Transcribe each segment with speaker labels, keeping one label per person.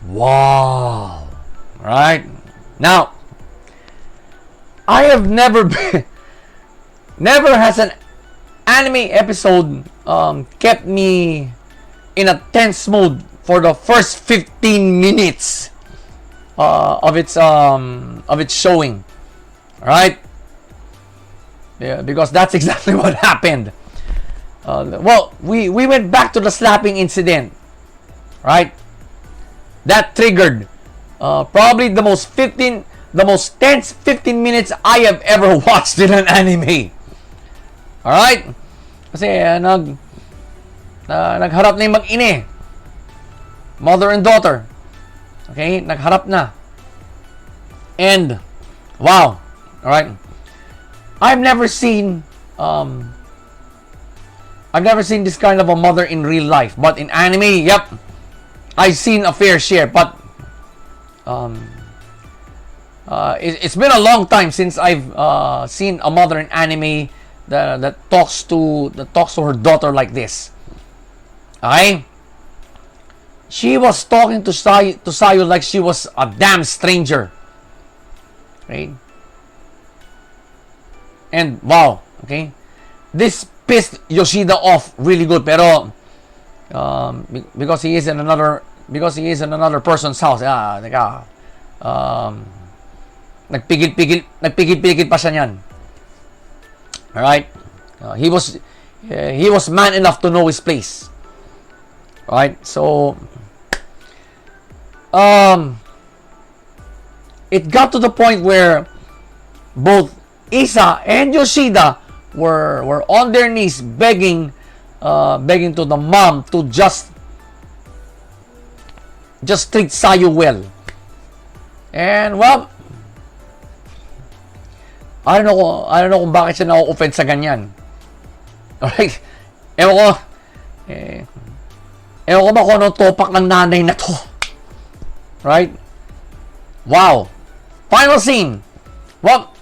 Speaker 1: Wow. Right? Now, I have never been, never has an anime episode kept me in a tense mode for the first 15 minutes of its showing. Right? Yeah, because that's exactly what happened. Well, we went back to the slapping incident. Right? That triggered probably the most tense 15 minutes I have ever watched in an anime. Alright? Kasi nagharap na yung mag-ine. Mother and daughter. Okay? Nagharap na. And, wow. Alright? I've never seen this kind of a mother in real life. But in anime, yep. I've seen a fair share. But it's been a long time since I've seen a mother in anime that talks to her daughter like this. Okay? She was talking to Sayu like she was a damn stranger. Right? And wow, okay? This pissed Yoshida off really good, pero because he is in another person's house. Nagpigil pa siya niyan. Alright? He was man enough to know his place. Alright? So it got to the point where both Isa and Yoshida were on their knees begging to the mom to just treat Sayu well. And well, I don't know kung bakit siya na-offend sa ganyan. Alright? Ewan ko ba kung anong topak ng nanay na to. Right? Wow. Final scene. Well,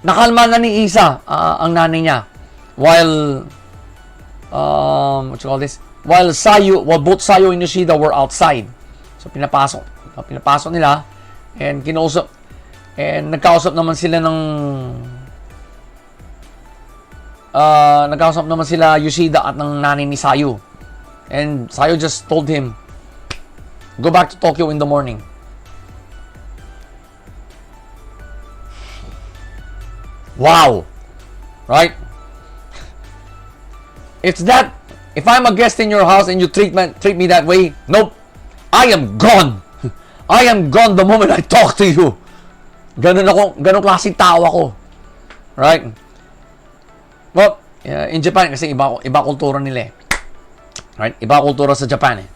Speaker 1: nakalma na ni Isa ang nanay niya while what you call this? While both Sayu and Yoshida were outside. So pinapasok nila and nagkausap naman sila Yoshida at ng nanay ni Sayu. And Sayu just told him, go back to Tokyo in the morning. Wow. Right? If I'm a guest in your house and you treat me that way, nope. I am gone. I am gone the moment I talk to you. Ganun klaseng tao ako. Right? Well, in Japan kasi iba kultura nila eh. Right? Iba kultura sa Japan eh.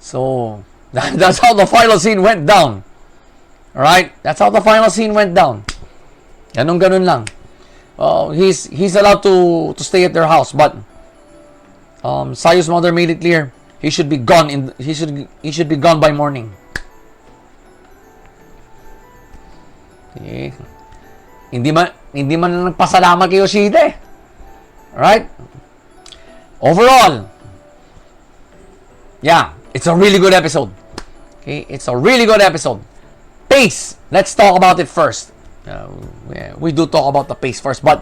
Speaker 1: So, that's how the final scene went down. Alright? That's how the final scene went down. Ganun lang. He's allowed to stay at their house, but Sayu's mother made it clear he should be gone he should be gone by morning. Okay. Hindi man nagpasalamat kay Yoshida eh. Right? Overall, yeah, it's a really good episode. Okay, it's a really good episode. Pace. Let's talk about it first. We do talk about the pace first, but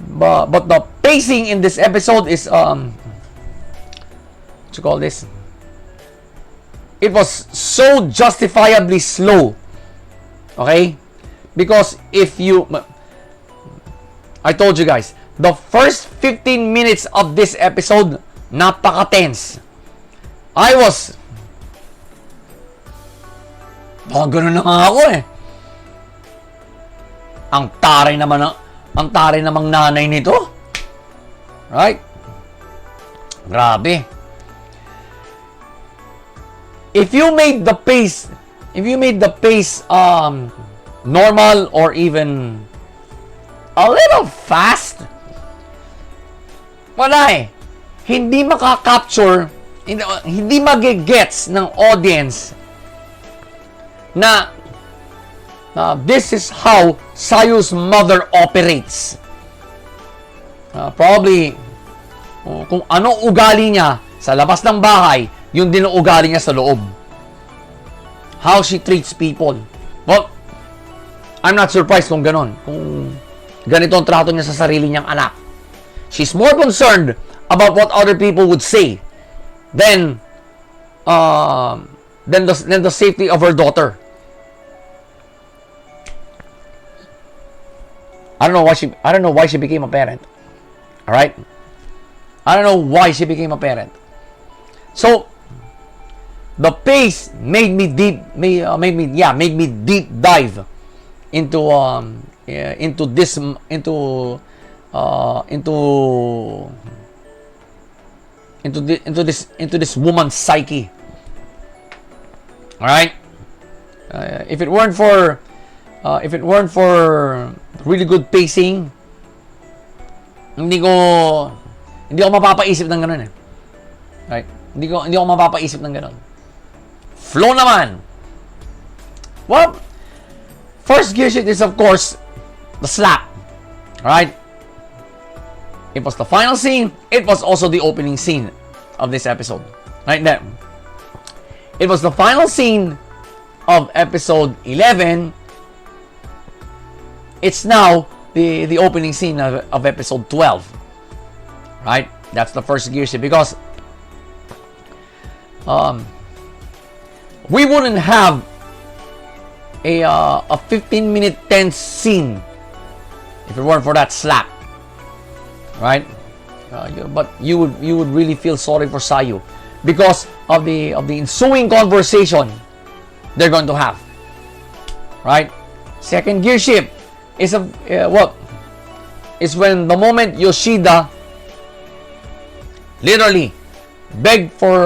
Speaker 1: the pacing in this episode is what you call this? It was so justifiably slow. Okay? Because I told you guys, the first 15 minutes of this episode, napaka-tense. Ganun na nga ako eh. Ang taray namang nanay nito. Right? Grabe. If you made the pace normal or even a little fast, wala eh. Hindi makaka-capture, hindi magigets ng audience na this is how Sayu's mother operates. Probably kung ano ugali niya sa labas ng bahay, yun din ang ugali niya sa loob. How she treats people. Well, I'm not surprised kung ganon. Kung ganito ang trato niya sa sarili niyang anak. She's more concerned about what other people would say than the safety of her daughter. I don't know why she became a parent. All right? I don't know why she became a parent. So the pace made me deep dive into this woman's psyche. All right? If it weren't for really good pacing, hindi ako mapapaisip ng ganun eh. Right? Hindi ako mapapaisip ng ganun. Flow naman. Well, first gear shift is of course the slap. Right? It was the final scene. It was also the opening scene of this episode. Right there. It was the final scene of episode 11. It's now the opening scene of episode 12. Right? That's the first gear shift because we wouldn't have a 15-minute tense scene if it weren't for that slap. Right? But you would really feel sorry for Sayu because of the ensuing conversation they're going to have. Right? Second gear shift is when the moment Yoshida literally begged for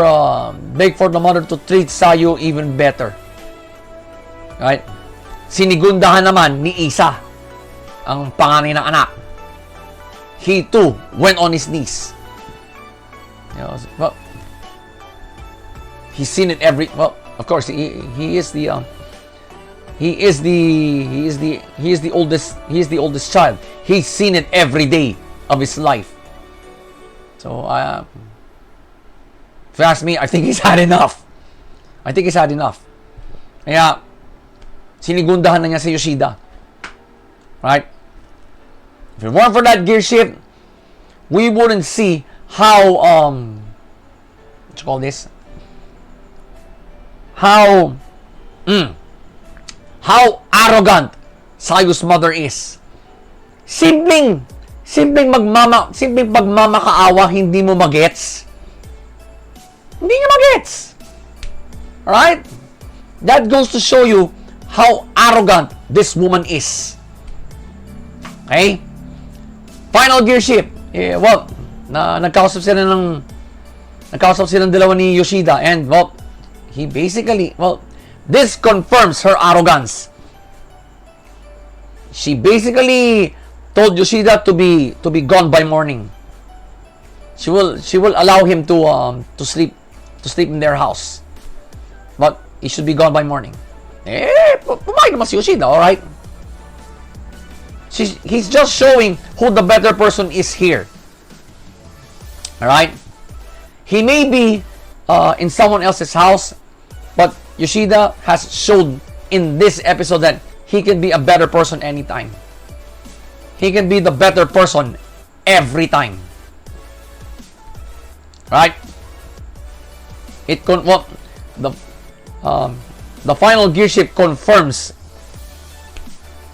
Speaker 1: the mother to treat Sayu even better. Right? Sinigundahan naman ni Isa ang panganay ng anak. He too went on his knees. Well, he's seen it every. Well, of course, he is the oldest child. He's seen it every day of his life. So, if you ask me, I think he's had enough. Kaya, sinigundahan na niya si Yoshida. Right? If it weren't for that gear shift, we wouldn't see how what you call this? How arrogant Sayu's mother is. Simpleng pagmamakaawa, hindi mo magets. Hindi niya magets. Alright? That goes to show you how arrogant this woman is. Okay? Final gear shift. Nagkausap silang dalawa ni Yoshida and this confirms her arrogance. She basically told Yoshida to be gone by morning. She will allow him to sleep in their house. But he should be gone by morning. Pumayag naman si Yoshida, alright? He's just showing who the better person is here. Alright? He may be in someone else's house, but Yoshida has shown in this episode that he can be a better person anytime. He can be the better person every time. Right? The final gear shift confirms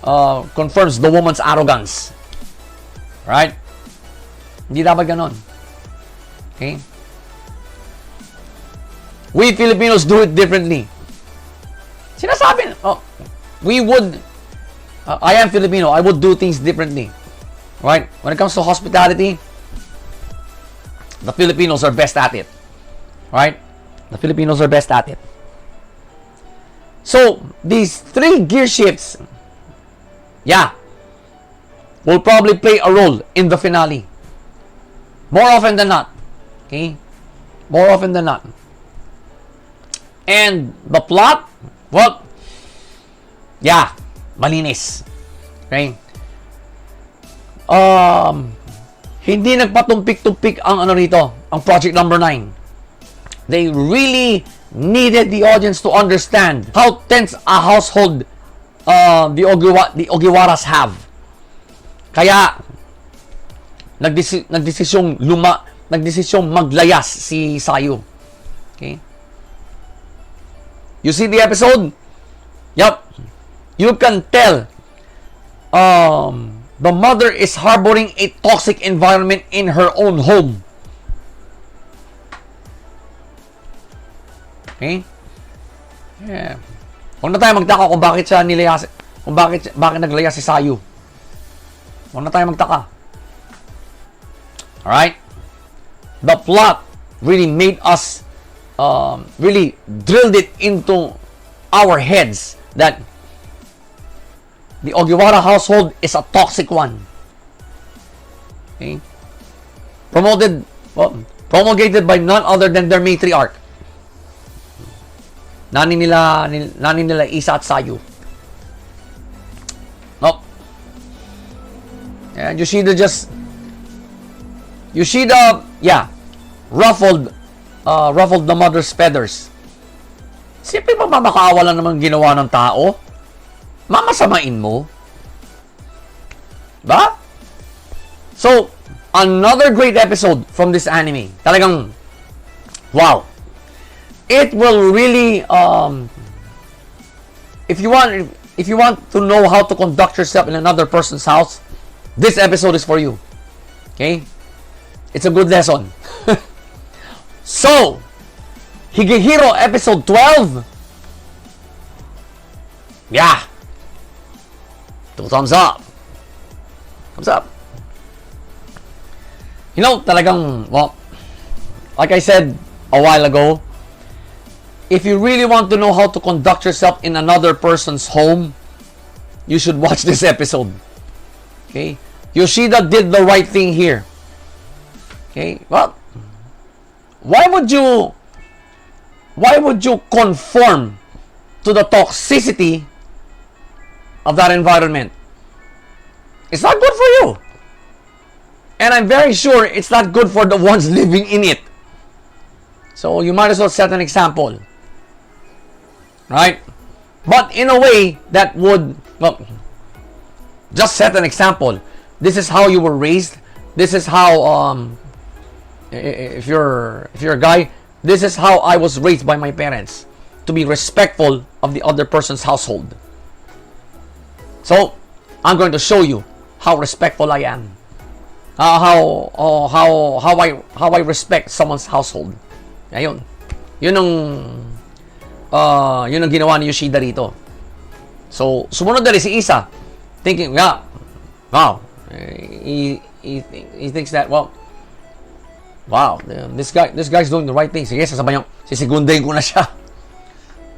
Speaker 1: the woman's arrogance. Right? Hindi dapat ganon. Okay? We Filipinos do it differently. Sinasabi, I am Filipino, I would do things differently. Right? When it comes to hospitality, the Filipinos are best at it. Right? The Filipinos are best at it. So, these 3 gear shifts, will probably play a role in the finale. More often than not. Okay? More often than not. And the plot, malinis. Okay? Hindi nagpatumpik-tumpik ang ano rito, ang project number 9. They really needed the audience to understand how tense a household the Ogiwaras have. Kaya nagdesisyong maglayas si Sayu. Okay? You see the episode? Yup. You can tell the mother is harboring a toxic environment in her own home. Okay? Yeah. Huwag na tayo magtaka kung bakit siya nilayas, kung bakit naglayas si Sayu. Huwag na tayo magtaka. Alright? The plot really made us really drilled it into our heads that the Ogiwara household is a toxic one. Okay? Promulgated by none other than their matriarch. Nani nila Isa at Sayu. Nope. And Yoshida ruffled the mother's feathers. Siyempre pa makakaawa lang naman ginawa ng tao. Mamasamain mo. Ba? So, another great episode from this anime. Talagang, wow. It will really, if you want to know how to conduct yourself in another person's house, this episode is for you. Okay? It's a good lesson. So, Higehiro episode 12. Yeah. 2 thumbs up. Thumbs up. You know, talagang, well, like I said a while ago, if you really want to know how to conduct yourself in another person's home, you should watch this episode. Okay? Yoshida did the right thing here. Okay? Well, why would you conform to the toxicity of that environment? It's not good for you. And I'm very sure it's not good for the ones living in it. So you might as well set an example. Right? But in a way that would, well, just set an example. This is how you were raised. This is how, if you're a guy, this is how I was raised by my parents. To be respectful of the other person's household. So, I'm going to show you how respectful I am. How I respect someone's household. Ayun. Yun ang ginawa ni Yoshida rito. So, sumunod na rin si Isa. Thinking, yeah, wow. He thinks that, well, wow, this guy's doing the right thing. Sige, sasabayan, sisigundahin ko na siya.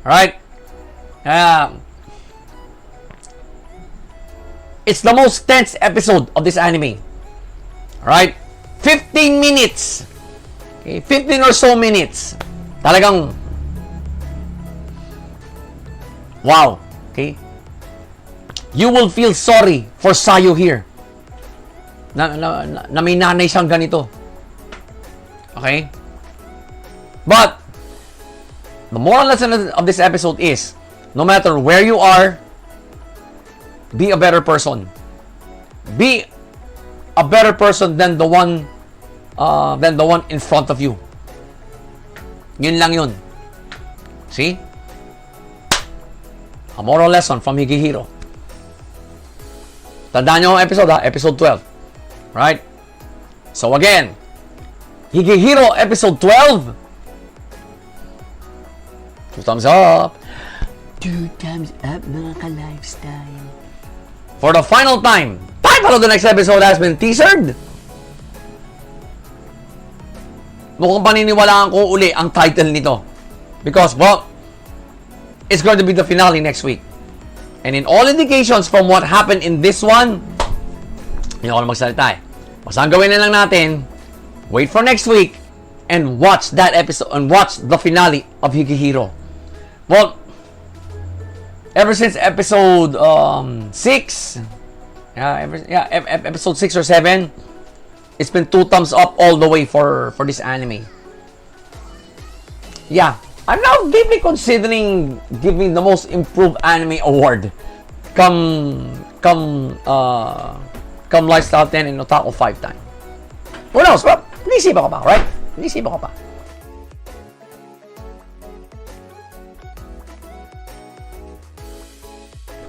Speaker 1: Alright? It's the most tense episode of this anime. Alright? 15 minutes. Okay, 15 or so minutes. Talagang, wow. Okay? You will feel sorry for Sayu here. Na may nanay siyang ganito. Okay? But, the moral lesson of this episode is, no matter where you are, be a better person. Be a better person than the one in front of you. Yun lang yun. See? A moral lesson from Higehiro. Tandaan nyo ang episode ha? Episode 12. Right? So again, Higehiro episode 12. 2 thumbs up. 2 thumbs up, mga ka-lifestyle. For the final time, title of the next episode has been teasered. Mukhang paniniwalaan ko uli ang title nito. Because, well, it's going to be the finale next week. And in all indications from what happened in this one, hindi ako na magsalita eh. Basta ang gawin na lang natin, wait for next week, and watch that episode, and watch the finale of Higehiro. Well, ever since episode 6, episode 6 or 7, It's been 2 thumbs up all the way for this anime. Yeah, I'm now deeply considering giving the most improved anime award come Lifestyle 10 and Otaku 5 time. Who knows? Well, nisipa ko pa, right? Nisipa ko pa.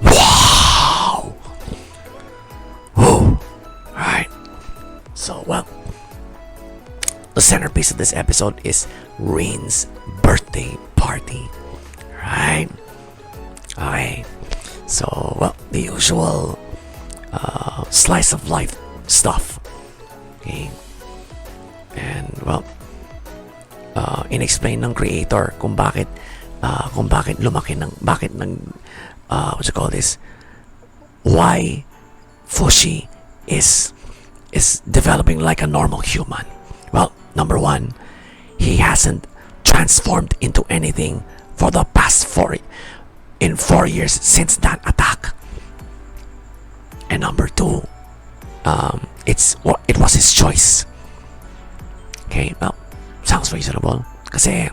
Speaker 1: Wow! Whoa! Alright. So, well, the centerpiece of this episode is Rain's birthday party. Right? Okay. So, well, the usual slice of life stuff. Okay. And, well, inexplain ng creator kung bakit lumaki ng, what you call this, why Fushi is developing like a normal human. Well, number one, he hasn't transformed into anything for the past 4 years since that attack. And number two, it was his choice. Okay, well, sounds reasonable. Kasi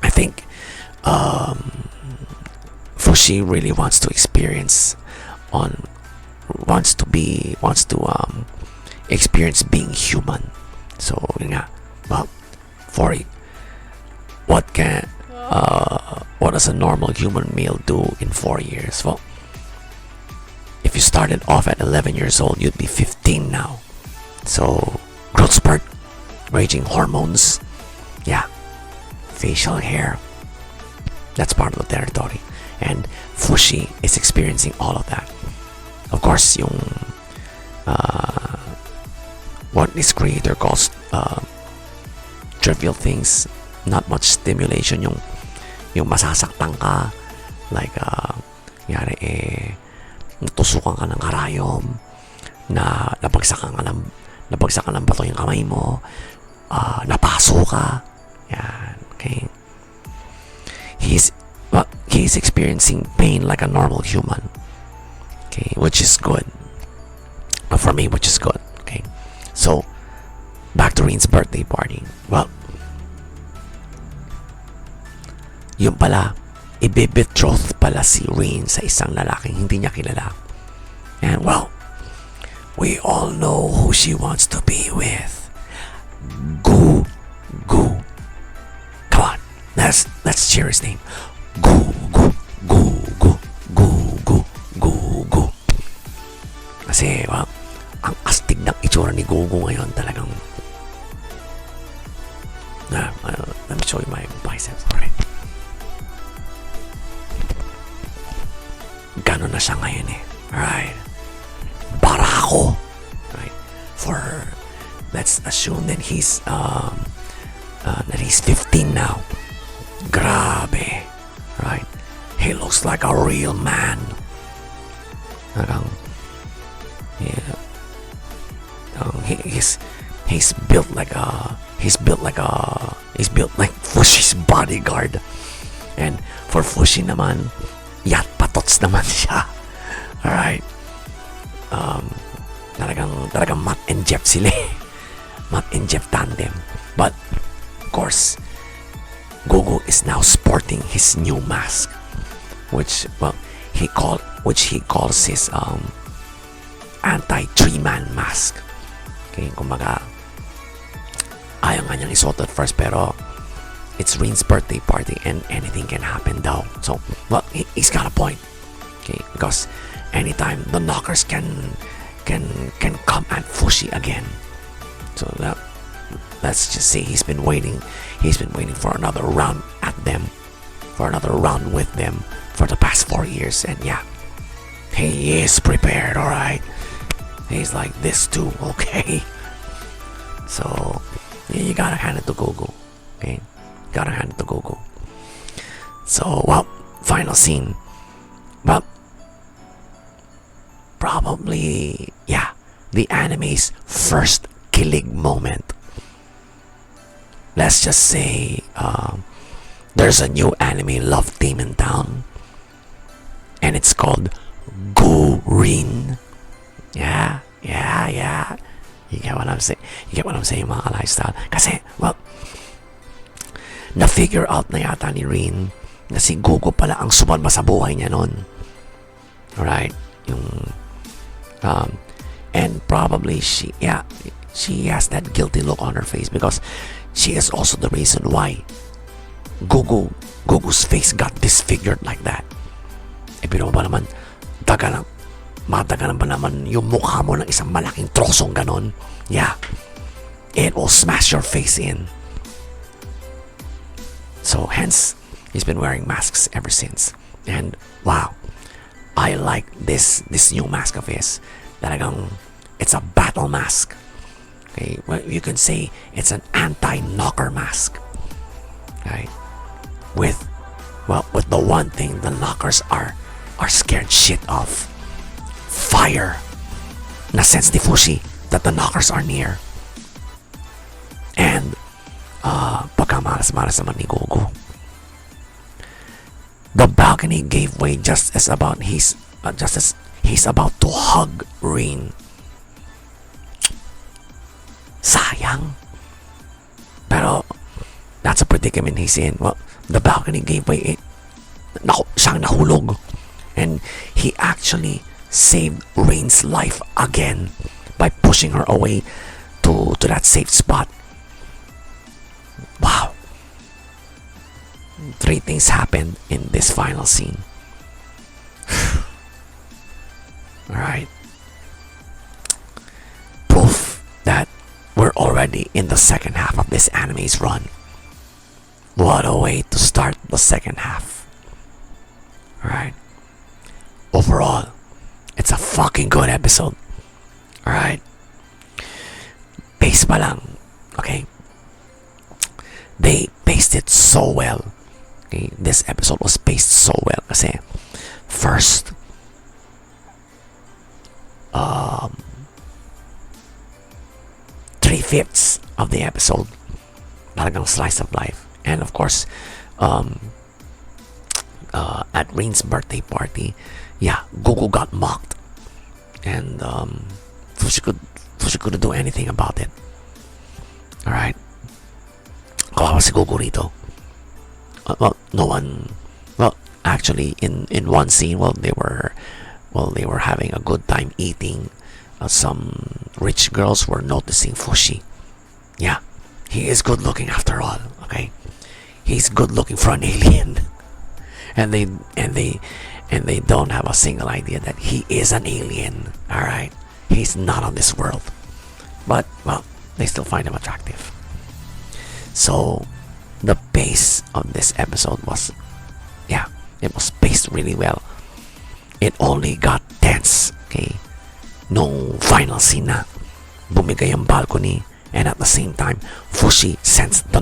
Speaker 1: I think Fushi really wants to experience experience being human. So, yun nga. Well, what does a normal human male do in 4 years? Well, if you started off at 11 years old, you'd be 15 now. So, growth spurt, raging hormones, yeah, facial hair, that's part of the territory. And Fushi is experiencing all of that. Of course, yung what this creator calls trivial things, not much stimulation, yung masasaktan ka, like natusukan ka ng karayom, na nabagsakan ng bato yung kamay mo, napaso ka, yan, okay. He's experiencing pain like a normal human, okay, which is good. For me, which is good, okay. So, back to Rain's birthday party. Well, yung pala, ibe-betroth pala si Rain sa isang lalaking hindi niya kilala. And well, we all know who she wants to be with. Gu. Come on, let's cheer his name. Gu. Kasi, well, ang astig ng itsura ni Gugu ngayon talagang. Let me show you my biceps, alright? Gano'n na siya ngayon eh. Alright. Barako. Right? Let's assume that he's 15 now. Grabe. Right? He looks like a real man. Yeah. He's built like Fushi's bodyguard. And for Fushi naman, yat patots naman siya. Alright. Talagang Matt and Jeff sila. Matt and Jeff tandem. But of course, Gugu is now sporting his new mask, which he calls his anti-tree-man mask. Okay, kumbaga ayaw nga niyang isuot at first, pero it's Rain's birthday party and anything can happen daw. So, well, he's got a point. Okay, because anytime the knockers can come at Fushi again. So let's just say he's been waiting for another round at them, for another round with them for the past 4 years, and yeah, he is prepared, alright. He's like this too, okay? So, yeah, you gotta hand it to Gugu, okay? Gotta hand it to Gugu. So, well, final scene. Well, probably, yeah, the anime's first kilig moment. Let's just say, there's a new anime love team in town, and it's called Gurin. Yeah. You get what
Speaker 2: what I'm saying? You get what I'm saying, mga lifestyle? Kasi, well, na-figure out na yata ni Rin na si Gugu pala ang sumama sa buhay niya noon. Alright? And probably she has that guilty look on her face because she is also the reason why Gugu's face got disfigured like that. Pero ba naman, matagalan ba naman yung mukha mo ng isang malaking trosong ganon? Yeah. It will smash your face in. So hence, he's been wearing masks ever since. And wow, I like this new mask of his. Talagang, it's a battle mask. Okay, well, you can say it's an anti-knocker mask. Right? With the one thing the knockers are scared shit of. Fire. Na sense ni Fushi that the knockers are near. And pagkamalas-malas naman ni Gugu. The balcony gave way just as he's about to hug Rin. Sayang. Pero that's a predicament he's in. Well, the balcony gave way. Siyang nahulog. And he actually saved Rin's life again by pushing her away to that safe spot. Wow. 3 things happened in this final scene. Alright. Proof that we're already in the second half of this anime's run. What a way to start the second half. Alright. Overall, it's a fucking good episode. Alright. Pace pa lang. Okay. They paced it so well. Okay, this episode was paced so well kasi first 3/5 of the episode talagang slice of life, and of course at Rin's birthday party, yeah, Gugu got mocked and Fushi couldn't do anything about it. Alright, kawawa si Gugu rito. Actually in one scene, they were having a good time eating. Some rich girls were noticing Fushi. Yeah, he is good looking after all. Okay, he's good looking for an alien, and they don't have a single idea that he is an alien. All right, he's not on this world, but they still find him attractive. So the pace of this episode was, it was paced really well. It only got tense, okay, nung final scene na bumigay ang balcony, and at the same time Fushi sensed that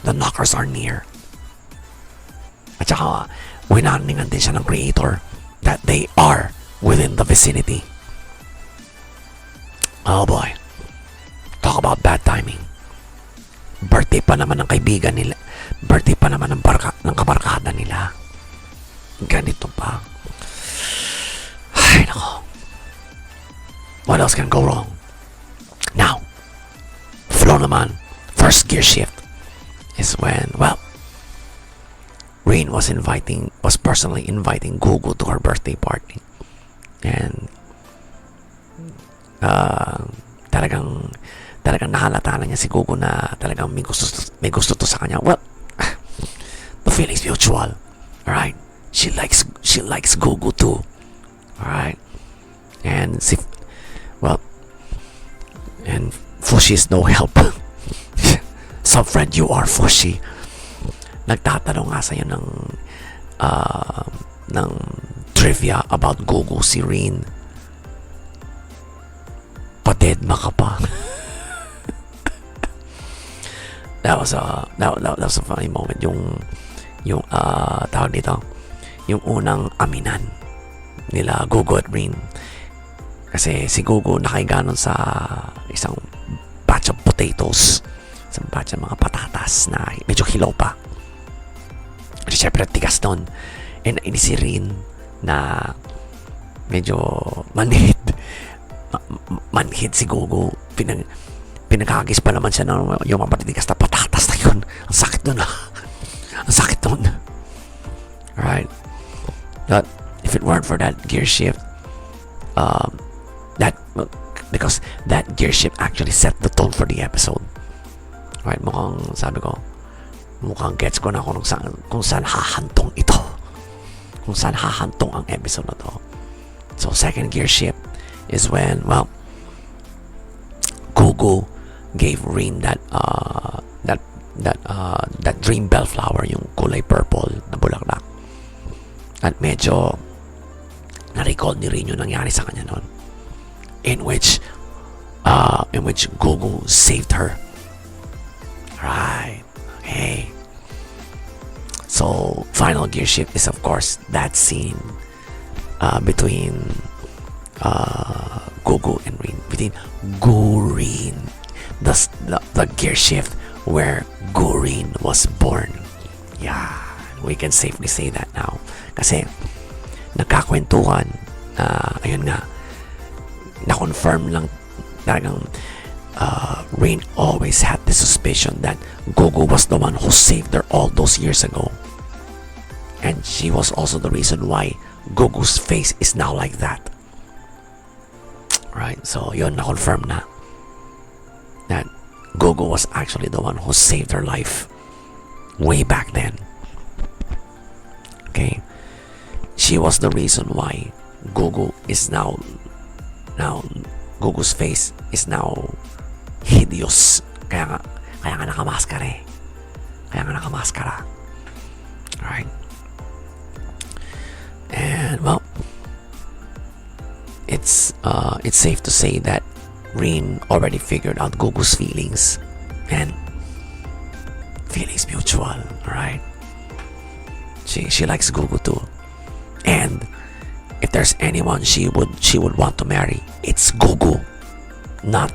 Speaker 2: the knockers are near. At saka winaningan din siya ng creator that they are within the vicinity. Oh boy, talk about bad timing. Birthday pa naman ng kaibigan nila. Birthday pa naman ng kabarkada nila. Ganito pa. Ay, nako. What else can go wrong? Now, flow naman. First gear shift is when, Rin was personally inviting Gugu to her birthday party. And talagang nahalata na niya si Gugu na talagang may gusto to sa kanya. Well, the feeling's mutual. Alright? She likes Gugu too. Alright? And and Fushi is no help. Some friend you are, Fushi. Nagtatanong nga sa'yo ng trivia about Gugu si Rin. Padedma ka pa. That was a funny moment. Yung tawag dito, yung unang aminan nila Gugu at Rin. Kasi si Gugu nakaiganon sa isang batch of potatoes, isang batch of mga patatas na medyo hilaw pa. Kasi syempre tigas nun. And ini si Rin na medyo manhid manhid si Gugu. Pinagkagis pa naman siya ng yung mga matitigas na patatas na yun. Ang sakit nun ang sakit nun. Alright. But if it weren't for that gear shift, because that gear shift actually set the tone for the episode. Right, mukhang sabi ko, mukhang gets ko na kung saan hahantong ito. Kung saan hahantong ang episode na to. So second gear shift is when, well, Gugu gave Rin that dream bellflower, yung kulay purple na bulaklak. At medyo na-recall ni Rin yung nangyari sa kanya noon. In which Gugu saved her. Right. Okay. So final gear shift is of course that scene between Gugu and Rin. Between Gurin. The gear shift where Gurin was born. Yeah, we can safely say that now. Kasi nagkakwentuhan ayun nga, na-confirm lang talagang Rin always had the suspicion that Gugu was the one who saved her all those years ago. And she was also the reason why Gugu's face is now like that. Right, so yun, na-confirm na that Gugu was actually the one who saved her life way back then. Okay, she was the reason why Gugu is now Gugu's face is now hideous. Kaya nga nakamaskara eh. Alright. And well, it's safe to say that Rin already figured out Gugu's feelings, and feelings mutual. Alright. She likes Gugu too, and if there's anyone she would want to marry, it's Gugu, not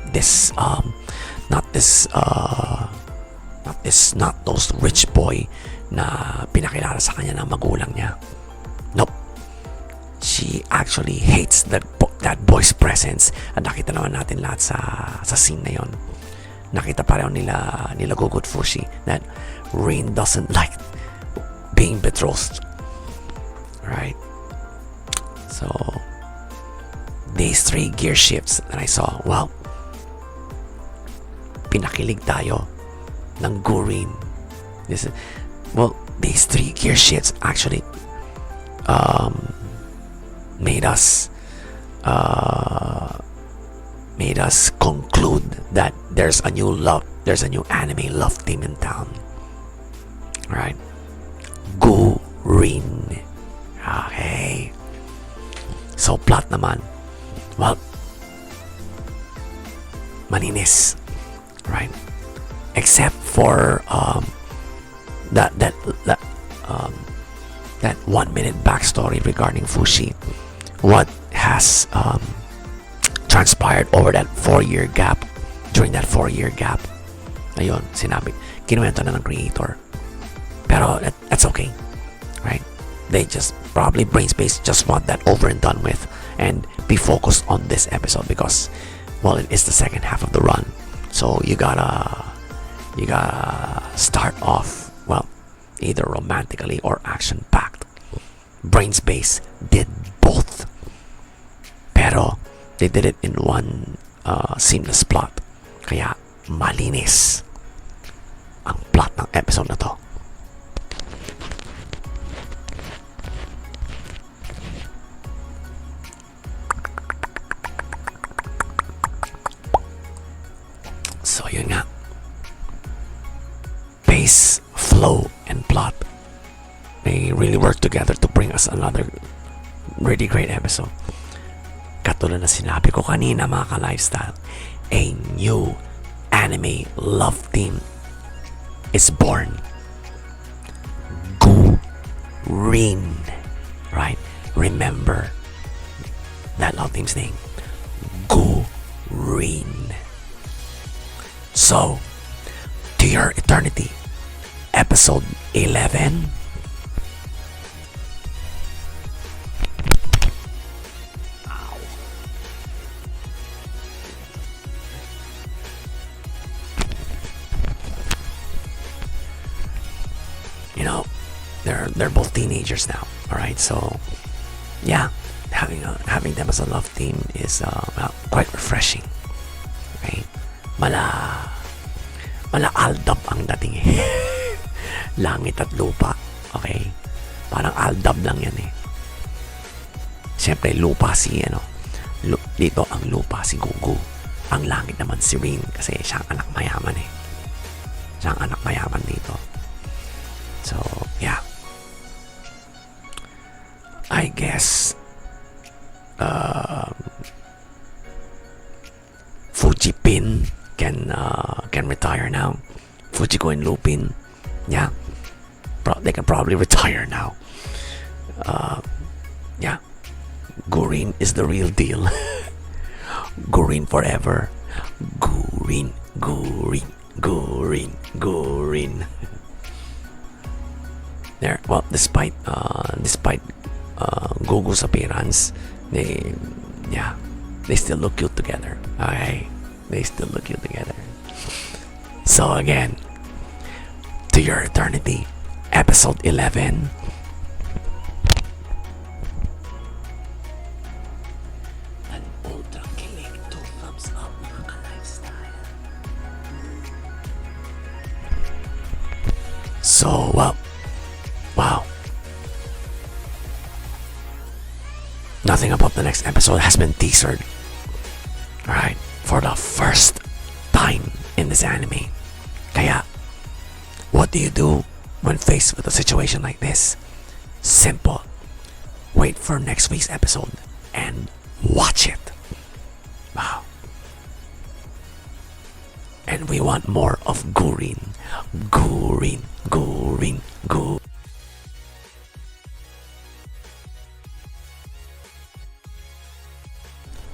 Speaker 2: those rich boy na pinakilala sa kanya ng magulang niya. Nope. She actually hates that boy's presence. At nakita naman natin lahat sa scene na yon. Nakita pareho nila Gugu at Fushi that Rin doesn't like being betrothed. Right? So these three gear shifts that I saw, well, pinakilig tayo ng Gurin. These three gear shifts actually made us conclude that there's a new anime love team in town. Right? Gurin. Okay. So plot naman, well, malinis, right? Except for that 1 minute backstory regarding Fushi, what has transpired over that 4-year gap. During that 4-year gap, ayun, kinuwento na ng creator. Pero that's okay, right? They just probably brain space just want that over and done with and be focused on this episode because, well, it is the second half of the run, so you gotta start off, well, either romantically or action packed. Brain space did both, pero they did it in one seamless plot, kaya malinis ang plot ng episode na to. So yun nga, pace, flow, and plot, they really work together to bring us another really great episode. Katulad na sinabi ko kanina, mga ka-lifestyle, a new anime love team is born. Gurin, right? Remember that love team's name, Gurin. So, to your eternity, episode 11. they're both teenagers now. All right, so yeah, having them as a love team is quite refreshing. Okay, mala aldab ang dating eh. Langit at lupa. Okay, parang aldab lang yan eh. Siyempre lupa si dito ang lupa si Gugu, ang langit naman si Rin kasi siya ang anak mayaman eh. Siya ang anak mayaman dito. So yeah, I guess Fujipin can retire now. Fujiko and Lupin, yeah, they can probably retire now. Yeah, Gurin is the real deal. Gurin forever. Gurin. There, well, despite Gugu's appearance, they still look cute together. Okay, they still look cute together. So again, To Your Eternity, episode 11. An ultra kilig 2 thumbs up, mga ka-lifestyle. So, wow. Nothing about the next episode has been teasered. Alright, for the first time in this anime. Kaya, what do you do when faced with a situation like this? Simple. Wait for next week's episode and watch it. Wow. And we want more of Gurin.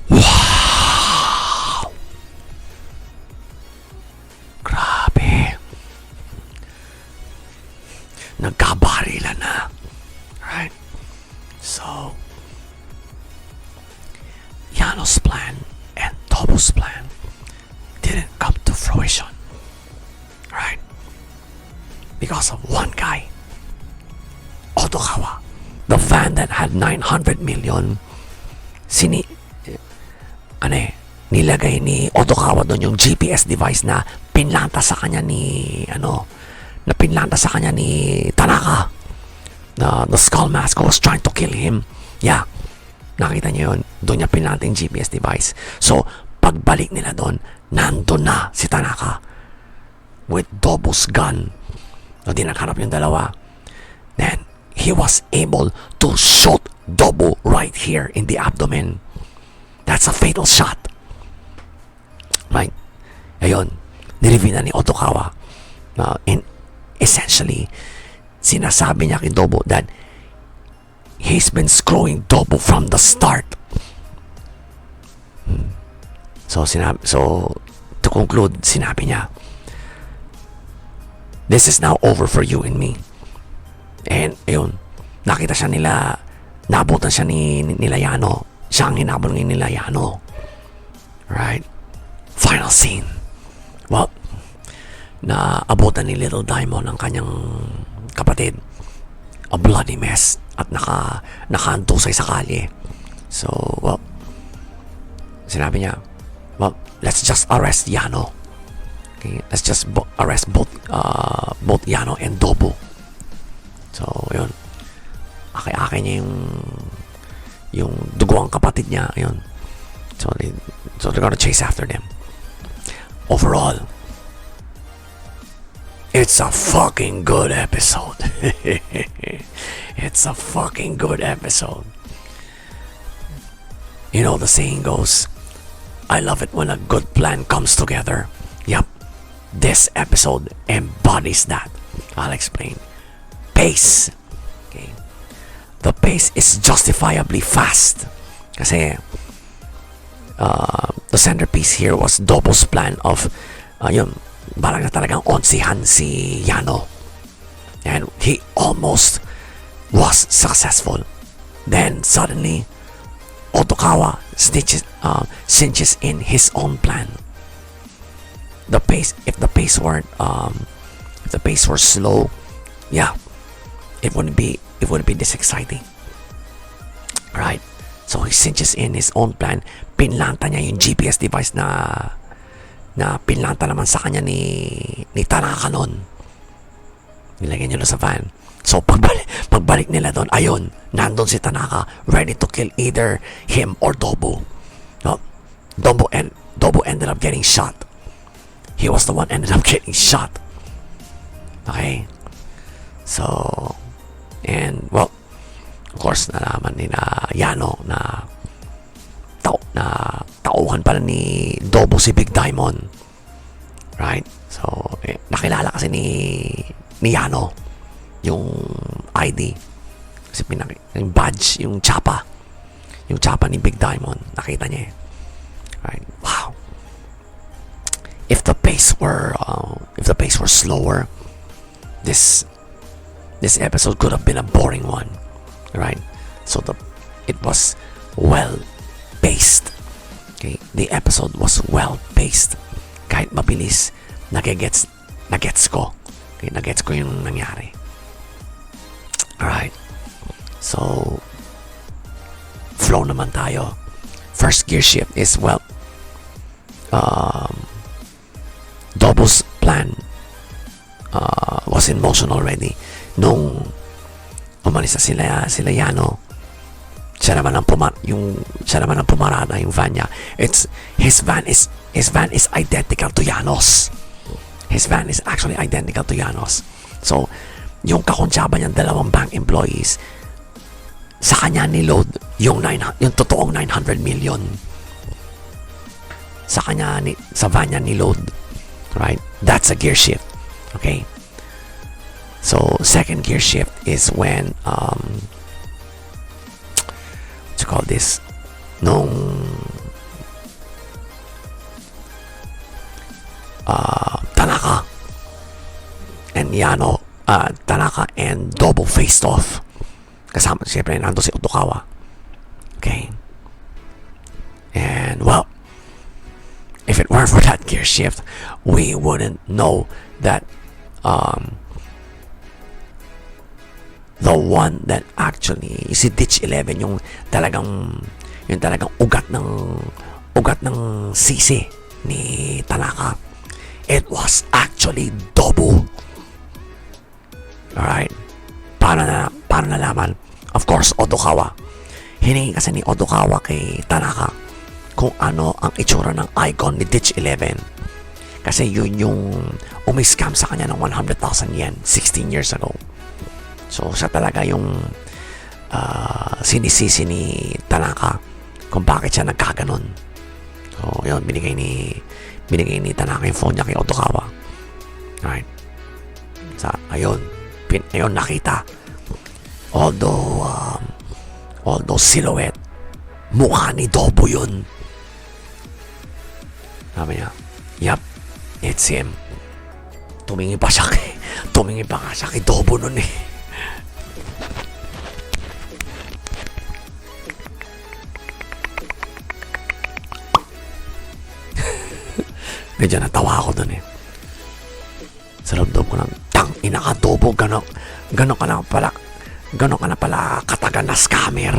Speaker 2: Wow! Grabe. Nagkabarilan na. Right? So, Yano's plan and Tobo's plan didn't come to fruition. Right? Because of one guy, Otokawa, the van that had 900 million, nilagay ni Otokawa doon yung GPS device na pinlanta sa kanya ni Tanaka. The Skull Mask was trying to kill him. Yeah, nakita niyo yun. Doon niya pinlanta yung GPS device. So, pagbalik nila doon, nandun na si Tanaka with Dobo's gun. So, di nagharap yung dalawa. Then, he was able to shoot Dobo right here in the abdomen. That's a fatal shot. Right? Ayun, nireveal na ni Otokawa. And essentially, sinasabi niya kay Dobo that he's been screwing Dobo from the start. So to conclude, sinabi niya, this is now over for you and me. And ayun, nakita siya nabutan siya nila Yano. Siya ang hinabol nila Yano. Right? Final scene. Well, naabutan ni Little Diamond ang kanyang kapatid. A bloody mess. At nakaantusay sa kalye. So, well, sinabi niya, well, let's just arrest Yano. Okay, let's just arrest both Yano and Dobo. So, yun. Aki-aki niya yung duguang kapatid niya. Yun. So they're gonna chase after them. Overall, it's a fucking good episode. It's a fucking good episode. You know the saying goes, I love it when a good plan comes together. Yep, this episode embodies that. I'll explain. Pace. Okay. The pace is justifiably fast. Kasi the centerpiece here was Dobo's plan of parang na talagang onsihan si Yano. And he almost was successful. Then suddenly, Otokawa cinches in his own plan. If the pace were slow, yeah, it wouldn't be this exciting. Right? So he cinches in his own plan. Pinlanta niya yung GPS device na pinlanta naman sa kanya ni Tanaka nun. Nilagay niya sa van. So pagbalik nila doon, ayun, nandun si Tanaka ready to kill either him or Dobu. No, Dobu ended up getting shot. He was the one ended up getting shot. Okay. So, and well, of course, nalaman ni na Yano na tauhan pala ni Dobu si Big Diamond. Right? So, nakilala kasi ni Yano yung ID. Kasi yung badge, yung chapa ni Big Diamond, nakita niya. Right? Wow. If the pace were slower, this episode could have been a boring one, right? So it was well paced. Okay, the episode was well paced. Kahit mabilis, nagets ko. Okay, nagets ko yung nangyari. Alright. So flow naman tayo. First gear shift is Dobu's plan was in motion already. Nung umalis na sila Yano, siya naman ang pumarada yung van niya. His van is identical to Yano's. His van is actually identical to Yano's. So, yung kakontsaba niyang dalawang bank employees, sa kanya niload yung totoong 900 million. Sa van niya niload. Right? That's a gear shift. Okay? So, second gear shift is when what you call this? Nung Tanaka and Yano, Tanaka and Dobu faced off. Kasama siyempre nando si Otokawa. Okay? And well, if it weren't for that gear shift, we wouldn't know that the one that actually si Ditch 11 yung talagang ugat ng sisi ni Tanaka. It was actually Dobu. Alright? Paano nalaman? Of course, Otokawa. Hiningi kasi ni Otokawa kay Tanaka kung ano ang itsura ng icon ni Ditch 11. Kasi yun yung umiscam sa kanya ng 100,000 yen 16 years ago. So, siya talaga yung sinisisi ni Tanaka kung bakit siya nagkaganon. So, yun, binigay ni Tanaka yung phone niya kay Otokawa. Alright. So, ayun nakita. Although silhouette, mukha ni Dobu yun. Sabi niya, yup, it's him. Tumingin pa siya kay Dobu nun eh. Medyo natawa ako dun eh. Sa loob ko ng ina ka Dobu, gano'n ka na pala katagal na scammer.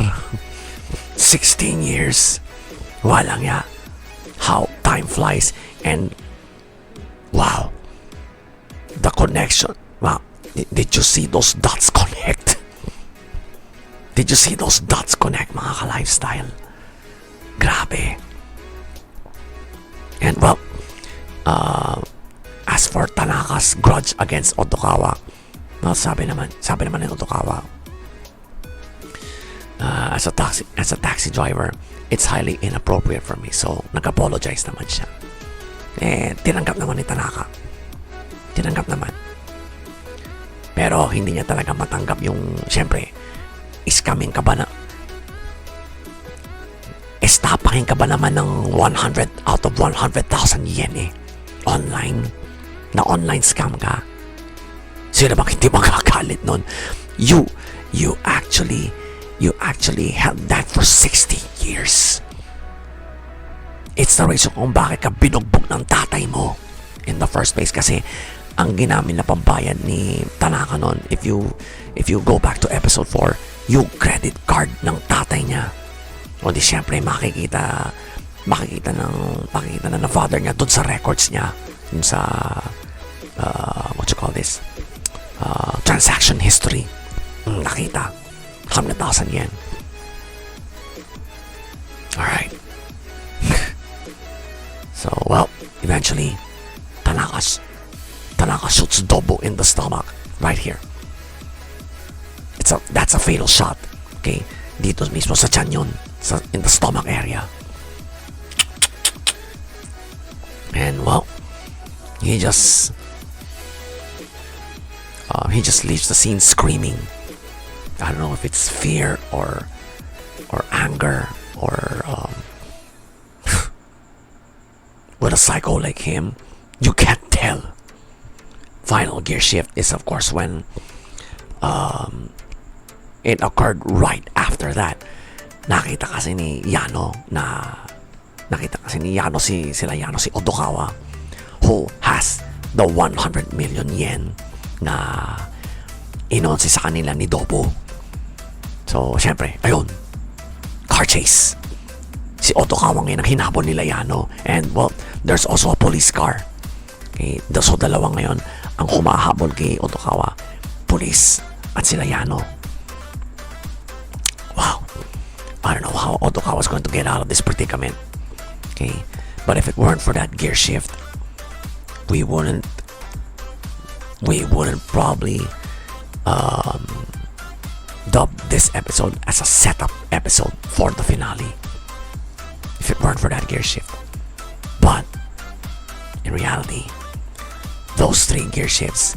Speaker 2: 16 years. Walang ya. How time flies. And wow, the connection. Wow, did you see those dots connect? Did you see those dots connect, mga ka-lifestyle? Grabe. And well, as for Tanaka's grudge against Otokawa, well, sabi naman ni Otokawa, as a taxi driver, it's highly inappropriate for me. So, nag-apologize naman siya. Tinanggap naman ni Tanaka. Tinanggap naman. Pero, hindi niya talaga matanggap yung, syempre, iskamin ka ba na, estapahin ka ba naman ng 100 out of 100,000 yen eh. Online. Na online scam ka. Sino bang hindi magkakalit nun? You actually held that for 60 years. It's the reason kung bakit ka binugbog ng tatay mo in the first place, kasi ang ginamit na pambayad ni Tanaka nun, if you go back to episode 4, yung credit card ng tatay niya. O di syempre makikita na ng father niya dun sa records niya, dun sa what you call this, transaction history. Nakita 100,000 yen. Alright. So well, eventually Tanaka shoots Dobo in the stomach right here. That's a fatal shot. Okay, dito mismo sa tiyan yun, in the stomach area. And well, he just leaves the scene screaming. I don't know if it's fear or anger or with a psycho like him, you can't tell. Final gear shift is of course when it occurred right after that. Nakita kasi ni Yano si Odokawa, who has the 100 million yen na inonsi sa kanila ni Dobo. So syempre, ayun, car chase. Si Odokawa ngayon ang hinabol nila Yano, and well, there's also a police car. Okay, so dalawa ngayon ang humahabol kay Odokawa, police at sila Yano. Wow, I don't know how Odokawa was going to get out of this predicament. Okay, but if it weren't for that gear shift, we wouldn't probably dub this episode as a setup episode for the finale, if it weren't for that gear shift. But in reality, those 3 gear shifts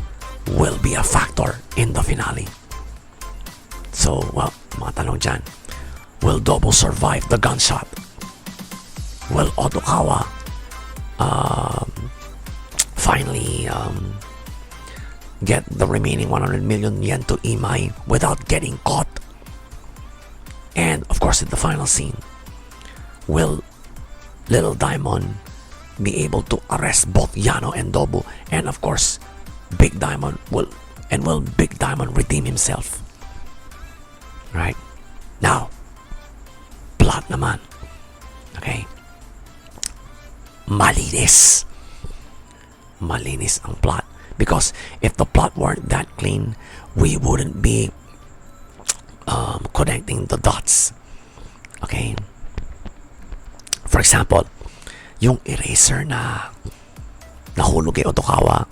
Speaker 2: will be a factor in the finale. So well, mga tanong dyan, will Dobo survive the gunshot? Will Odokawa finally get the remaining 100 million yen to Imai without getting caught? And of course, in the final scene, will Little Diamond be able to arrest both Yano and Dobo? And of course, Big Diamond will Big Diamond redeem himself? Right? Now, plot naman. Okay? Malinis ang plot, because if the plot weren't that clean, we wouldn't be connecting the dots. Okay, for example, yung eraser na nahulog kay Odokawa,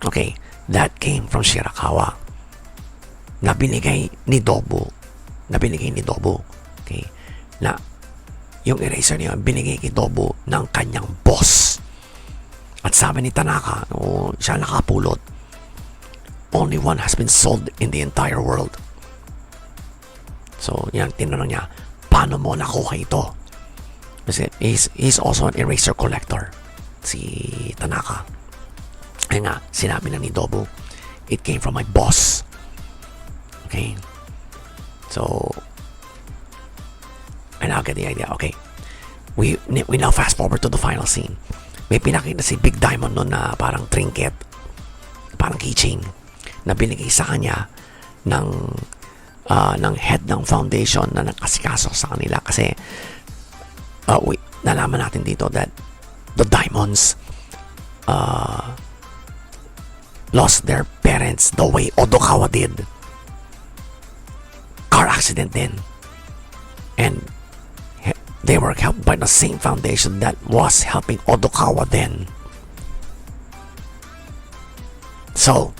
Speaker 2: okay, that came from Shirakawa, na binigay ni Dobo, okay, na yung eraser niya binigay kay Dobo ng kanyang boss. At sabi ni Tanaka, siya nakapulot, only one has been sold in the entire world. So yan, tinanong niya, paano mo nakuha ito? Kasi he's also an eraser collector, si Tanaka. Ay nga, sinabi na ni Dobo, it came from my boss. Okay, so I now get the idea. Okay, we now fast forward to the final scene. May pinakita si Big Diamond nun na parang trinket, parang keychain, na binigay sa kanya ng head ng foundation na nagkasikaso sa kanila. Kasi nalaman natin dito that the Diamonds lost their parents the way Odokawa did. Car accident din. And they were helped by the same foundation that was helping Odokawa then. So,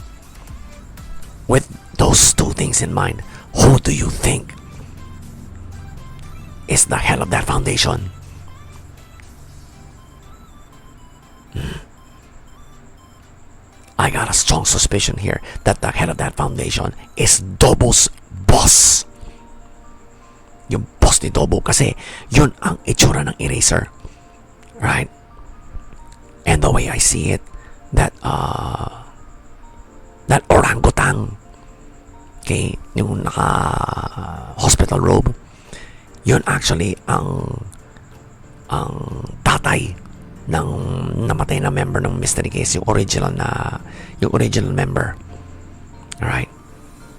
Speaker 2: with those two things in mind, who do you think is the head of that foundation? I got a strong suspicion here that the head of that foundation is Dobo's boss. Yung boss ni Dobo, kasi yun ang itsura ng eraser, right? And the way I see it, that orangutan, okay, yung naka hospital robe, yun actually ang tatay ng namatay na member ng mystery case, yung original member. Alright?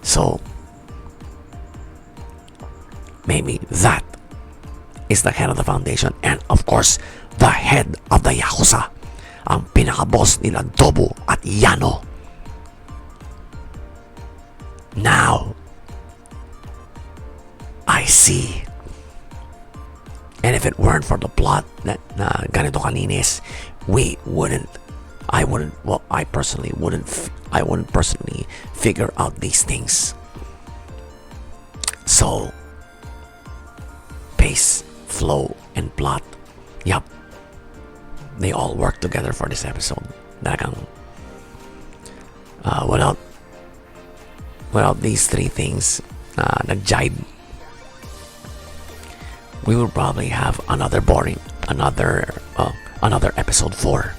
Speaker 2: So, maybe that is the head of the foundation, and of course, the head of the Yakuza, ang pinaka-boss nila Dobo at Yano. Now, I see. And if it weren't for the plot na ganito kaninis, I personally wouldn't personally figure out these things. So, pace, flow, and plot, yup, they all work together for this episode. Talagang, without these three things, nag-jibe, we will probably have another episode 4.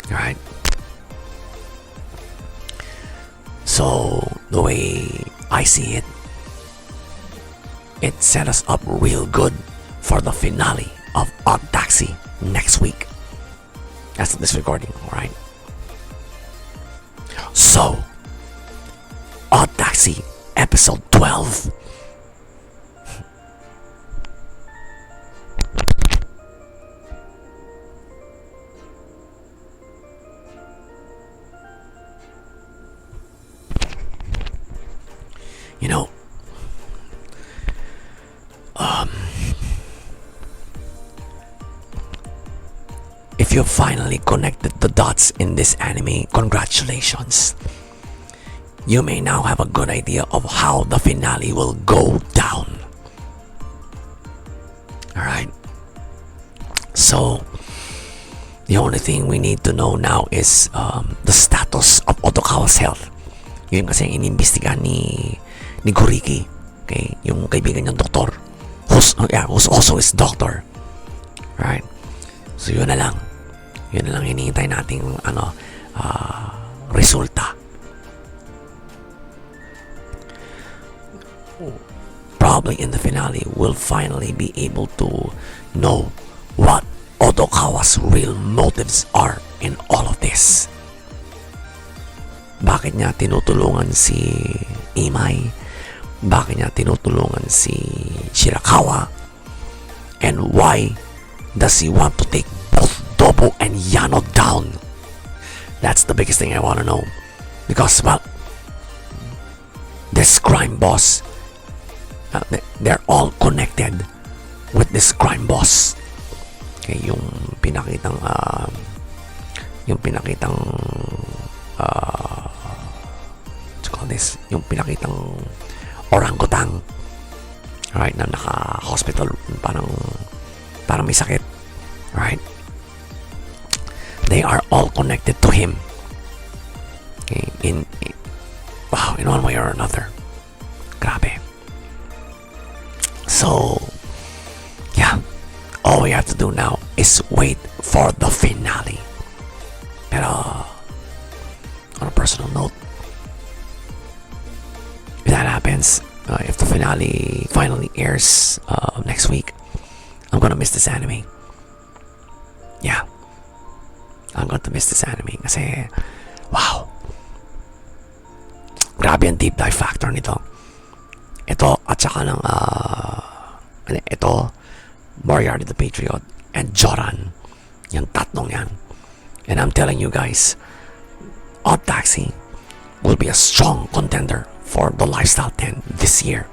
Speaker 2: Alright? So, the way I see it, it set us up real good for the finale of Odd Taxi next week. That's this recording, alright? So, Odd Taxi episode 12. You know, if you finally connected the dots in this anime, congratulations. You may now have a good idea of how the finale will go down. Alright? So, the only thing we need to know now is the status of Otokawa's health. Yun kasi ang inimbestigahan ni Goriki, okay, yung kaibigan niyang doktor, who's also his doctor. Right? So yun na lang hinihintay nating resulta. Probably in the finale we'll finally be able to know what Otokawa's real motives are in all of this. Bakit niya tinutulungan si Imai? Bakit niya tinutulungan si Shirakawa? And why does he want to take both Dobo and Yano down? That's the biggest thing I want to know. Because, well, this crime boss, they're all connected with this crime boss. Okay, yung pinakitang yung pinakitang orangutan, right, na naka-hospital, parang may sakit, right? They are all connected to him, okay, in one way or another. Grabe. So, yeah, all we have to do now is wait for the finale. Pero, on a personal note, if that happens, if the finale finally airs next week, I'm gonna miss this anime. Yeah, I'm going to miss this anime kasi, wow, grabe ang deep dive factor nito. Ito at saka ng ito, Moriarty the Patriot, and Joran, yung tatlong yan. And I'm telling you guys, Odd Taxi will be a strong contender for the Lifestyle 10 this year.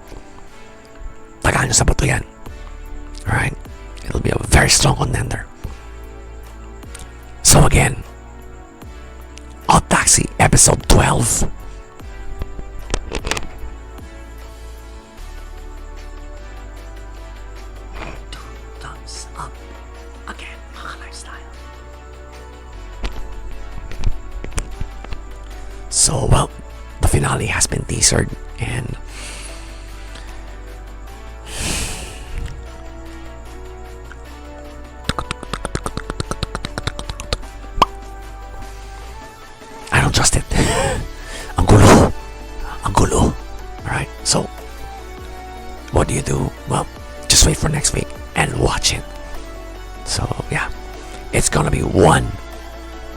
Speaker 2: Tagaan nyo sa bato yan. Alright? It'll be a very strong contender. So again, Odd Taxi episode 12. Thumbs up. Again, mga Lifestyle. So, well, the finale has been teasered, and I don't trust it. Ang gulo. Alright, so what do you do? Well, just wait for next week and watch it. So, yeah. it's gonna be one.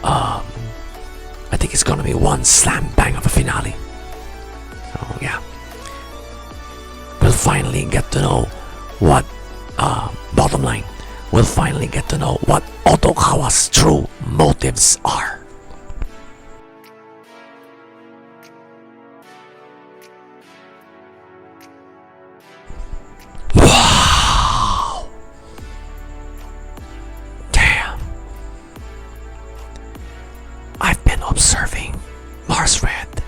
Speaker 2: I think it's gonna be one slam bang of a finale. So yeah, we'll finally get to know what. Bottom line, we'll finally get to know what Otokawa's true motives are. Wow! Damn. I've been observing Mars Red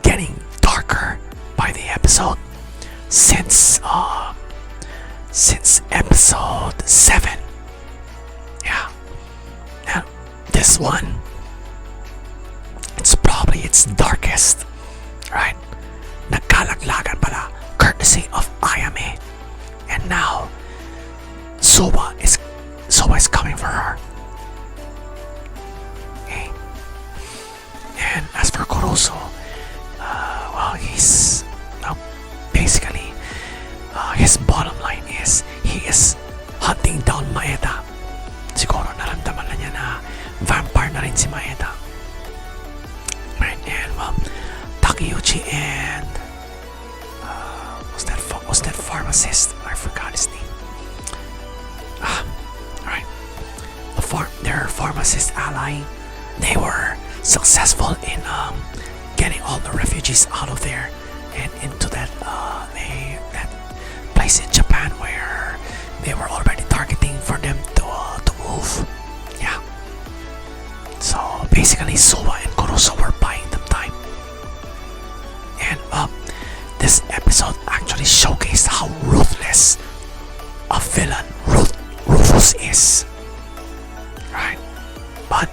Speaker 2: getting darker by the episode since episode 7. Yeah. And this one, it's probably its darkest, right? Nagkalaglagan pala, courtesy of Ayame. And now, Soba is coming for her. Okay. And as for Kuroso, well, he's basically his bottom line is he is hunting down Maeda. Siguro naramdaman na niya na vampire na rin si Maeda. Right, and well, Takeuchi and was that pharmacist? I forgot his name. Alright. Their pharmacist ally, they were successful in getting all the refugees out of there and into that place in Japan where they were already targeting for them to move. Yeah. So basically, Soba and Kuroso were buying them time. And this episode actually showcased how ruthless a villain Rufus is. Right? But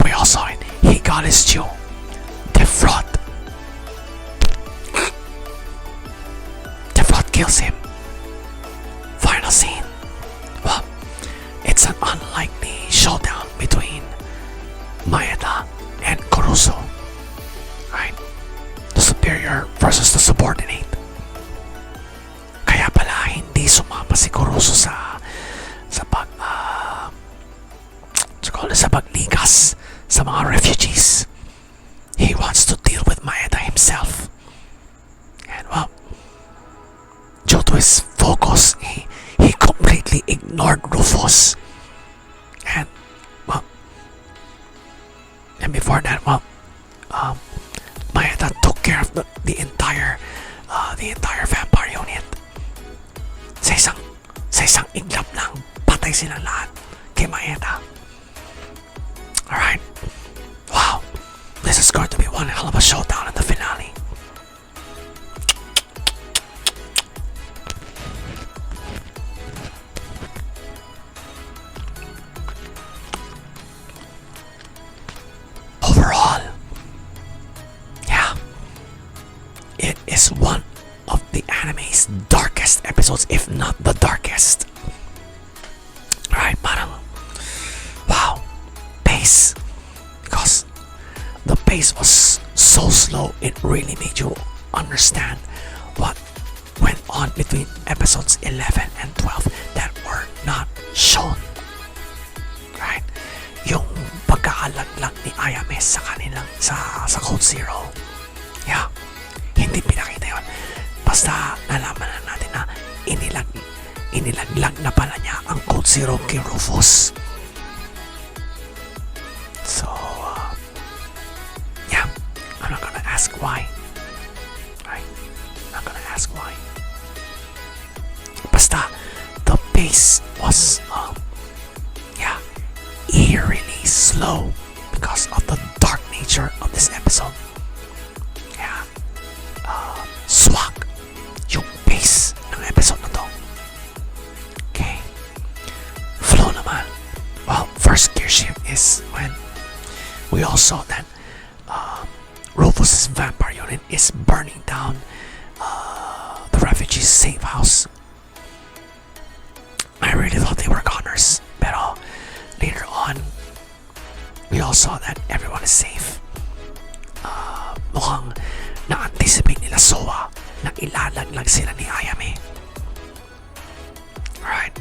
Speaker 2: we all saw it. He got his due. Defraud kills him. Final scene. Well, it's an unlikely showdown between Maeda and Kuroso. Right? The superior versus the subordinate. Kaya pala hindi sumama si Kuroso sa pagligas sa mga refugees. He wants to deal with Maeda himself. And well, due to his focus, he completely ignored Rufus. And well, and before that, well, Maeda took care of the entire vampire unit. Sa isang iglap lang, patay silang lahat kay Maeda. Alright. Wow. This is going to be one hell of a showdown in the finale. Overall, yeah, it is one of the anime's darkest episodes, if not the darkest. Alright, parang wow, pace, because the pace was so slow, it really made you understand what went on between episodes 11 and 12 that were not shown. Right? Yung pagkakalaglag ni Ayame sa kanilang sa Code Zero. Yeah. Hindi pinakita yun. Basta nalaman na natin na inilaglag na pala niya ang Code Zero kay Rufus. So, yeah. I'm not gonna ask why. Right? I'm not gonna ask why. Basta, the pace was, yeah, eerily slow because of the dark nature of this episode. Yeah. Swag yung pace ng episode na to. Okay. Flow naman. Well, first gear shift is when we all saw that Rufus' vampire unit is burning down the refugees' safe house. I really thought they were goners, pero later on, we all saw that everyone is safe. Mukhang na-anticipate nila na ilalaglag sila ni Ayame. Alright.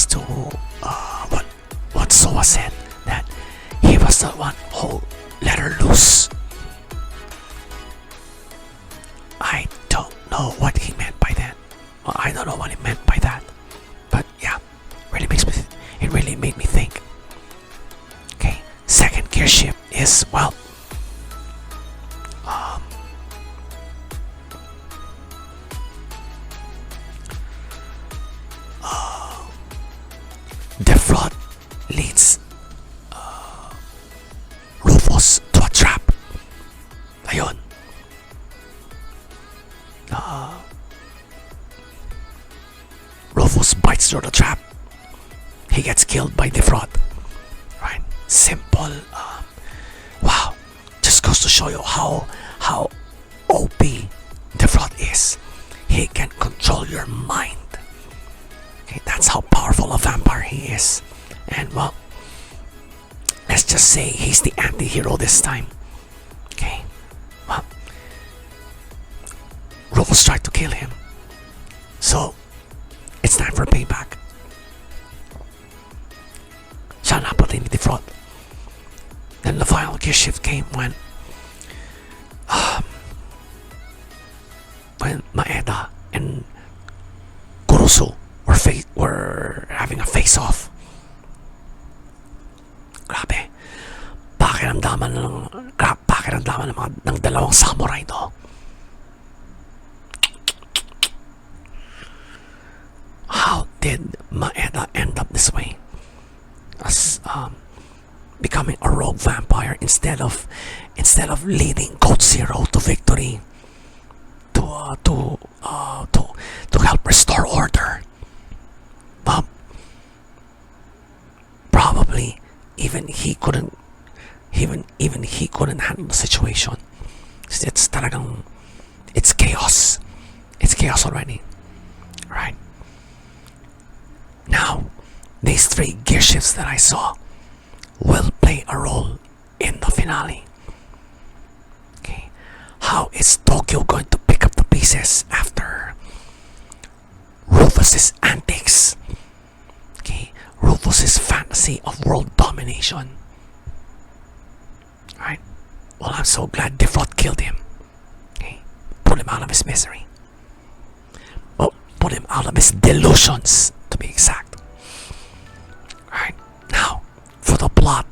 Speaker 2: as to what Soa said, that he was the one who let her loose. I don't know what he meant by that. Well, I don't know what he meant by that. But yeah, it really made me think. Okay, second gear shift is, well, Defraud leads Rufus to a trap. Ayun. Rufus bites through the trap. He gets killed by Defraud. Right? Simple. Wow. Just goes to show you how OP Defraud is. He can control your mind. Okay, that's how powerful a vampire he is. And well, let's just say he's the anti-hero this time. Okay. Well, Rufus tried to kill him. So, it's time for payback. Siya napatay ni Defraud. Then the final gear shift came when Maeda and Kurusu were having a face-off. Grabe. Pakiramdaman ng dalawang samurai to. How did Maeda end up this way? As becoming a rogue vampire instead of leading Code Zero to victory, to help restore order. Probably even he couldn't handle the situation. It's chaos. It's chaos already. Right? Now, these three gear shifts that I saw will play a role in the finale. Okay. How is Tokyo going to pick up the pieces after Rufus's antics? Okay. Rufus's fantasy of world domination. Right? Well, I'm so glad Defraud killed him. Okay. Put him out of his misery. Well, put him out of his delusions, to be exact. Right? Now, for the plot.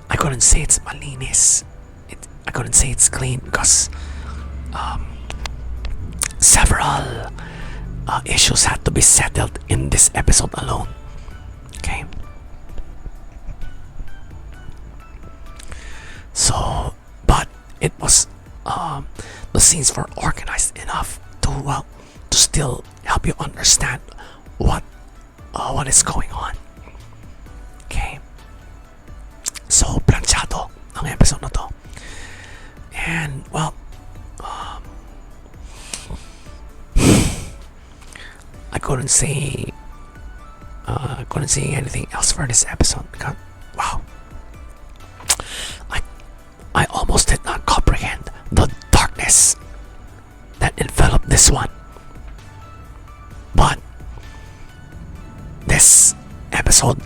Speaker 2: I couldn't say it's malinis. I couldn't say it's clean because several issues had to be settled in this episode alone. Okay. So, but it was the scenes were organized enough to still help you understand what is going on. Okay. So, planchado ang episode na to. And, well, I couldn't say anything else for this episode because, wow, I almost did not comprehend the darkness that enveloped this one. But this episode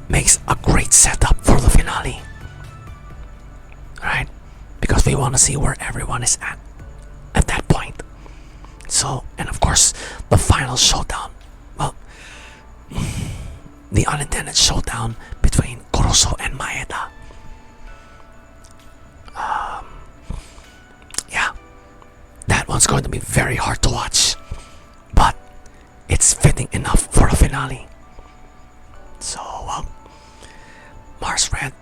Speaker 2: makes a great setup for the finale. Right? Because we want to see where everyone is at that point. So, and of course, the final showdown. Well, the unintended showdown between Kuroso and Maeda. Yeah, that one's going to be very hard to watch, but it's fitting enough for a finale. So, Mars Red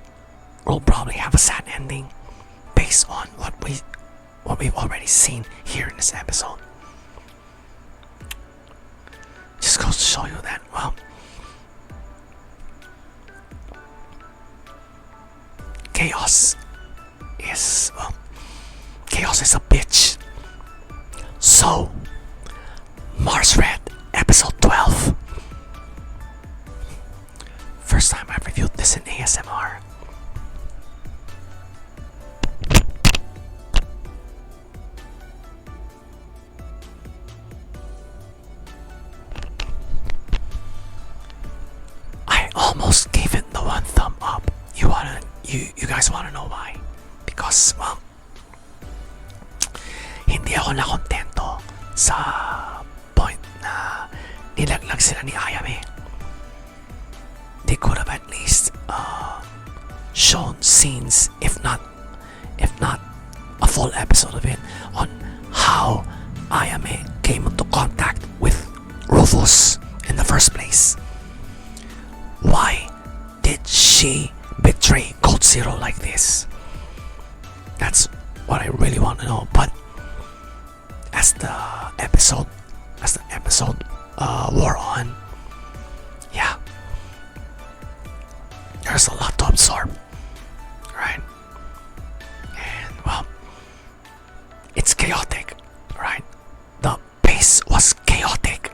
Speaker 2: will probably have a sad ending based on what we've already seen here in this episode. Just goes to show you that, chaos is a bitch. So, Mars Red, episode 12. First time I've reviewed this in ASMR. you guys wanna know why? Because, well, hindi ako nakontento sa point na nilaglag sila ni Ayame. They could have at least shown scenes, if not a full episode of it, on how Ayame came into contact with Rufus in the first place. Why did she betray Code Zero like this? That's what I really want to know. But as the episode wore on, yeah, there's a lot to absorb, right? And well, it's chaotic, right? The pace was chaotic,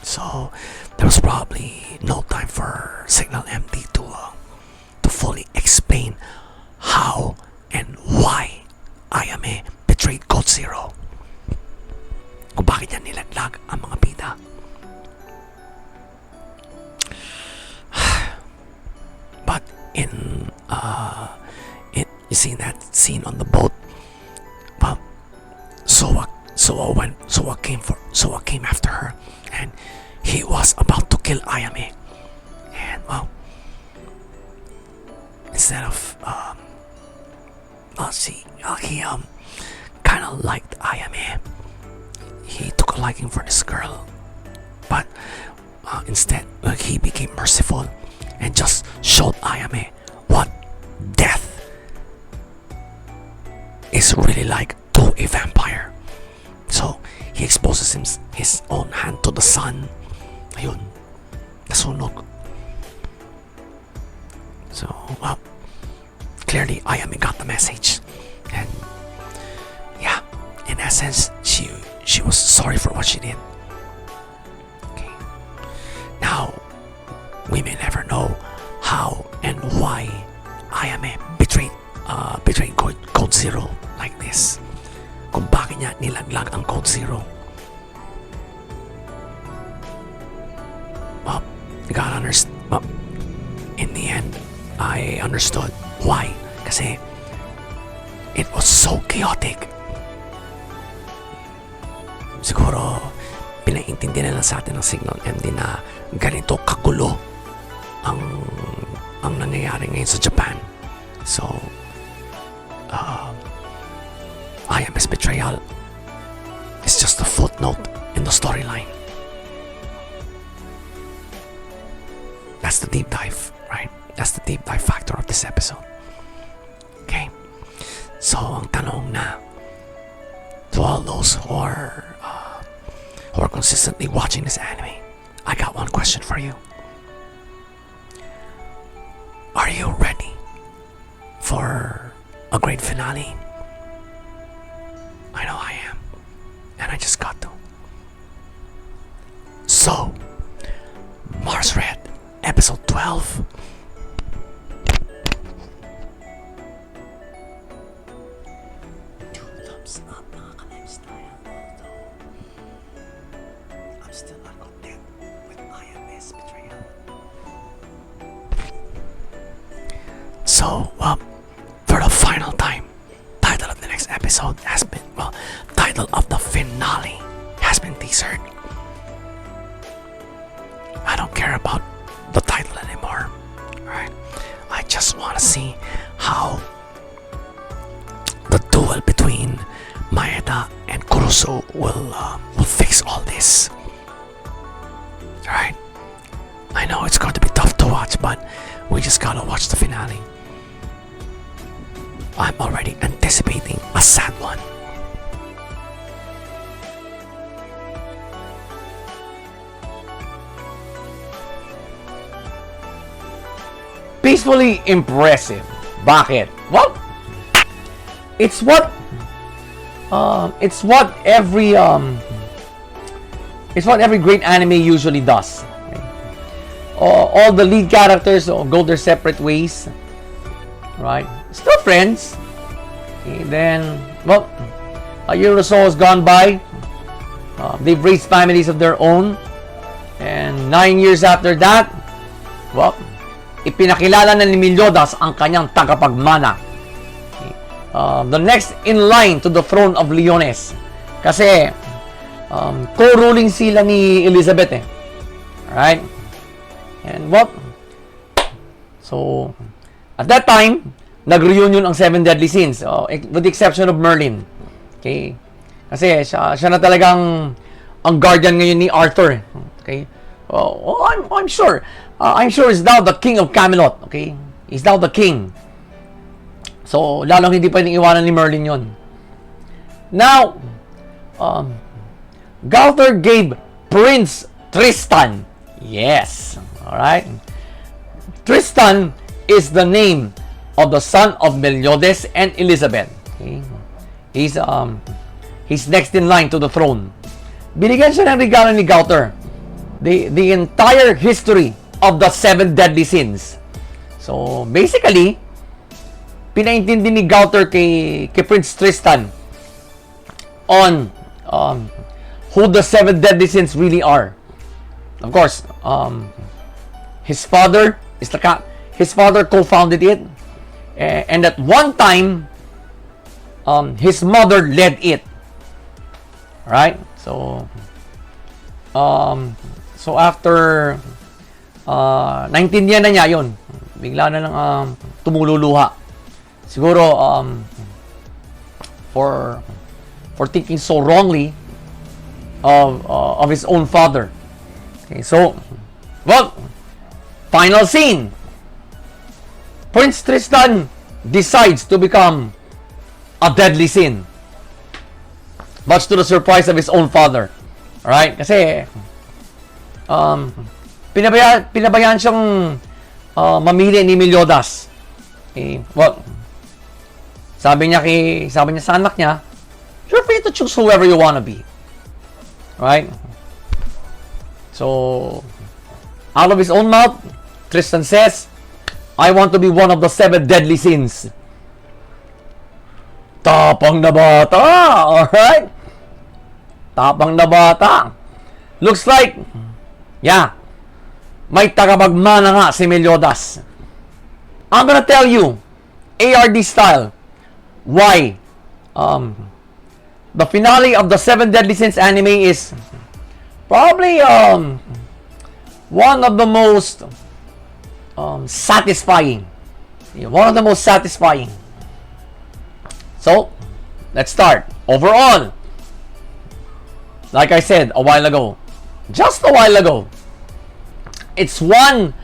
Speaker 2: so there was probably no time for Signal MD to fully explain how and why Ayame betrayed Code Zero. Kung bakit niya nilaglag ang mga bida. But you see that scene on the boat? Well, Soa came after her, and he was about to kill Ayame. And well, instead of he kind of liked Ayame. He took a liking for this girl, but instead he became merciful and just showed Ayame what death is really like to a vampire. So he exposes his own hand to the sun. Ayun, nasunog. So well, clearly Ayame got the message, and yeah, in essence, she was sorry for what she did. Okay. Now, we may never know how and why Ayame betrayed Code Zero like this. Kung bakit niya nilaglag ang Code Zero. Well, you gotta understand. Well, in the end, I understood why. Kasi it was so chaotic. Siguro pinaintindi nila sa atin ng Signal MD na ganito kagulo ang nangyayari ngayon sa Japan. So Ayame's betrayal is just a footnote in the storyline. That's the deep dive, right? That's the deep dive factor of this episode. Okay, so ang tanong na to all those who are consistently watching this anime, I got one question for you. Are you ready for a great finale? I know I am, and I just got to. So, Mars Red, episode 12. So, for the final time, title of the next episode has been, title of the finale has been teasered. I don't care about the title anymore, right? I just want to see how the duel between Maeda and Kurusu will fix all this, right? I know it's going to be tough to watch, but we just gotta watch the finale. I'm already anticipating a sad one.
Speaker 1: Peacefully impressive. Bakit? Well, it's what every great anime usually does. All the lead characters go their separate ways, right? Still friends. Okay, then, well, a year or so has gone by. They've raised families of their own, and 9 years after that, well, ipinakilala na ni Meliodas ang kanyang tagapagmana. Okay. The next in line to the throne of Leones. Kasi, co-ruling sila ni Elizabeth eh. Alright? And what? So, at that time, nag-reunion ang Seven Deadly Sins, with the exception of Merlin. Okay? Kasi siya na talagang ang guardian ngayon ni Arthur. Okay? I'm sure. I'm sure he's now the king of Camelot. Okay? He's now the king. So, lalong hindi pwedeng iwanan ni Merlin yon. Now, Gunther gave Prince Tristan. Yes. Alright? Tristan is the name of the son of Meliodas and Elizabeth. Okay? He's next in line to the throne. Binigyan siya ng regalo ni Gunther. The entire history of the seven deadly sins. So, basically, pinaintindi ni Gunther kay Prince Tristan on who the seven deadly sins really are. Of course, his father co-founded it, and at one time, his mother led it. Right? So after naintindihan na niya yun, bigla na lang tumululuha. Siguro for thinking so wrongly of his own father. Okay, so well, final scene. Prince Tristan decides to become a deadly sin, much to the surprise of his own father. Alright? Kasi pinabayaan siyang mamili ni Meliodas. Okay, well, sabi niya sa anak niya, you're free to choose whoever you wanna be. Right? So, out of his own mouth, Tristan says, I want to be one of the seven deadly sins. Tapang na bata! Alright? Tapang na bata. Looks like, yeah, may tagapagmana nga si Meliodas. I'm gonna tell you, ARD style, why the finale of the Seven Deadly Sins anime is probably one of the most satisfying. One of the most satisfying. So, let's start. Overall, like I said a while ago, just a while ago, it's one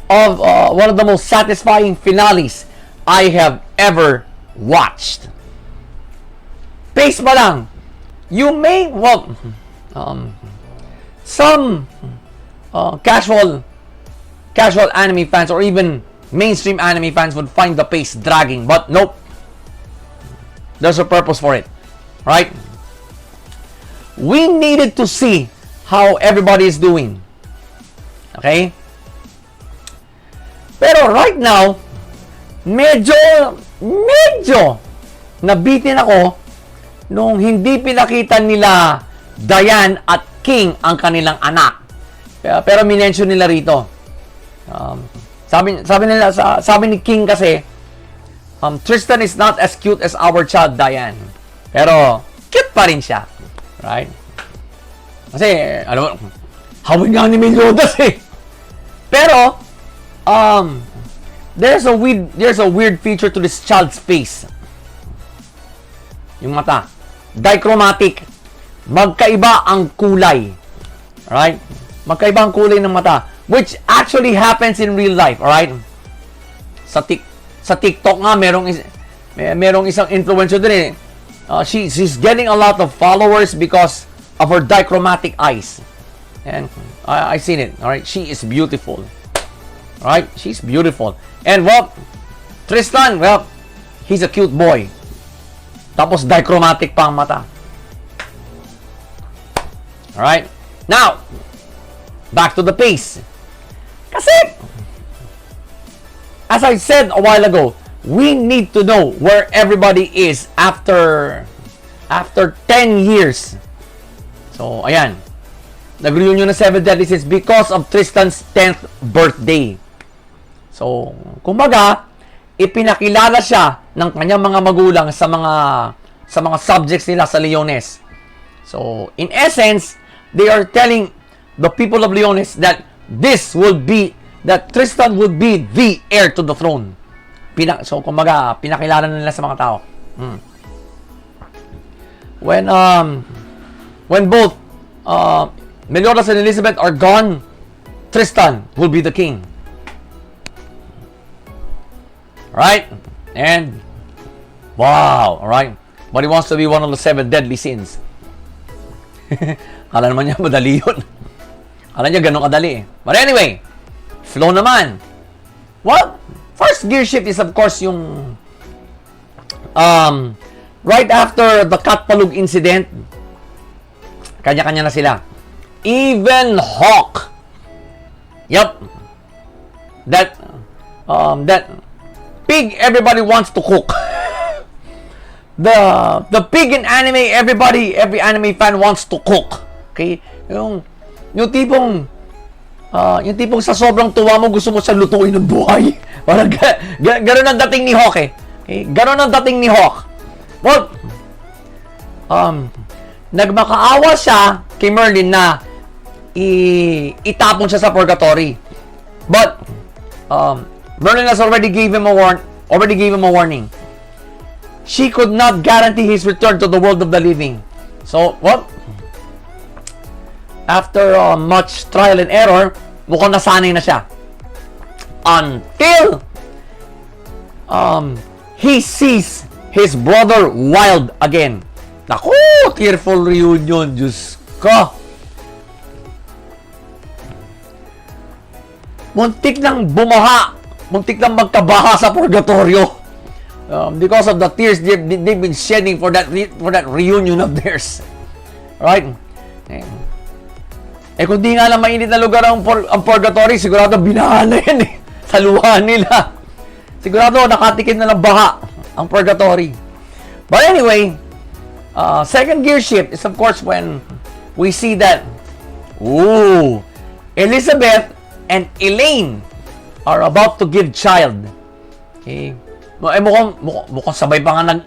Speaker 1: of the most satisfying finales I have ever watched. Pace pa lang. You may, well, some casual anime fans or even mainstream anime fans would find the pace dragging, but nope. There's a purpose for it, right? We needed to see how everybody is doing. Okay? Pero right now, medyo nabitin ako nung hindi pinakita nila Diane at King ang kanilang anak. Pero minention nila rito. Sabi ni King kasi, Tristan is not as cute as our child Diane. Pero cute pa rin siya. Right? Kasi, alam mo, hawin nga ni Meliodas eh. Pero, there's a weird feature to this child's face. Yung mata. Dichromatic. Magkaiba ang kulay. Right? Magkaiba ang kulay ng mata. Which actually happens in real life. Alright? Sa TikTok nga, merong isang influencer din eh. She's getting a lot of followers because of her dichromatic eyes. And I've seen it. Alright? She is beautiful. Alright? She's beautiful. And well, Tristan, well, he's a cute boy. Tapos dichromatic pa ang mata. Alright? Now, back to the pace. Kasi, as I said a while ago, we need to know where everybody is after 10 years. So, ayan. Nag-reunion na Seven Deadly Sins because of Tristan's 10th birthday. So, kumbaga, ipinakilala siya ng kanyang mga magulang sa mga subjects nila sa Leones. So, in essence, they are telling the people of Leones that that Tristan would be the heir to the throne. So, kumbaga, pinakilala nila sa mga tao. When both Meliodas and Elizabeth are gone, Tristan will be the king. Right? And, wow, alright. But he wants to be one of the 7 deadly sins. Kala naman niya madali yun. Kala niya ganun kadali eh. But anyway, flow naman. Well, first gear shift is of course yung right after the Katpalug incident, kanya-kanya na sila. Even Hawk. Yup. That pig everybody wants to cook. The pig in anime, every anime fan wants to cook. Okay? Yung tipong sa sobrang tuwa mo gusto mo siya lutuin ng buhay. Parang gano'n ang dating ni Hawk eh. Okay? Gano'n ang dating ni Hawk. Well, nagmakaawa siya kay Merlin na itapon siya sa purgatory. But Merlin has already gave him a warning. She could not guarantee his return to the world of the living. So, well, after much trial and error, mukhang nasanay na siya. Until he sees his brother wild again. Naku, tearful reunion, Diyos ko. Muntik nang bumaha. Muntik nang magkabaha sa purgatorio. Because of the tears they've been shedding for that reunion of theirs. Right? Kung di nga lang mainit na lugar ang purgatory, sigurado binahan na yan eh. Sa luha nila. Sigurado nakatikim na ng baha ang purgatory. But anyway, second gear shift is of course when we see that Elizabeth and Elaine are about to give child. Okay? Mukhang sabay pa nga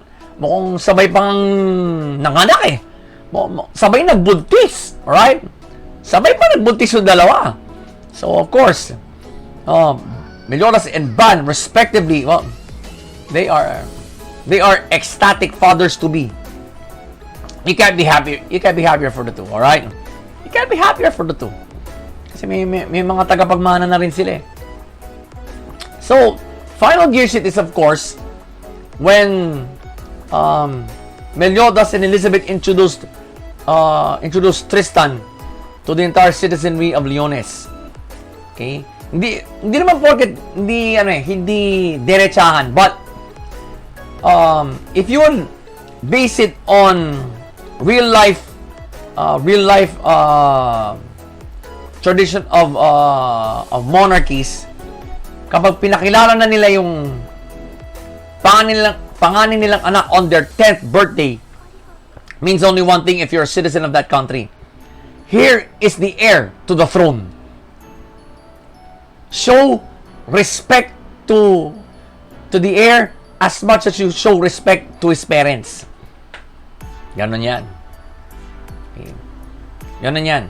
Speaker 1: nanganak eh. Sabay nagbuntis. Alright? Sabay pa nagbuntis yung dalawa. So, of course, Meliodas and Ban, respectively, well, they are ecstatic fathers to be. You can't be happier for the two, alright? You can't be happier for the two. Kasi may mga tagapagmana na rin sila eh. So, final gear shift is of course when Meliodas and Elizabeth introduced Tristan to the entire citizenry of Leones. Okay? Hindi naman porket hindi diretsahan, but if you will base it on real life tradition of monarchies, kapag pinakilala na nila yung panganin nilang anak on their 10th birthday, means only one thing if you're a citizen of that country. Here is the heir to the throne. Show respect to the heir as much as you show respect to his parents. Ganon yan. Okay. Ganon yan.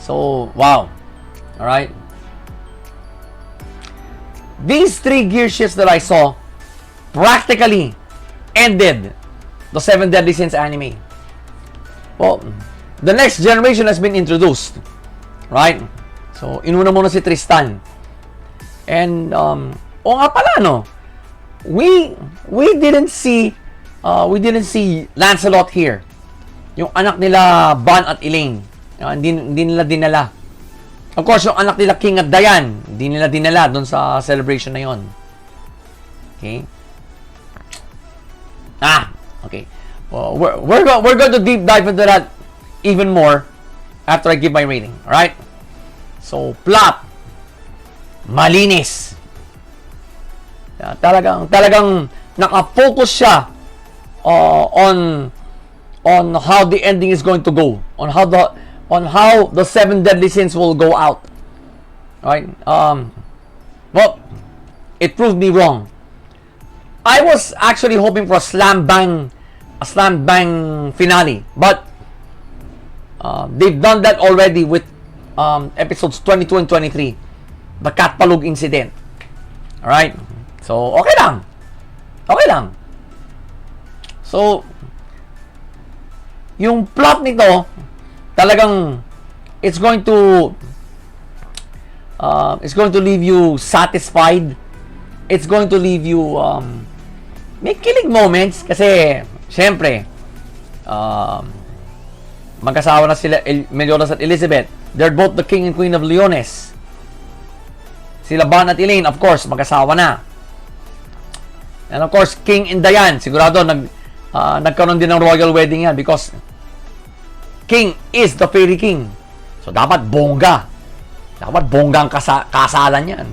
Speaker 1: So, wow. Alright? These 3 gear shifts that I saw practically ended the 7 Deadly Sins anime. Well, the next generation has been introduced. Right? So, inuna muna si Tristan. And, nga pala, no? We didn't see Lancelot here. Yung anak nila, Ban at Elaine. Hindi nila dinala. Of course, yung anak nila King at Diane, hindi nila dinala doon sa celebration na yon. Okay? Okay. Well, we're going to deep dive into that even more after I give my rating. Alright? So, plot. Malinis. Talagang nakafocus siya on how the ending is going to go. On how the 7 deadly sins will go out. Alright? Well, it proved me wrong. I was actually hoping for a slam bang finale, but they've done that already with episodes 22 and 23, the Katpalug incident. Alright? So, okay lang. Okay lang. So, yung plot nito, talagang it's going to leave you satisfied. It's going to leave you may kilig moments kasi syempre mag-asawa na sila Meliodas at Elizabeth. They're both the king and queen of Leones. Sila Ban at Elaine, of course, mag-asawa na. And of course, King and Diane, sigurado nagkaroon din ng royal wedding yan because King is the fairy king. So dapat bongga. Dapat bonggang kasalan yan.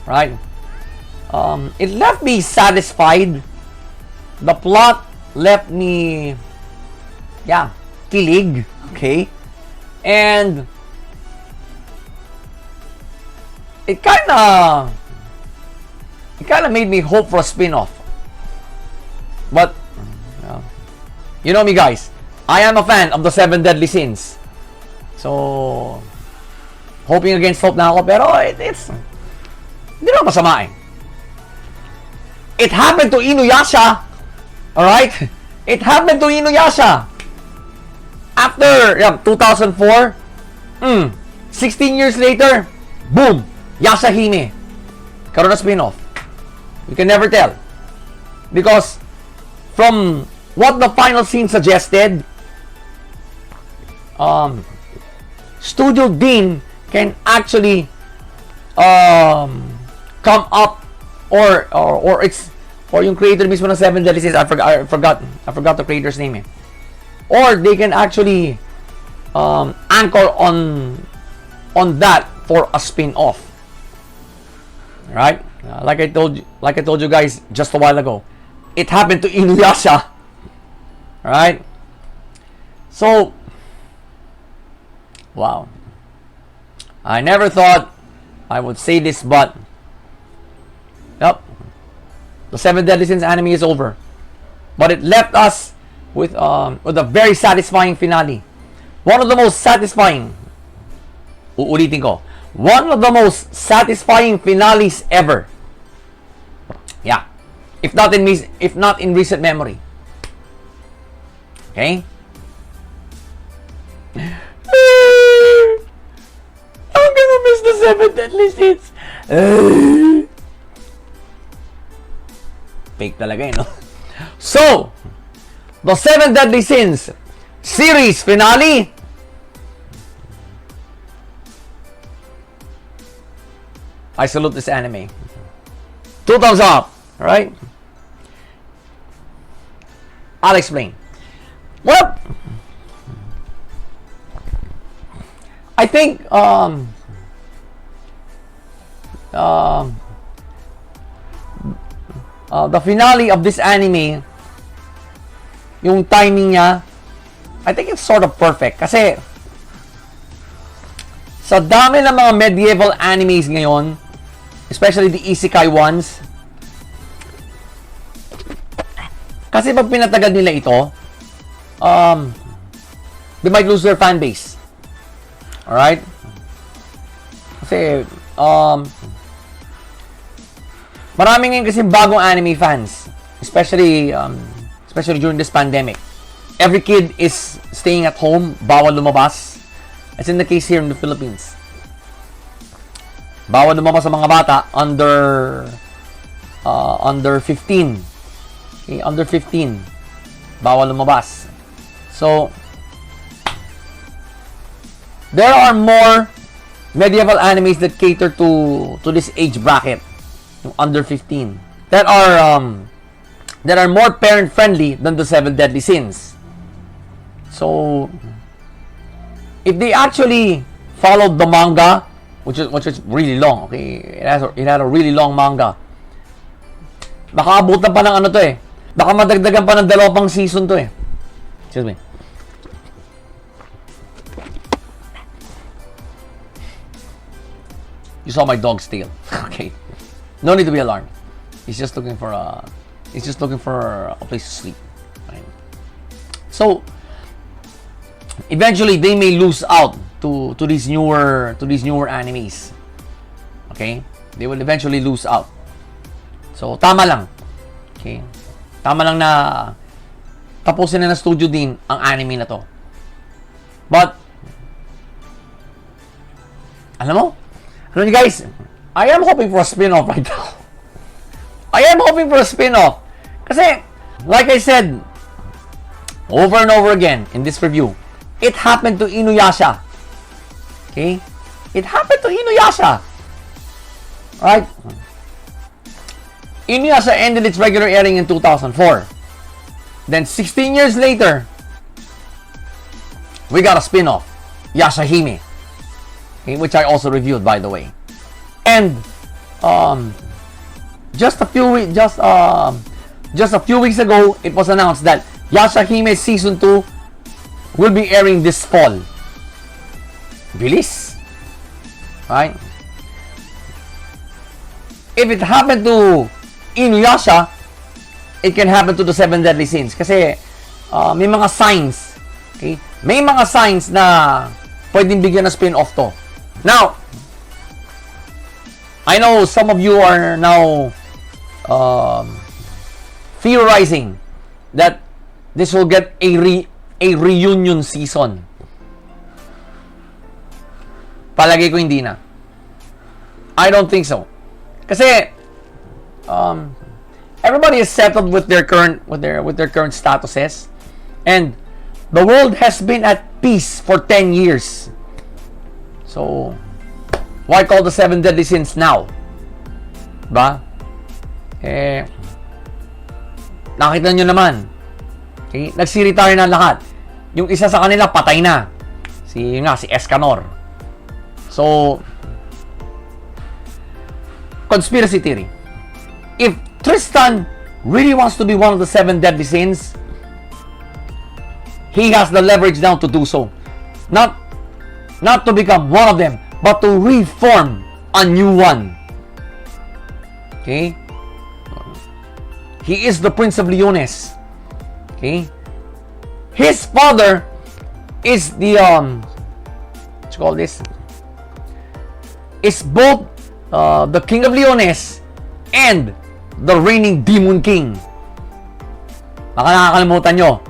Speaker 1: Right? It left me satisfied. The plot left me kilig. Okay? And it kinda made me hope for a spin-off. But you know me, guys. I am a fan of the 7 Deadly Sins. So hoping against hope na ako, pero it's hindi naman masama eh. It happened to Inuyasha. Alright? It happened to Inuyasha. After 2004, 16 years later, boom! Yashahime. Karoon na spin-off. You can never tell. Because from what the final scene suggested, Studio Dean can actually come up or yung creator mismo ng 7 Deadly Sins, I forgot the creator's name eh. Or they can actually anchor on that for a spin-off. Right? Like I told you guys just a while ago, it happened to Inuyasha. Right? So, wow. I never thought I would say this, but yep, the 7 Deadly Sins anime is over. But it left us with a very satisfying finale. One of the most satisfying, uulitin ko, one of the most satisfying finales ever. Yeah. If not in recent memory. Okay? I'm gonna miss the 7 Deadly Sins. Fake talaga no? So, the 7 Deadly Sins series finale. I salute this anime. 2 thumbs up. Alright? I'll explain. Well, I think the finale of this anime, yung timing niya, I think it's sort of perfect. Kasi sa dami ng mga medieval animes ngayon, especially the isekai ones, kasi pag pinatagal nila ito, they might lose their fan base. Alright? Kasi, marami ngayon kasi bagong anime fans. Especially during this pandemic. Every kid is staying at home, bawal lumabas. As in the case here in the Philippines. Bawal lumabas sa mga bata under 15. Okay, under 15. Bawal lumabas. So, there are more medieval animes that cater to this age bracket, under 15, that are more parent friendly than the 7 Deadly Sins. So, if they actually followed the manga, which is really long, okay, it had a really long manga. Baka abutan pa ng ano to eh. Baka madagdagan pa ng 2 pang season to eh. Excuse me. You saw my dog's tail. Okay. No need to be alarmed. He's just looking for a place to sleep. Right? So eventually they may lose out to these newer animes. Okay? They will eventually lose out. So tama lang. Okay? Tama lang na tapusin na ng studio din ang anime na to. But alam mo guys, I am hoping for a spin-off right now. I am hoping for a spin-off. Kasi, like I said, over and over again in this review, it happened to Inuyasha. Okay? It happened to Inuyasha. Right? Inuyasha ended its regular airing in 2004. Then, 16 years later, we got a spin-off, Yashahime. Okay, which I also reviewed, by the way. And just a few weeks ago, it was announced that Yashahime Season 2 will be airing this fall. Bilis. Right? If it happened to Inuyasha, it can happen to the Seven Deadly Sins. Kasi may mga signs. Okay? May mga signs na pwedeng bigyan ng spin-off to. Now, I know some of you are now theorizing that this will get a reunion season. Palagay ko hindi na. I don't think so. Kasi everybody is settled with their current statuses, and the world has been at peace for 10 years. So, why call the Seven Deadly Sins now? Ba? Nakita nyo naman. Okay? Nagsi-retire na lahat. Yung isa sa kanila, patay na. Si Escanor. So, conspiracy theory. If Tristan really wants to be one of the Seven Deadly Sins, he has the leverage now to do so. Not to become one of them, but to reform a new one. Okay? He is the Prince of Leones. Okay? His father is the what you call this? Is both the King of Leones and the reigning Demon King. Baka nakakalimutan nyo,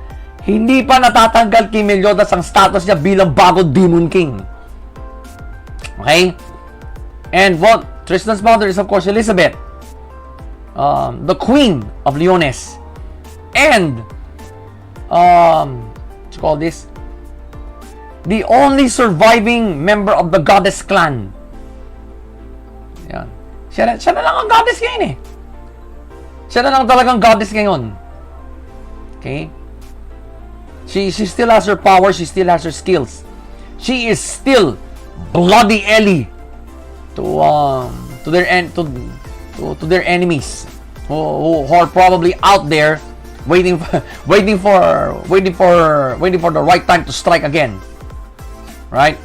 Speaker 1: hindi pa natatanggal kay Meliodas ang status niya bilang bagong Demon King. Okay? And what Tristan's mother is, of course, Elizabeth, the Queen of Leones, and what you call this? The only surviving member of the Goddess clan. Yan. Siya na lang ang Goddess ngayon eh. Siya na lang talagang Goddess ngayon. Okay? She still has her power, she still has her skills. She is still Bloody Ellie to their enemies who are probably out there waiting for the right time to strike again. Right?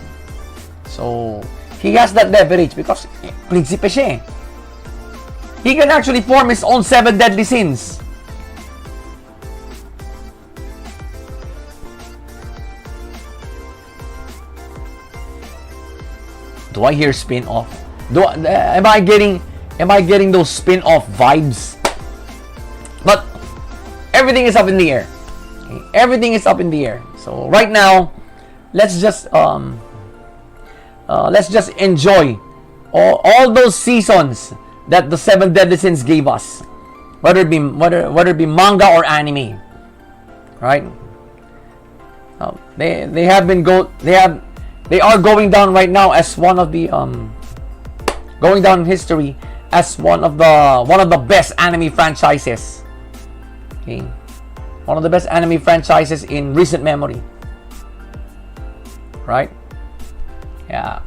Speaker 1: So he has that leverage because prinsipe siya eh. He can actually form his own Seven Deadly Sins. Do I hear spin-off? Am I getting those spin-off vibes? But everything is up in the air. Okay? Everything is up in the air. So right now, let's just enjoy all those seasons that the Seven Deadly Sins gave us, whether it be manga or anime. Right? They are going down right now as one of the going down in history as one of the best anime franchises. Okay, one of the best anime franchises in recent memory. Right? Yeah.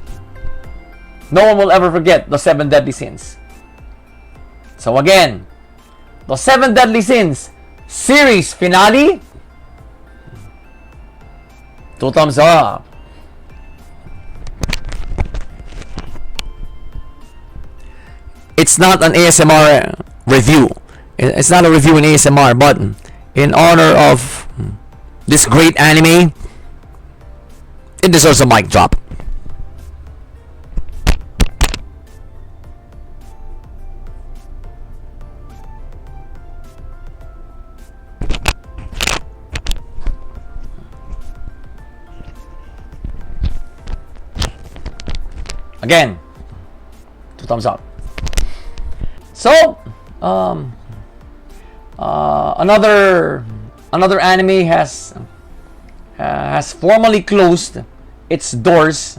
Speaker 1: No one will ever forget the Seven Deadly Sins. So again, the Seven Deadly Sins series finale. 2 thumbs up. it's not an ASMR review. It's not a review in ASMR, but in honor of this great anime, it deserves a mic drop. Again, 2 thumbs up. So, another anime has formally closed its doors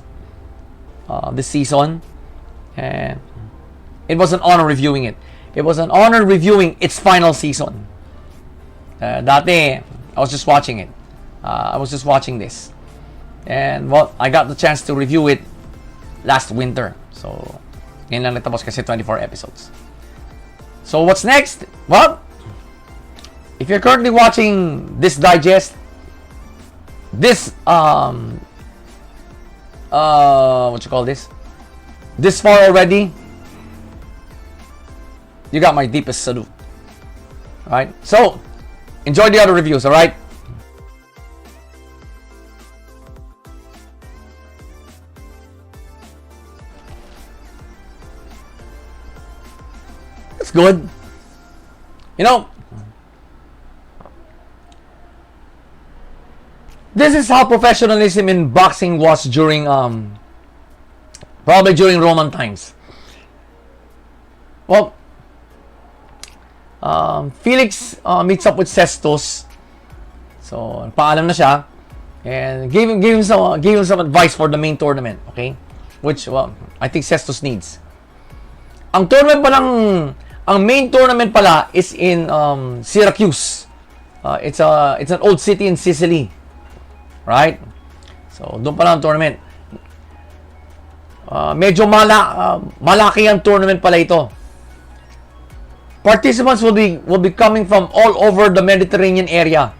Speaker 1: this season, and it was an honor reviewing it. It was an honor reviewing its final season. Dati, I was just watching it. I was just watching this, and well, I got the chance to review it last winter. So, ngayon lang natapos kasi 24 episodes. So, what's next? Well, if you're currently watching this digest, this, what you call this? This far already, you got my deepest salute. Alright? So, enjoy the other reviews, alright? It's good. You know, this is how professionalism in boxing was during probably during Roman times. Well, Felix meets up with Cestus. So, paalam na siya, and gave him some advice for the main tournament, okay? Which, well, I think Cestus needs. Ang tournament pa lang, ang main tournament pala is in Syracuse. It's an old city in Sicily. Right? So, doon pala ang tournament. Medyo malaki ang tournament pala ito. Participants will be coming from all over the Mediterranean area.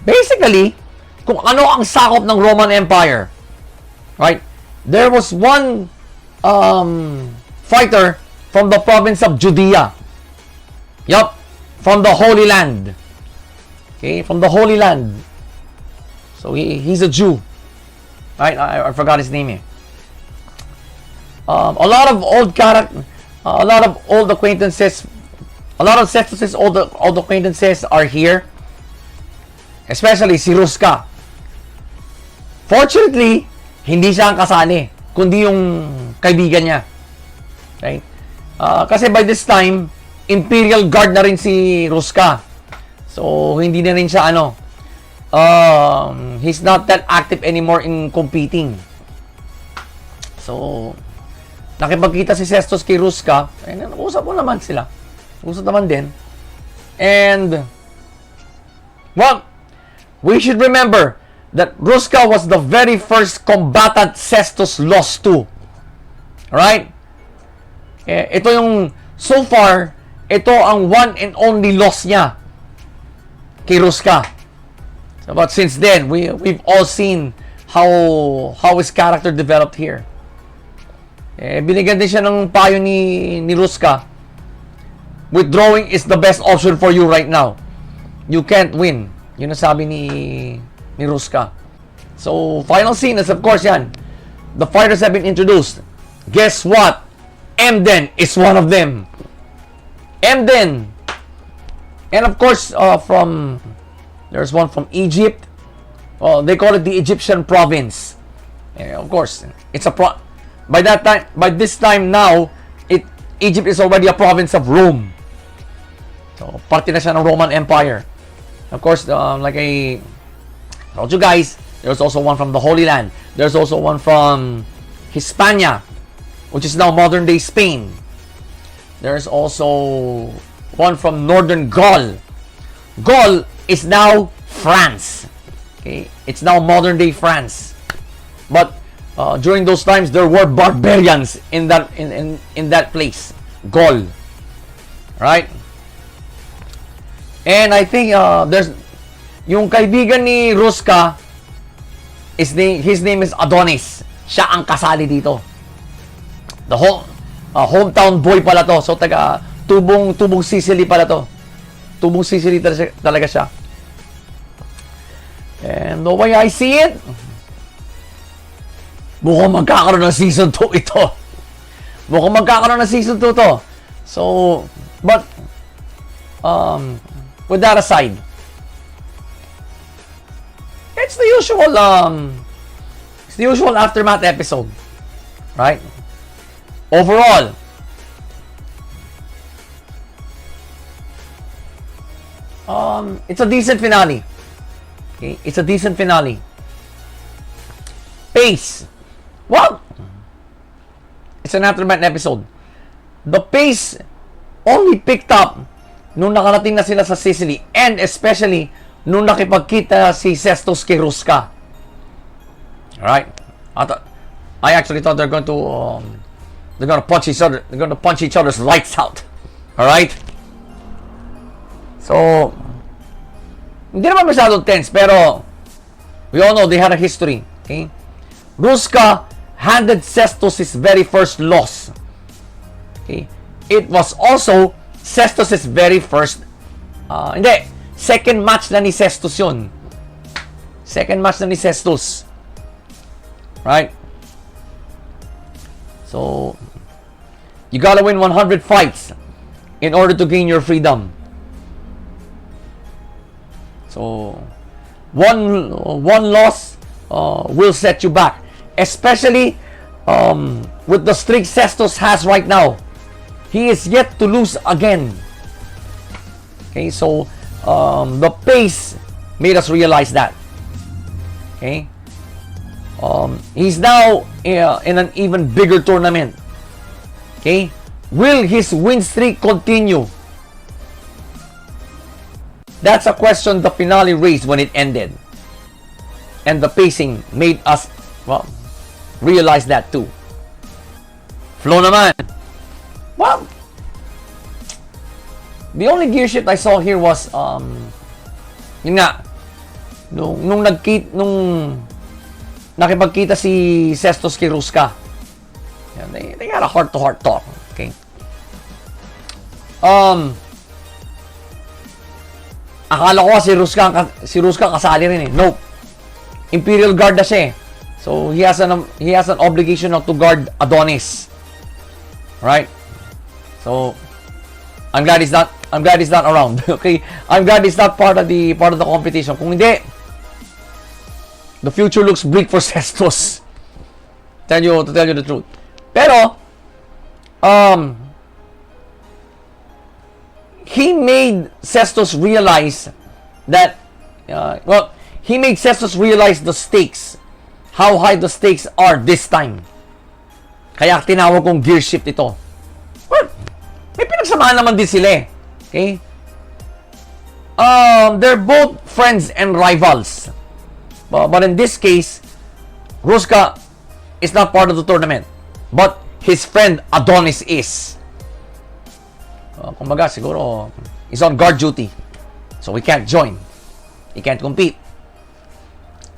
Speaker 1: Basically, kung ano ang sakop ng Roman Empire. Right? There was one fighter from the province of Judea. Yup, from the Holy Land. Okay, from the Holy Land. So he's a Jew. Right? I forgot his name here. A lot of old acquaintances, a lot of Cestus' old acquaintances are here. Especially si Ruska. Fortunately, hindi siya ang kasali, kundi yung kaibigan niya. Right? Kasi by this time, Imperial Guard na rin si Ruska. So, hindi na rin siya he's not that active anymore in competing. So, nakipagkita si Cestus kay Ruska, usap mo naman sila. Usap naman din. And, well, we should remember that Ruska was the very first combatant Cestus lost to. Alright? Ito yung, so far, ito ang one and only loss niya kay Ruska. So, but since then, we've all seen how his character developed here. Binigyan din siya ng payo ni Ruska. Withdrawing is the best option for you right now. You can't win. Yun ang sabi ni Ruska. So, final scene is of course yan. The fighters have been introduced. Guess what? Emden is one of them. Emden. And of course, there's one from Egypt. Well, they call it the Egyptian province. Of course, it's by this time now, Egypt is already a province of Rome. So, parte na siya ng Roman Empire. Of course, like I told you guys, there's also one from the Holy Land. There's also one from Hispania, which is now modern-day Spain. There's also one from Northern Gaul. Gaul is now France. Okay, it's now modern-day France. But during those times, there were barbarians in that place, Gaul. Right? And I think there's yung kaibigan ni Ruska, his name is Adonis. Siya ang kasali dito. hometown boy pala to. So, tubong Sicily pala to. Tubong Sicily talaga siya. And the way I see it, mukhang magkakaroon ng season 2 ito. Mukhang magkakaroon ng season 2 to. So, but, with that aside, it's the usual aftermath episode, right? Overall, it's a decent finale. Okay, it's a decent finale. Pace, well, it's an aftermath episode. The pace only picked up nung nakarating na sila sa Sicily, and especially nung nakipagkita si Cestus kay Ruska. Alright? I actually thought they're going to punch each other. They're going to punch each other's lights out. Alright? So, hindi naman masyadong tense, pero we all know they had a history. Okay? Ruska handed Cestus his very first loss. Okay? It was also Cestus' very first second match na ni Cestus yun. Second match na ni Cestus. Right? So, you gotta win 100 fights in order to gain your freedom. So, one loss will set you back. Especially with the streak Cestus has right now. He is yet to lose again. Okay, so the pace made us realize that. Okay, he's now in an even bigger tournament. Okay, will his win streak continue? That's a question the finale raised when it ended, and the pacing made us realize that too. Flow naman. Well, the only gear shift I saw here was yun nga, nung nakipagkita si Cestus kay Ruska. They had a heart-to-heart talk. Okay. Akala ko si Ruska kasali rin eh. Nope. Imperial Guard na siya eh. So he has an obligation to guard Adonis. Right? So I'm glad he's not around. Okay? I'm glad he's not part of the competition. Kung hindi, the future looks bleak for Cestus. To tell you the truth. Pero he made Cestus realize that he made Cestus realize the stakes, how high the stakes are this time. Kaya tinawag kong gear shift ito. Well, may pinagsamahan naman din sila eh. Okay? They're both friends and rivals. But in this case, Ruska is not part of the tournament. But his friend Adonis is. Kumbaga, siguro, he's on guard duty. So, we can't join. He can't compete.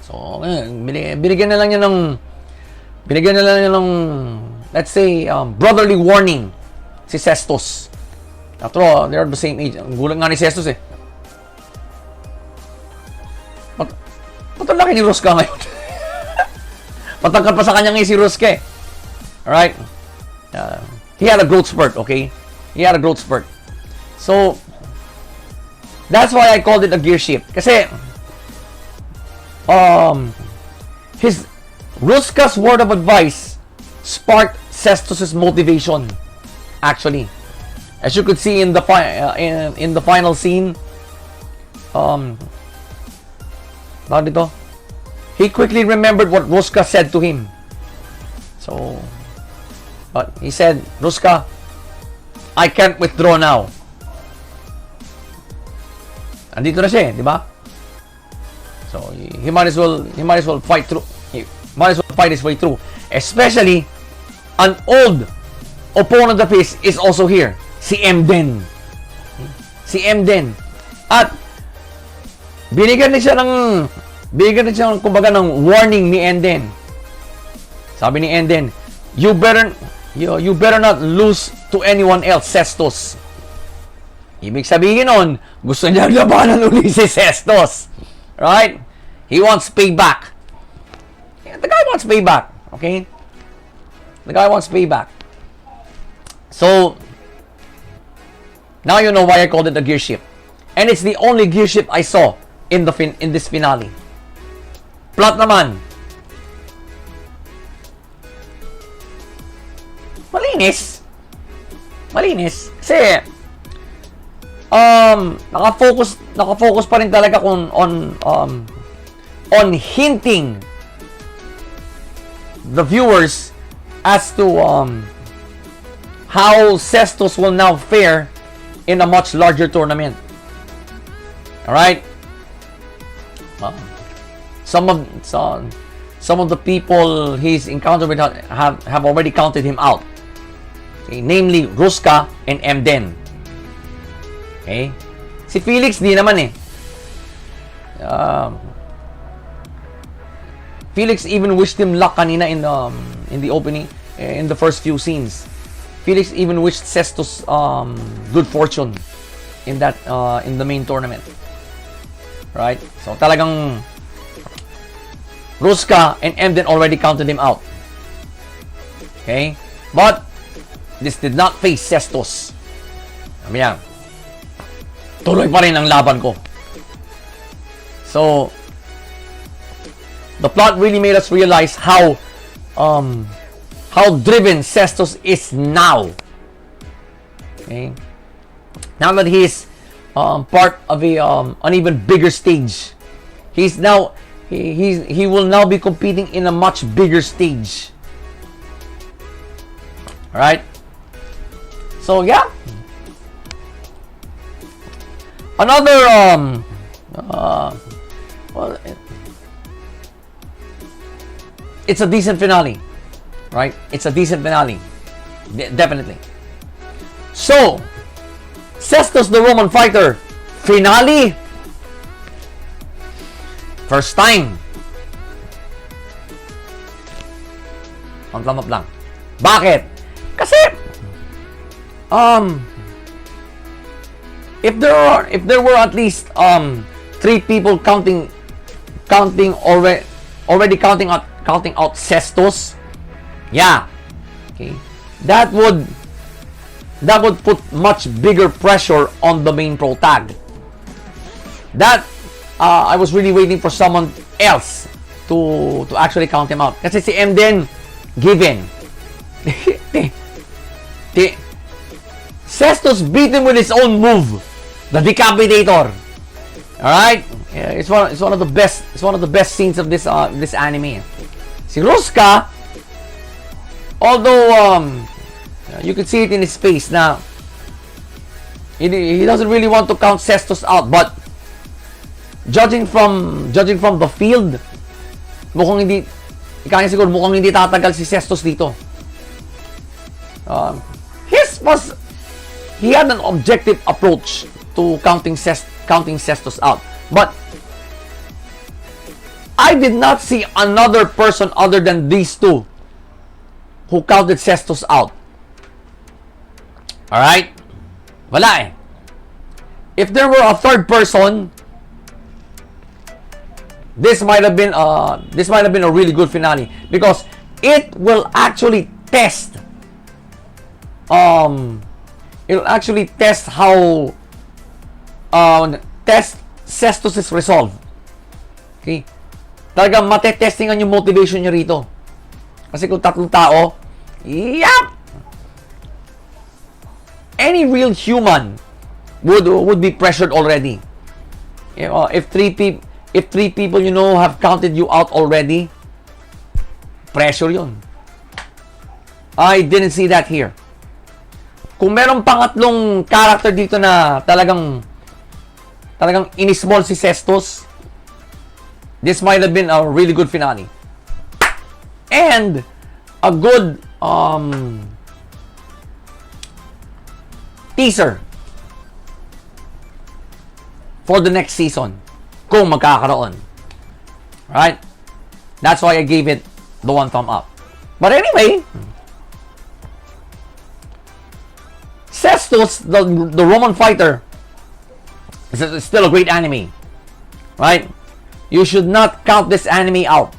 Speaker 1: So, binigyan na lang niya ng, let's say, brotherly warning si Cestus. After all, they're the same age. Ang gulang nga ni Cestus eh. Ba't ang laki ni Ruska ngayon? Patangkad pa sa kanya ngayon si Ruska eh. Alright? He had a growth spurt, okay? He had a growth spurt. So, that's why I called it a gear shift. Kasi, his Ruska's word of advice sparked Cestus' motivation. Actually, as you could see in the final scene, he quickly remembered what Ruska said to him. So, but he said, Ruska, I can't withdraw now. Andito na siya, di ba? So he might as well fight through. He might as well fight his way through. Especially an old opponent of his is also here. Si Emden. At binigyan niya kumbaga ng warning ni Emden. Sabi ni Emden, you better You better not lose to anyone else, Cestus. Ibig sabihin nun, gusto niya labanan uli si Cestus. Right? He wants payback. The guy wants payback. Okay? The guy wants payback. So, now you know why I called it a gear ship. And it's the only gear ship I saw in this finale. Plot naman. Malinis. Kasi nakafocus pa rin talaga on hinting the viewers as to how Cestus will now fare in a much larger tournament. All right? Some of the people he's encountered with have already counted him out. Okay, namely Ruska and Emden. Okay? Si Felix di naman eh. Felix even wished him luck kanina in the opening, in the first few scenes. Felix even wished Cestus good fortune in the main tournament. Right? So talagang Ruska and Emden already counted him out. Okay? But this did not face Cestus. Sabi niya, tuloy pa rin ang laban ko. So, the plot really made us realize how driven Cestus is now. Okay? Now that he is part of an even bigger stage. He's now he will now be competing in a much bigger stage. All right? So, yeah. Another well, it's a decent finale, right? It's a decent finale, definitely. So, Cestus the Roman Fighter finale, first time. Ang lamap lang. Bakit? Kasi if there were at least 3 people counting already counting out Cestus, yeah, okay, that would put much bigger pressure on the main pro tag. That I was really waiting for someone else to actually count him out. Kasi si Emden given. Cestus beat him with his own move, the Decapitator. All right, yeah, it's one of the best scenes of this anime. Si Ruska, although you can see it in his face na he doesn't really want to count Cestus out, but judging from the field, mukhang hindi tatagal si Cestus dito. He had an objective approach to counting Cestus out. But I did not see another person other than these two who counted Cestus out. Alright? Wala eh. If there were a third person, this might have been a really good finale, because it will actually test how test Cestus' resolve. Okay? Talagang matetestingan yung motivation niya rito. Kasi kung tatlong tao, yep! Any real human would be pressured already. You know, if three people have counted you out already, pressure yun. I didn't see that here. Kung merong pangatlong character dito na talagang inismall si Cestus, this might have been a really good finale. And a good teaser for the next season, kung magkakaroon. Right? That's why I gave it the 1 thumb up. But anyway, Cestus, the Roman fighter, is still a great anime, right? You should not count this anime out.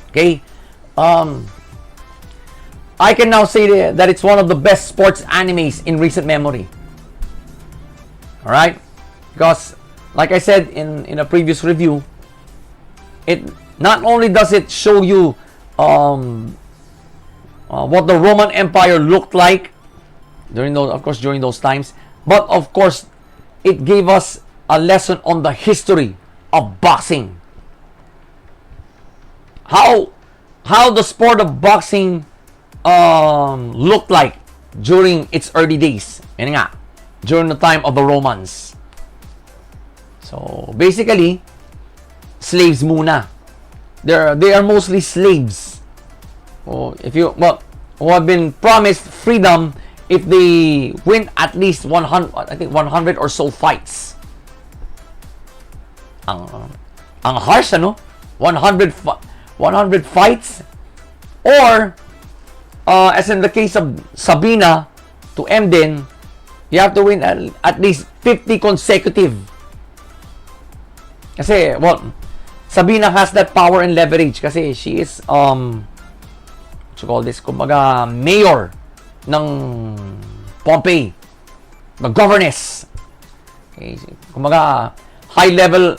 Speaker 1: Okay, I can now say that it's one of the best sports animes in recent memory. All right, because like I said in a previous review, it not only does it show you what the Roman Empire looked like during those times, but of course it gave us a lesson on the history of boxing. How the sport of boxing looked like during its early days. Yan nga, during the time of the Romans. So basically, slaves muna. They are mostly slaves. Who have been promised freedom if they win at least 100 or so fights. Ang harsh, ano? 100 fights, or as in the case of Sabina to Emden, you have to win at least 50 consecutive. Kasi, Sabina has that power and leverage kasi she is what you call this, kumbaga mayor ng Pompeii, the governess. Okay, kumbaga high level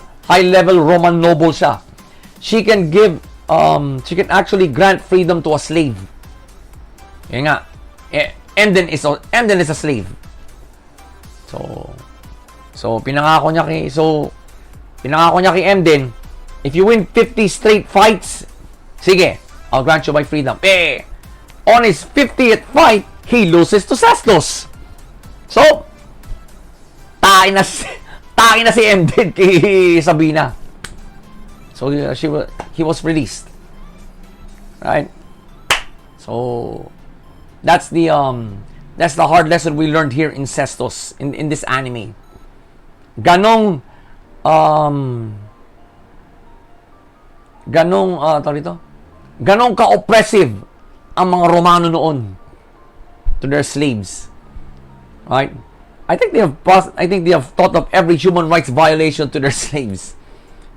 Speaker 1: Roman noble siya. She can actually grant freedom to a slave. Yan nga, Emden is a slave. So pinangako niya kay Emden, if you win 50 straight fights, sige, I'll grant you my freedom. On his 50th fight, he loses to Cestus. So, takin na si Emden kay Sabina. So he was released. Right? So that's the hard lesson we learned here in Cestus, in this anime. Ganong ka-oppressive ang mga Romano noon to their slaves. Right? I think they have thought of every human rights violation to their slaves.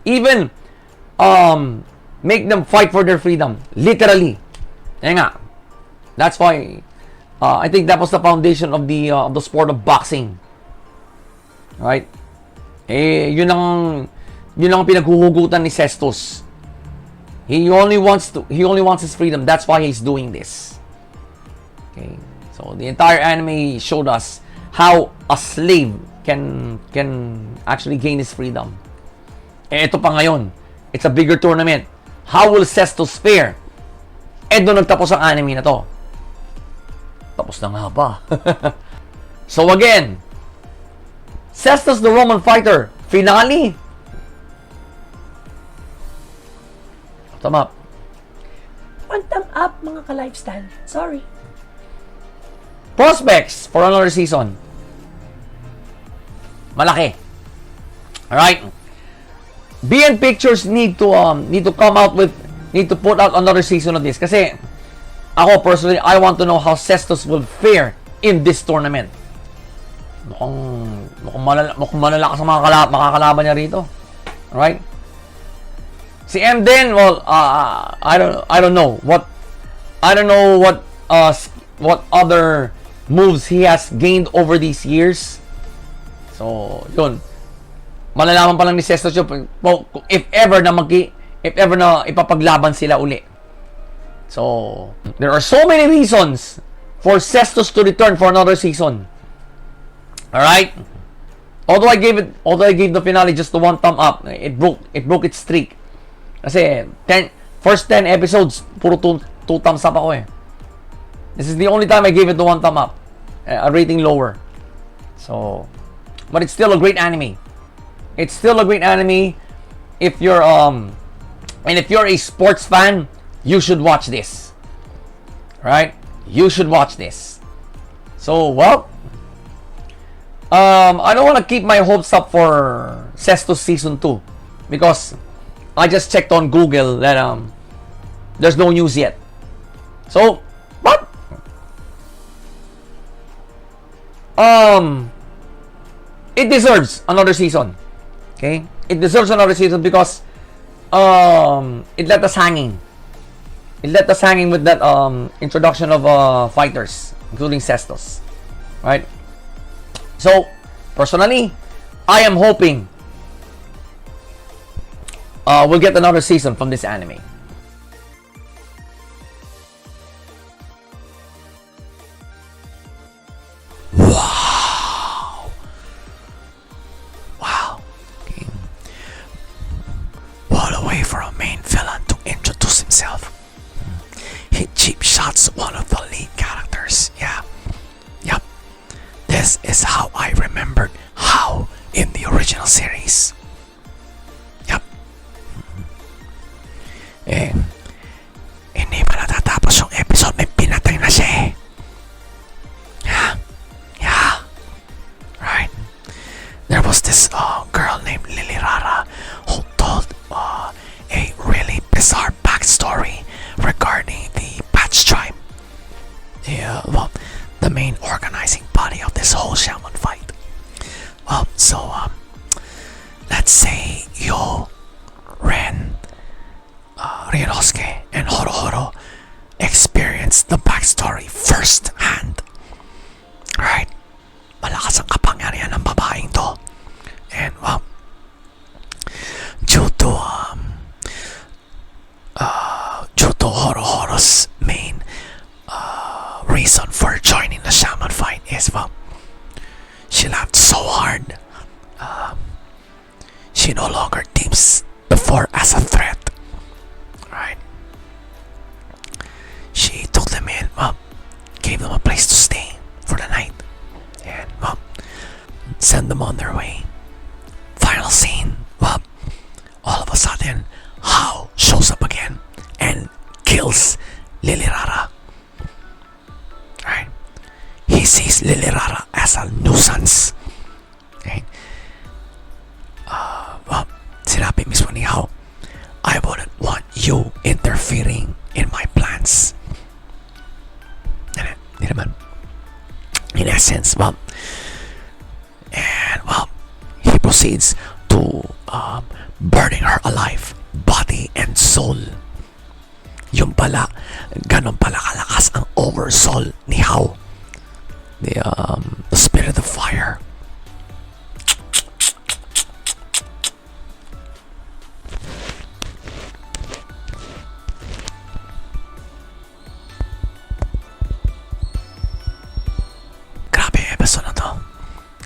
Speaker 1: Even make them fight for their freedom, literally. Yan nga. That's why I think that was the foundation of the sport of boxing. Right? Yun ang pinaghuhugutan ni Cestus. He only wants his freedom. That's why he's doing this. Okay. So the entire anime showed us how a slave can actually gain his freedom. Ito pa ngayon, it's a bigger tournament. How will Cestus fare? Doon nagtapos ang anime na to. Tapos na nga ba? So again, Cestus the Roman fighter, finale. Thumb up.
Speaker 3: One thumb up, mga ka-lifestyle. Sorry.
Speaker 1: Prospects for another season. Malaki. Alright? BN Pictures need to put out another season of this. Kasi, ako personally, I want to know how Cestus will fare in this tournament. Mukhang malalakas ang makakalaban niya rito. Alright? Si Emden, I don't know what other moves he has gained over these years. So, yun. Malalaman pa lang ni Cestus yun if ever na ipapaglaban sila uli. So, there are so many reasons for Cestus to return for another season. Alright? Although I gave the finale just the one thumb up, it broke its streak. Kasi first 10 episodes, puro 2 thumbs up ako eh. This is the only time I gave it the one thumb up. A rating lower. So, but it's still a great anime. It's still a great anime. If you're a sports fan, you should watch this. Right? You should watch this. So, well, I don't want to keep my hopes up for Cestus season 2 because I just checked on Google that there's no news yet. So, but it deserves another season. Okay? It deserves another season because it left us hanging. It left us hanging with that introduction of fighters, including Cestus. Right? So, personally, I am hoping we'll get another season from this anime.
Speaker 2: Wow. Okay. What a way for a main villain to introduce himself. He cheap shots one of the lead characters. Yeah. Yep. This is how I remembered how in the original series. Yep. Hindi pa natatapos yung episode, may pinatay na siya eh. Yeah. Right. There was this girl named Lily Rara who told a really bizarre backstory regarding the Patch tribe. Well, the main organizing body of this whole shaman fight. Well, so let's say Yo, Ren, Ryunosuke, and Horohoro experienced the backstory firsthand. Right? Malakas ang kapangyarihan ng babaeng to. And well, due to Horohoro's main reason for joining the shaman fight is, well, she laughed so hard. She no longer deems the four as a threat. Right? She took them in, well, gave them a place to stay for the night, and well, send them on their way. Final scene, well, all of a sudden, Hao shows up again and kills Lily Rara. Right? He sees Lily Rara as a nuisance. Okay? Well, sinabi mismo ni Hao, I wouldn't want you interfering in my plans. Hindi naman. In essence, well, and well, he proceeds to burning her alive, body and soul. Yung pala, ganon pala kalakas ang oversoul ni Hao. The spirit of fire. Grabe episode na to.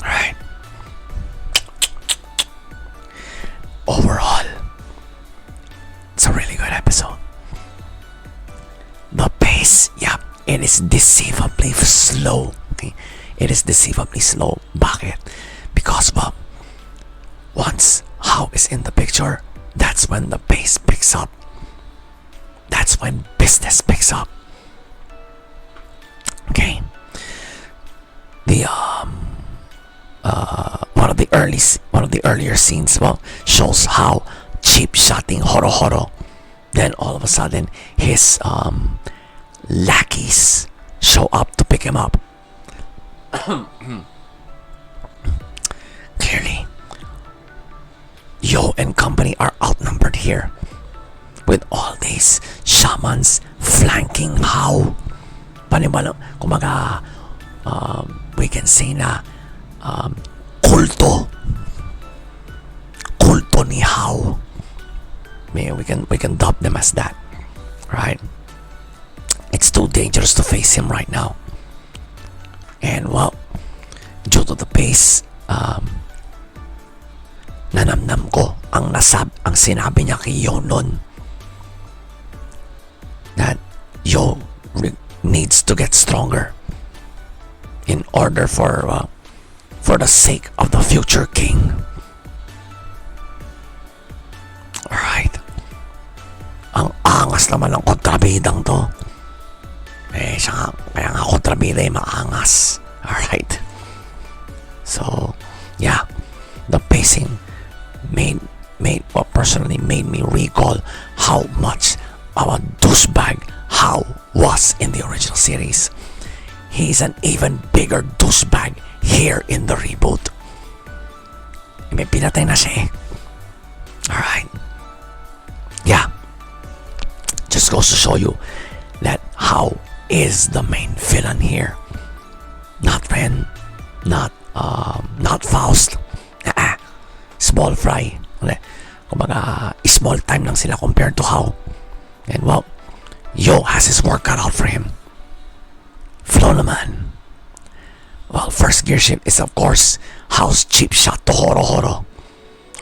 Speaker 2: Alright. Overall, it's a really good episode. The pace, yep, it is deceivably slow. Okay? It is deceivably slow. Bakit? Because, well, once Hao is in the picture, that's when the pace picks up. That's when business picks up. Okay? The one of the earlier scenes, well, shows how cheap shotting Horohoro. Then all of a sudden, his lackeys show up to pick him up. Clearly, Yo and company are outnumbered here, with all these shamans flanking Hao. Panibalo, kumaga, we can say na kulto ni Hao. We can dub them as that, right? It's too dangerous to face him right now. And well, due to the pace, nanamnam ko ang sinabi niya kay Yo nun, that Yo needs to get stronger in order for the sake of the future king. Alright. Ang angas naman ng kontrabidang to. Kaya nga kontrabida maangas. Alright. So, yeah. The pacing personally made me recall how much of a douchebag Hao was in the original series. he's an even bigger douchebag here in the reboot. May pinatay na siya eh. Alright. Yeah. Just goes to show you that how is the main villain here. Not Ren. Not Faust. Small fry. Kumbaga, small time lang sila compared to how. And well, Yo has his work cut out for him. Flow naman. Well, first gear shift is of course How's cheap shot to Horo.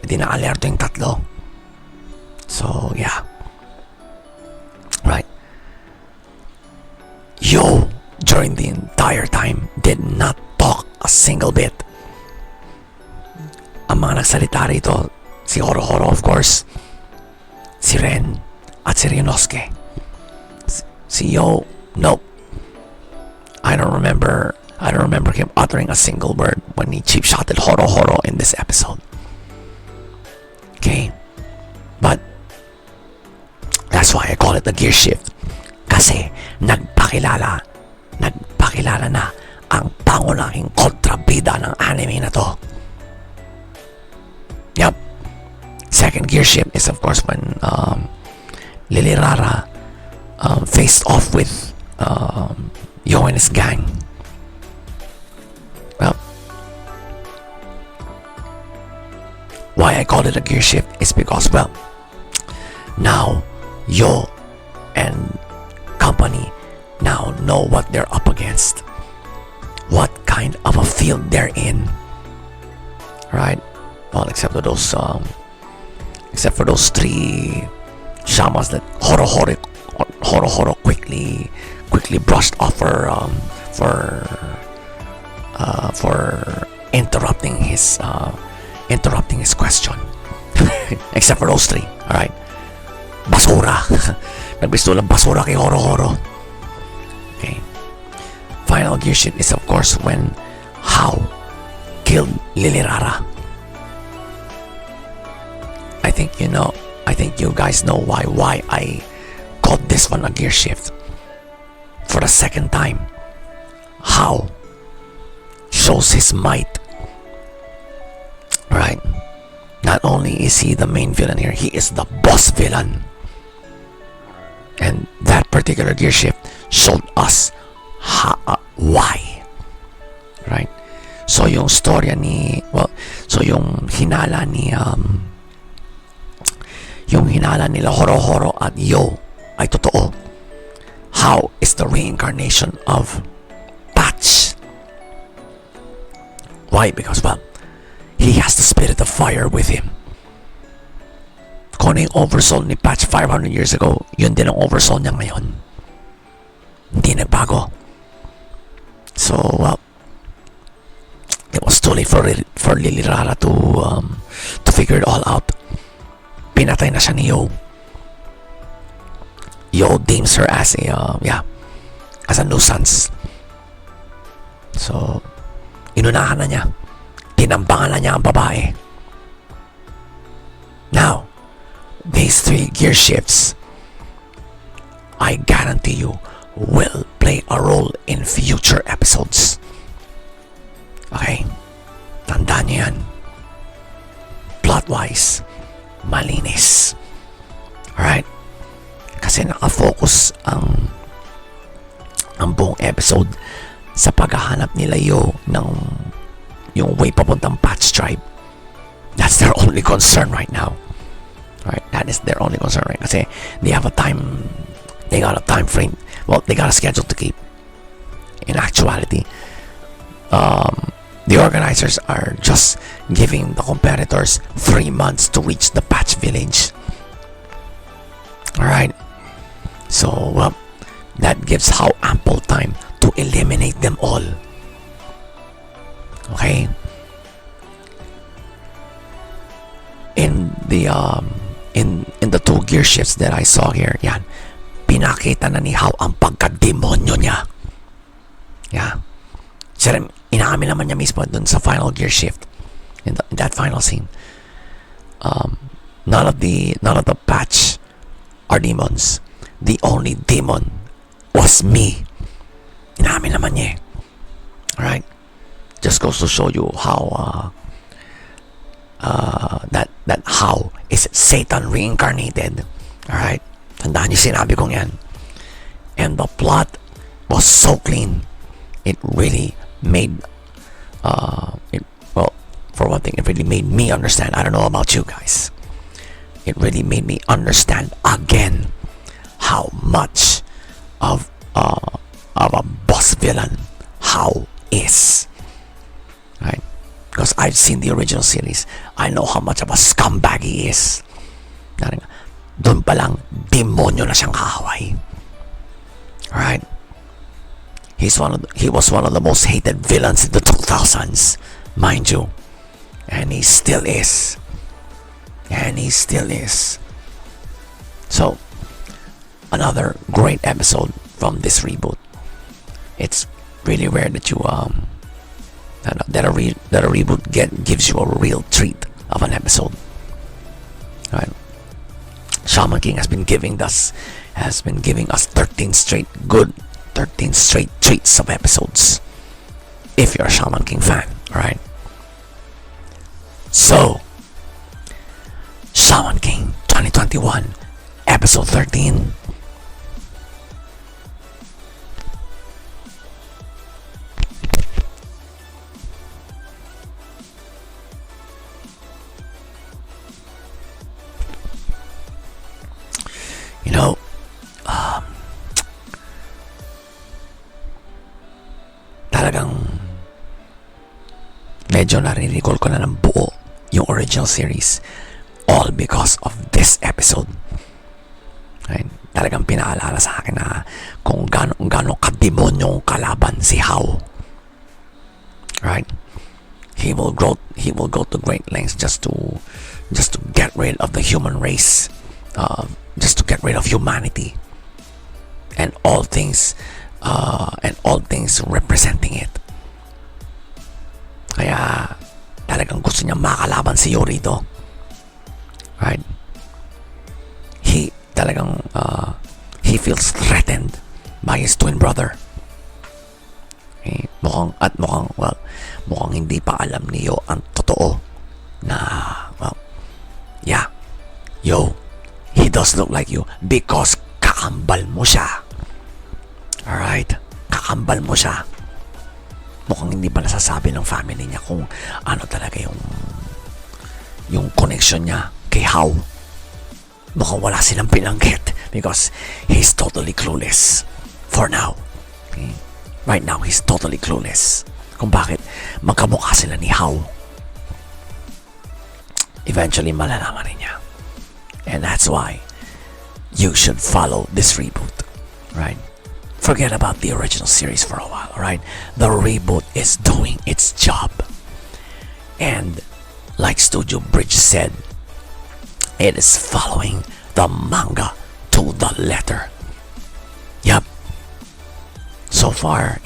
Speaker 2: Hindi na alerto yung tatlo. So, yeah. Right. Yo, during the entire time, did not talk a single bit. Ang mga nagsalita rito, si Horo of course, si Ren, at si Ryunosuke. Si Yo, nope. I don't remember him uttering a single word when he cheap shotted Horo in this episode. Okay? But that's why I call it the gear shift. Kasi nagpakilala na ang pangunahing kontrabida ng anime na to. Yep. Second gear shift is of course when Lily Rara faced off with Yo and his gang. Well, why I call it a gear shift is because, well, now Yo and company now know what they're up against, what kind of a field they're in, right? Well, except for those three shamans that Horo quickly brushed off for interrupting his question. Except for those three, all right? Basura. Nagbistulang basura kay Horo. Okay. Final gear shift is of course when How killed Lily Rara. I think you guys know why I called this one a gear shift. For the second time, How shows his might. Right? Not only is he the main villain here, he is the boss villain. And that particular gear shift showed us why. Right? So yung storya yung hinala nila Horo at Yo ay totoo. How is the reincarnation of Patch? Why? Because, well, he has the spirit of fire with him. Kung ano yung oversoul ni Patch 500 years ago, yun din ang oversoul niya ngayon. Hindi nagbago. So, well, it was too late for Lily Rara to figure it all out. Pinatay na siya ni Yo. Yo deems her as a nuisance. So, inunahan na niya. Tinambangan na niya ang babae. Now, these three gear shifts, I guarantee you, will play a role in future episodes. Okay? Tandaan niyo yan. Plot-wise, malinis. Alright? Kasi nakafocus ang buong episode sa paghahanap nila yung way papuntang Patch tribe. That's their only concern right now. Right? That is their only concern, right? Kasi they got a time frame. Well, they got a schedule to keep. In actuality, the organizers are just giving the competitors 3 months to reach the Patch village. Alright? So, well, that gives How ample time to eliminate them all. Okay? In the two gear shifts that I saw here, yan, pinakita na ni How ang pagka-demonyo niya. Yeah. Siya inamin naman niya mismo dun sa final gear shift. In that final scene. None of the Patch are demons. The only demon was me. Inamin naman niya eh. Alright? Just goes to show you how that how is Satan reincarnated. Alright? Tandaan niyo sinabi kong yan. And the plot was so clean. It really made for one thing, it really made me understand. I don't know about you guys. It really made me understand again how much of a boss villain How is. Right? Because I've seen the original series. I know how much of a scumbag he is. Doon pa lang, demonyo na siyang kahaway. Alright? He was one of the most hated villains in the 2000s, mind you. And he still is. So, another great episode from this reboot. It's really rare that that a reboot gives you a real treat of an episode. Right? Shaman King has been giving us 13 straight treats of episodes. If you're a Shaman King fan, alright? So, Shaman King 2021, episode 13. You know, talagang medyo nare-recall ko na ng buo yung original series, all because of this episode. Right? Talagang pinaalala sa akin na kung gaano kademonyong kalaban si How. Right? He will go to great lengths just to get rid of the human race, just to get rid of humanity and all things representing it. Kaya talagang gusto niya makalaban si Yorito. Right? He feels threatened by his twin brother. Okay? Mukhang hindi pa alam ni Yo ang totoo na, Yo, he does look like you because kakambal mo siya. Alright? Kakambal mo siya. Mukhang hindi pa nasasabi ng family niya kung ano talaga yung connection niya kay How. Mukhang wala silang pinanggit because he's totally clueless for now. Okay? Right now, he's totally clueless kung bakit magkamukha sila ni How. Eventually, malalaman rin niya. And that's why you should follow this reboot. Right? Forget about the original series for a while, alright? The reboot is doing its job. And like Studio Bridge said, it is following the manga to the letter. Yep. So far,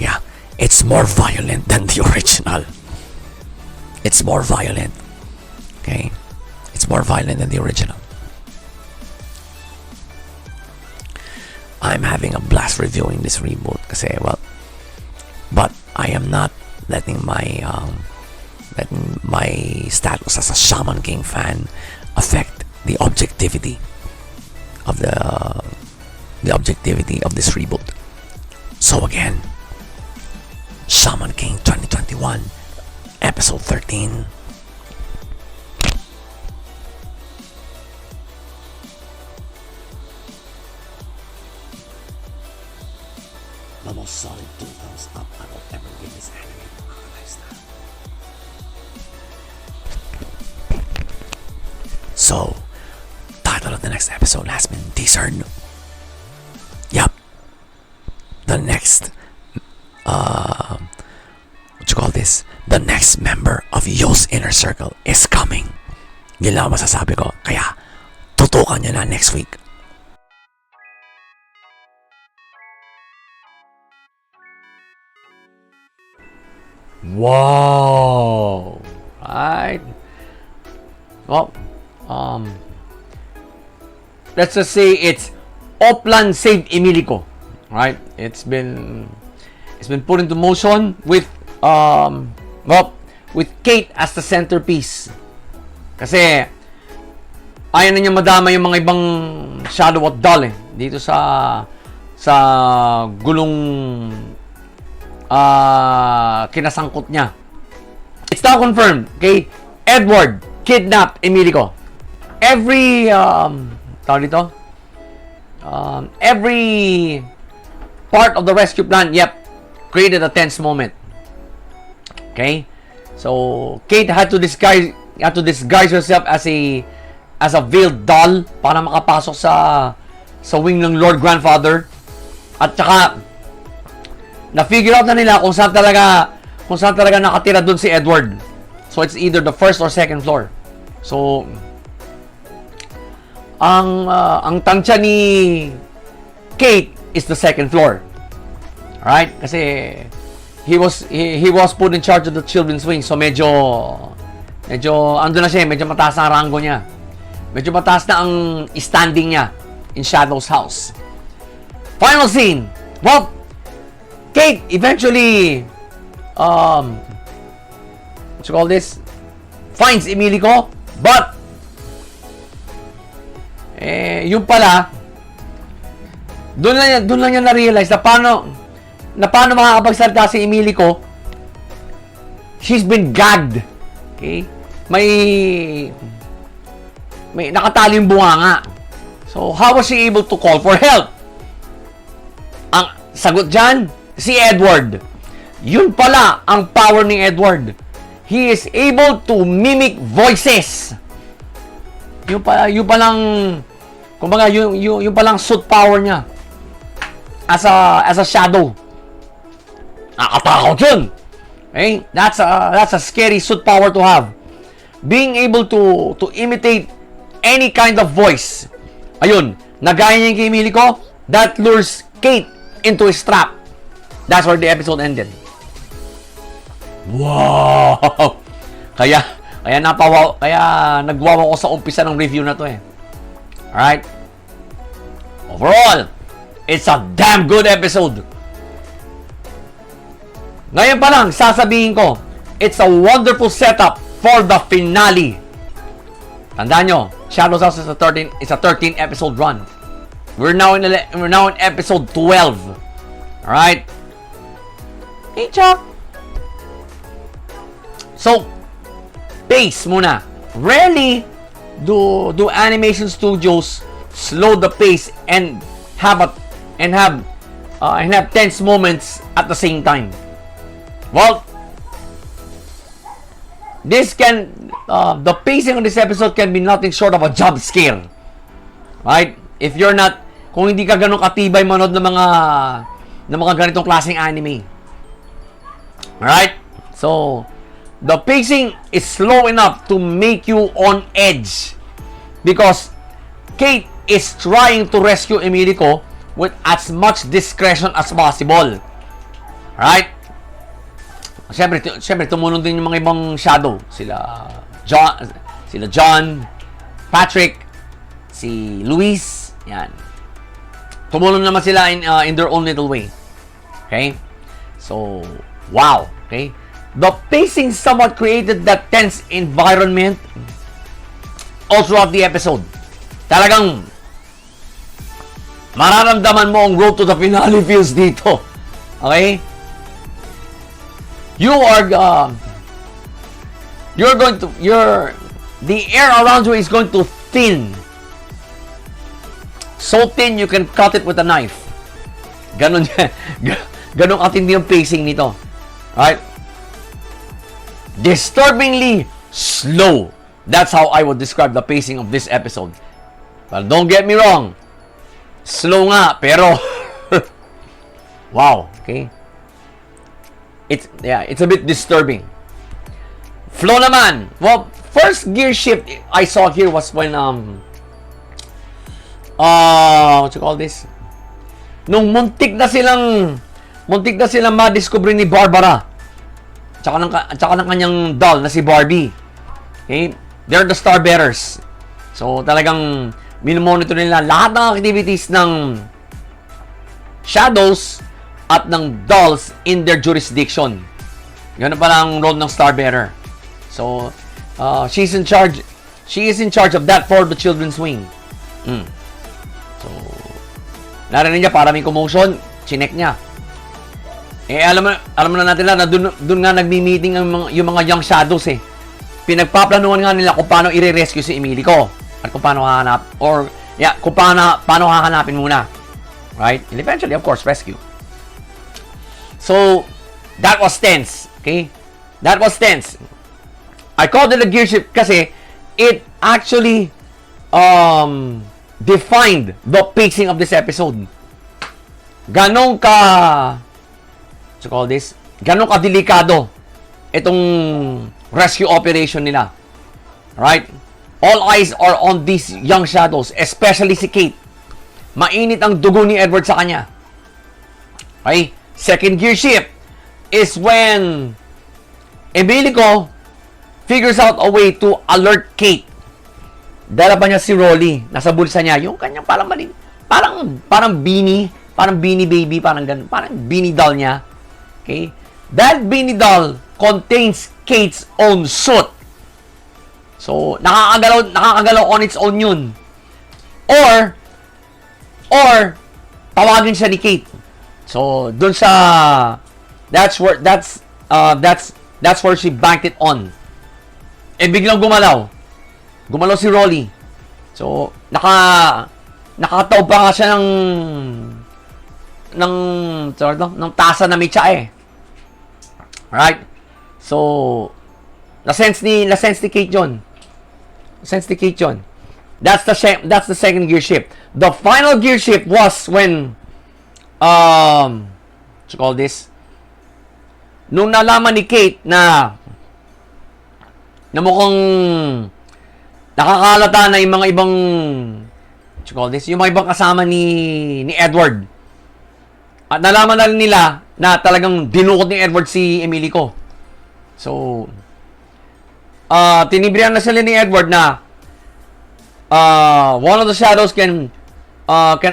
Speaker 2: it's more violent than the original. It's more violent. Okay? It's more violent than the original. I'm having a blast reviewing this reboot kasi, but I am not letting my status as a Shaman King fan affect the objectivity of this reboot. So again, Shaman King 2021, episode 13. The most solid 2 thumbs up I will ever give this anime, mga lifestyle. So, title of the next episode has been teasered. Yup. The next, what you call this? The next member of Yo's inner circle is coming. Yun lang masasabi ko. Kaya, tutukan nyo na next week.
Speaker 1: Wow! Right? Well, let's just say it's Oplan saved Emilico. Right? It's been It's been put into motion with with Kate as the centerpiece. Kasi ayaw na niya madama yung mga ibang shadow at doll dito sa gulong kinasangkot niya. It's now confirmed, okay? Edward kidnapped Emilico. Every every part of the rescue plan, created a tense moment. Okay? So Kate had to disguise herself as a veiled doll para makapasok sa wing ng Lord Grandfather. At saka na-figure out na nila kung saan talaga nakatira dun si Edward. So it's either the first or second floor. So ang tansya ni Kate is the second floor. Alright? Kasi he was put in charge of the children's wing. So medyo ando na siya, medyo mataas na ang rango niya. Medyo mataas na ang standing niya in Shadow's house. Final scene. Well, Kate eventually what you call this? Finds Emilico, but yung pala doon lang niya na-realize na paano makakapagsalita si Emilico. She's been gagged. Okay? May nakatali yung bunganga. So, how was she able to call for help? Ang sagot dyan, si Edward. Yun pala ang power ni Edward. He is able to mimic voices. Yung palang suit power niya as a shadow. Nakatakot yun. Okay? That's a scary suit power to have. Being able to imitate any kind of voice. Ayun, nagaya niya yung kay Emilico, that lures Kate into his trap. That's where the episode ended. Wow! Kaya nagwawa ko sa umpisa ng review na to Alright? Overall, it's a damn good episode. Ngayon pa lang, sasabihin ko, it's a wonderful setup for the finale. Tandaan nyo, Shadow's House is a 13 episode run. We're now in episode 12. Alright? Hey, Chuck! So, pace muna. Rarely do animation studios slow the pace and have tense moments at the same time. Well, the pacing of this episode can be nothing short of a jump scare. Right? Kung hindi ka ganun katibay manood ng mga ganitong klaseng anime. Alright? So, the pacing is slow enough to make you on edge because Kate is trying to rescue Emilico with as much discretion as possible. Alright? Siyempre, tumulong din yung mga ibang shadow. Sila John, Patrick, si Luis, yan. Tumulong naman sila in their own little way. Okay? So, wow. Okay? The pacing somewhat created that tense environment all throughout the episode. Talagang mararamdaman mo ang road to the finale feels dito. Okay? The air around you is going to thin. So thin you can cut it with a knife. Ganon katindi yung pacing nito. Right? Disturbingly slow. That's how I would describe the pacing of this episode. But don't get me wrong. Slow nga, pero wow, okay? It's a bit disturbing. Flow naman. Well, first gear shift I saw here was when what you call this? Nung muntik na silang ma-discover ni Barbara. Tsaka ng kanyang doll na si Barbie. Okay? They're the star bearers. So, talagang minomonitor nila lahat ng activities ng shadows at ng dolls in their jurisdiction. Ganun pala ang role ng Starbearer. So, she is in charge of that for the children's wing. So, narinig niya, para may commotion, chinek niya. Alam na natin na doon nga nagmi-meeting yung mga young shadows eh. Pinagpaplanuhan nga nila kung paano i-rescue si Emilico at kung paano kung paano hahanapin muna. Right? And eventually, of course, rescue. So, that was tense. Okay? That was tense. I called it a gear shift kasi it actually defined the pacing of this episode. Ganong ganong kadelikado itong rescue operation nila. Right? All eyes are on these young shadows, especially si Kate. Mainit ang dugo ni Edward sa kanya. Okay? Second gear shift is when Emilico figures out a way to alert Kate. Dala pa niya si Rolly, nasa bulsa niya, yung kanyang parang beanie baby, parang beanie doll niya. Okay? That beanie doll contains Kate's own suit. So, nakakagalaw on its own yun. Or tawagin siya ni Kate. So, dun sa that's where she banked it on. Eh biglang gumalaw si Rolly. So, nakataob pa nga siya ng tasa na may tsa eh. Right? So, na-sense ni Kate yun. That's the second gear shift. The final gear shift was when what you call this? Nung nalaman ni Kate na mukhang nakakalata na yung mga ibang what you call this? Yung mga ibang kasama ni Edward. At nalaman na nila na talagang dinukot ni Edward si Emilico. So, tinibrihan na sila ni Edward na one of the shadows can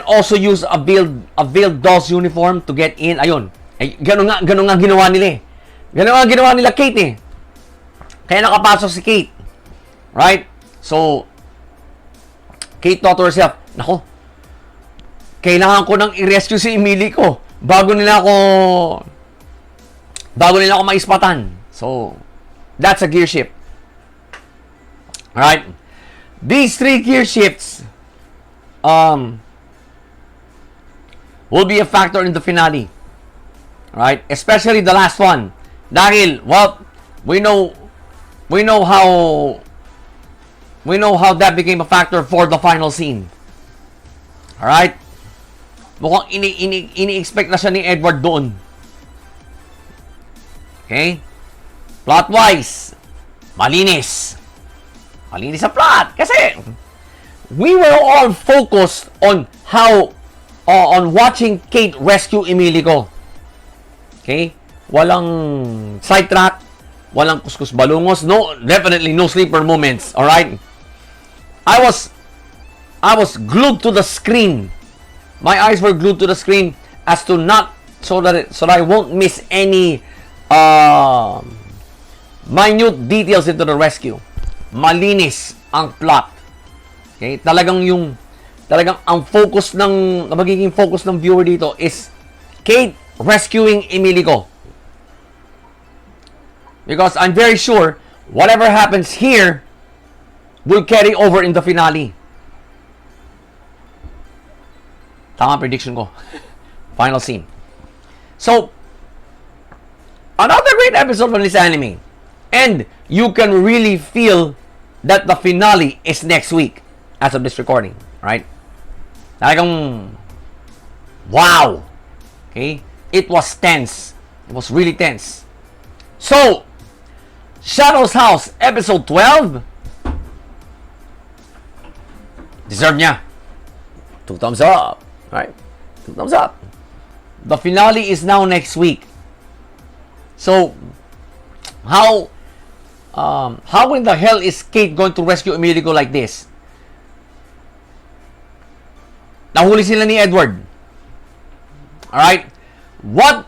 Speaker 1: also use a veiled doll's uniform to get in. Ayun. Ay, ganun nga ginawa nila eh. Ganun nga ginawa nila Kate eh. Kaya nakapasok si Kate. Right? So, Kate thought to herself, nako, kailangan ko nang i-rescue si Emilico bago nila ako maispatan. So, that's a gear shift. Alright? These three gear shifts will be a factor in the finale. Right? Especially the last one. Dahil, well, we know how that became a factor for the final scene. Alright? Mukhang ini-expect na siya ni Edward doon. Okay? Plot-wise, malinis. Malinis sa plot. Kasi, we were all focused on on watching Kate rescue Emilico. Okay? Walang sidetrack, walang kuskus balungos, definitely no sleeper moments, all right? I was glued to the screen. My eyes were glued to the screen as to not so that I won't miss any minute details into the rescue. Malinis ang plot. Okay? Talagang ang magiging focus ng viewer dito is Kate rescuing Emilico. Because I'm very sure whatever happens here will carry over in the finale. Tama prediction ko. Final scene. So, another great episode from this anime. And you can really feel that the finale is next week as of this recording. Right? Talagang wow! Okay? It was tense. It was really tense. So, Shadow's House, episode 12. Deserve niya. 2 thumbs up. Right? 2 thumbs up. The finale is now next week. So, how in the hell is Kate going to rescue Emilico like this? Nahuli sila ni Edward. Alright? what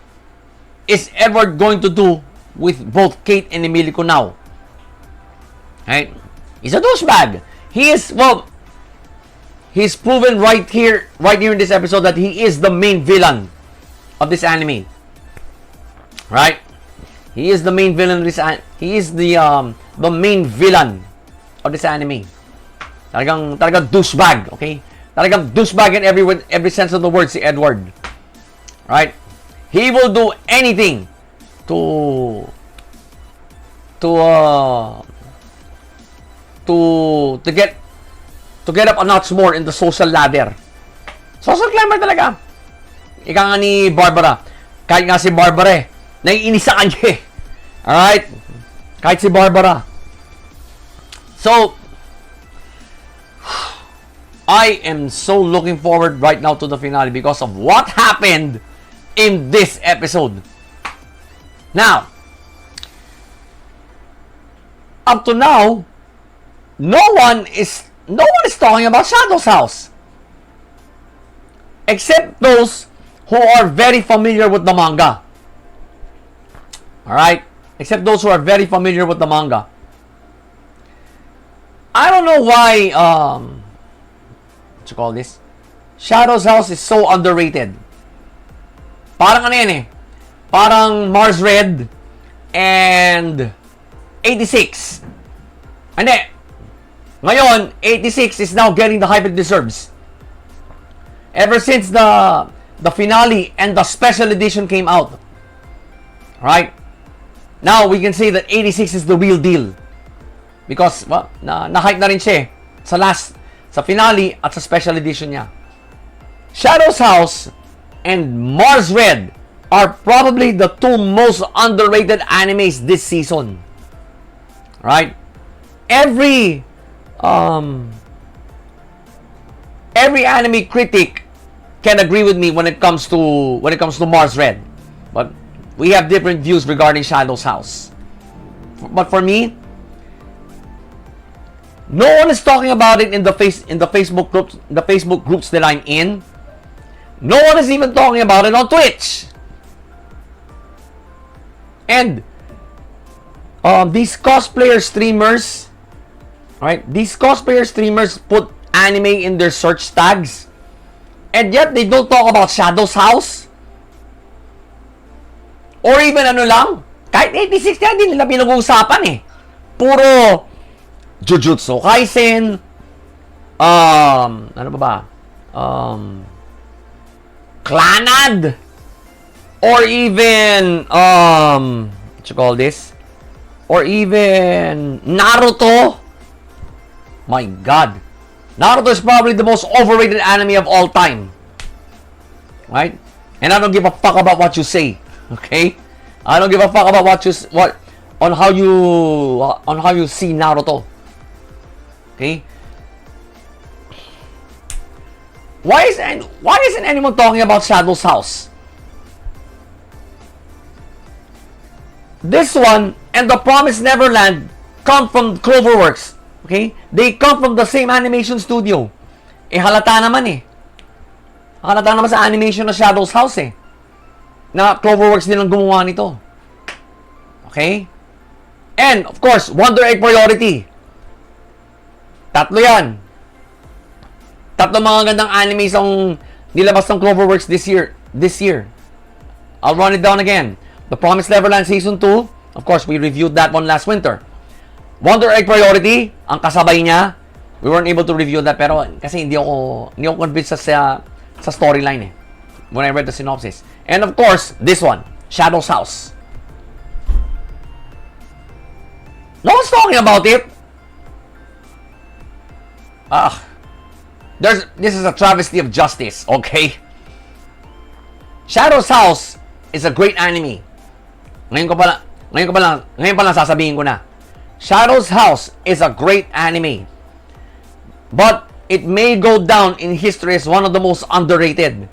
Speaker 1: is Edward going to do with both Kate and Emilico now? Right? He's a douchebag. He's proven right here in this episode that he is the main villain of this anime. Right? He is the main villain of this he is the main villain of this anime. Talagang douchebag, okay? Talagang douchebag in every sense of the word si Edward. Right? He will do anything to get up a notch more in the social ladder. Social climber talaga. Ika nga ni Barbara. Kahit nga si Barbara naiinis sa kanya eh. Alright? Kahit si Barbara. So, I am so looking forward right now to the finale because of what happened in this episode. Now, up to now, no one is talking about Shadow's house. Except those who are very familiar with the manga. Alright? Except those who are very familiar with the manga. I don't know why, what you call this? Shadow's house is so underrated. Parang ano yan eh. Parang Mars Red and 86. Hindi. Ngayon, 86 is now getting the hype it deserves. Ever since the finale and the special edition came out. Right? Now, we can say that 86 is the real deal. Because, well, na-hype na rin siya sa finale at sa special edition niya. Shadow's House and Mars Red are probably the two most underrated animes this season. Right? Every anime critic can agree with me when it comes to Mars Red. But we have different views regarding Shadow's House. But for me, no one is talking about it in the Facebook groups that I'm in. No one is even talking about it on Twitch. And these cosplayer streamers, right? These cosplayer streamers put anime in their search tags, and yet they don't talk about Shadow's House. Or even ano lang, kahit 86 na hindi nila pinag-uusapan eh. Puro Jujutsu Kaisen, ano ba? Clanad, or even what you call this? Or even Naruto. My God, Naruto is probably the most overrated anime of all time, right? And I don't give a fuck about what you say, okay? I don't give a fuck about on how you see Naruto, okay? Why isn't anyone talking about Shadow's House? This one and The Promised Neverland come from Cloverworks. Okay? They come from the same animation studio. Halata naman eh. Halata naman sa animation na Shadow's House eh. Na Cloverworks din ang gumawa nito. Okay? And, of course, Wonder Egg Priority. Tatlo yan. Tatlo mga gandang animes ang nilabas ng Cloverworks this year. I'll run it down again. The Promised Neverland Season 2. Of course, we reviewed that one last winter. Wonder Egg Priority, ang kasabay niya. We weren't able to review that pero kasi hindi ako convinced sa storyline eh. When I read the synopsis. And of course, this one, Shadow's House. No one's talking about it. This is a travesty of justice, okay? Shadow's House is a great anime. Ngayon pa lang sasabihin ko na. Shadow's House is a great anime. But it may go down in history as one of the most underrated.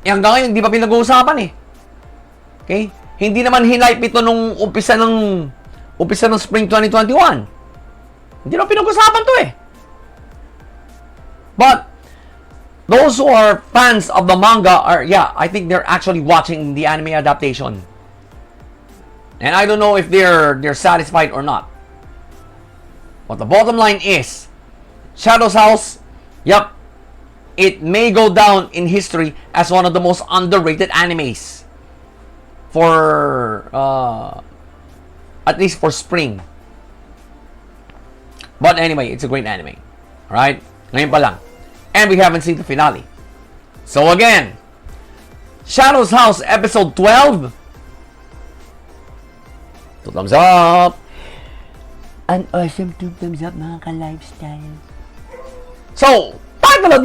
Speaker 1: Hanggang ngayon, hindi pa pinag-uusapan eh. Okay? Hindi naman hinipe ito nung umpisa ng Spring 2021. Hindi na pinag-uusapan to eh. But those who are fans of the manga are, yeah, I think they're actually watching the anime adaptation. And I don't know if they're satisfied or not. But the bottom line is, Shadow's House, yep, it may go down in history as one of the most underrated animes for at least for spring. But anyway, it's a great anime. Alright? Ngayon pa lang. And we haven't seen the finale. So again, Shadow's House episode 12. 2 thumbs up.
Speaker 3: An awesome 2 thumbs up, mga ka-lifestyle.
Speaker 1: So, title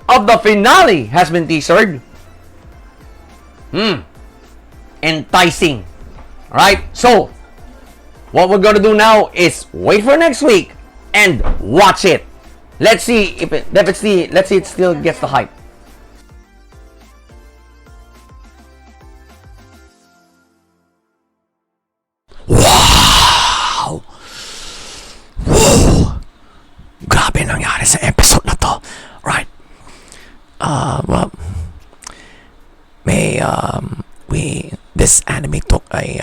Speaker 1: of the finale has been teasered. Enticing. Alright? So, what we're gonna do now is wait for next week and watch it. Let's see if it still gets the hype.
Speaker 2: Wow! Whoa! Grabe nangyari sa episode na to. Right. Well, this anime took a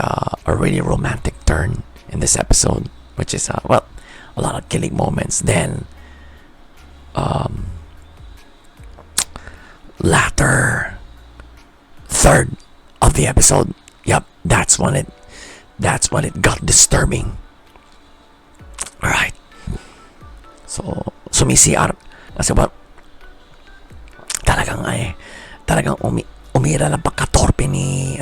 Speaker 2: really romantic turn in this episode, which is well, a lot of killing moments. Then latter third of the episode, yep, that's when it got disturbing. All right. So sumisiar kasi ba talagang umira lang pagkatorpe ni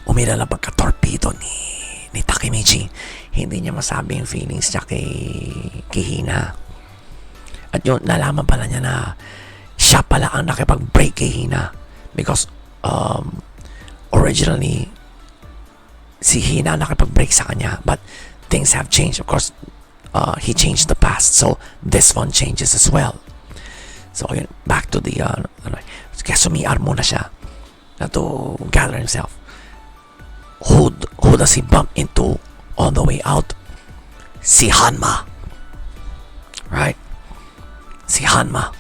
Speaker 2: umira lang pagkatorpedo ni Takemichi. Hindi niya masabi yung feelings niya kay Hina. At yun, nalaman pala niya na siya pala ang nakipag-break kay Hina. Because originally si Hina nakipag-break sa kanya, but things have changed. Of course, he changed the past, so this one changes as well. So yun, back to the kaya sumiar muna siya to gather himself. Who does he bump into on the way out? Si Hanma. Right? Si Hanma.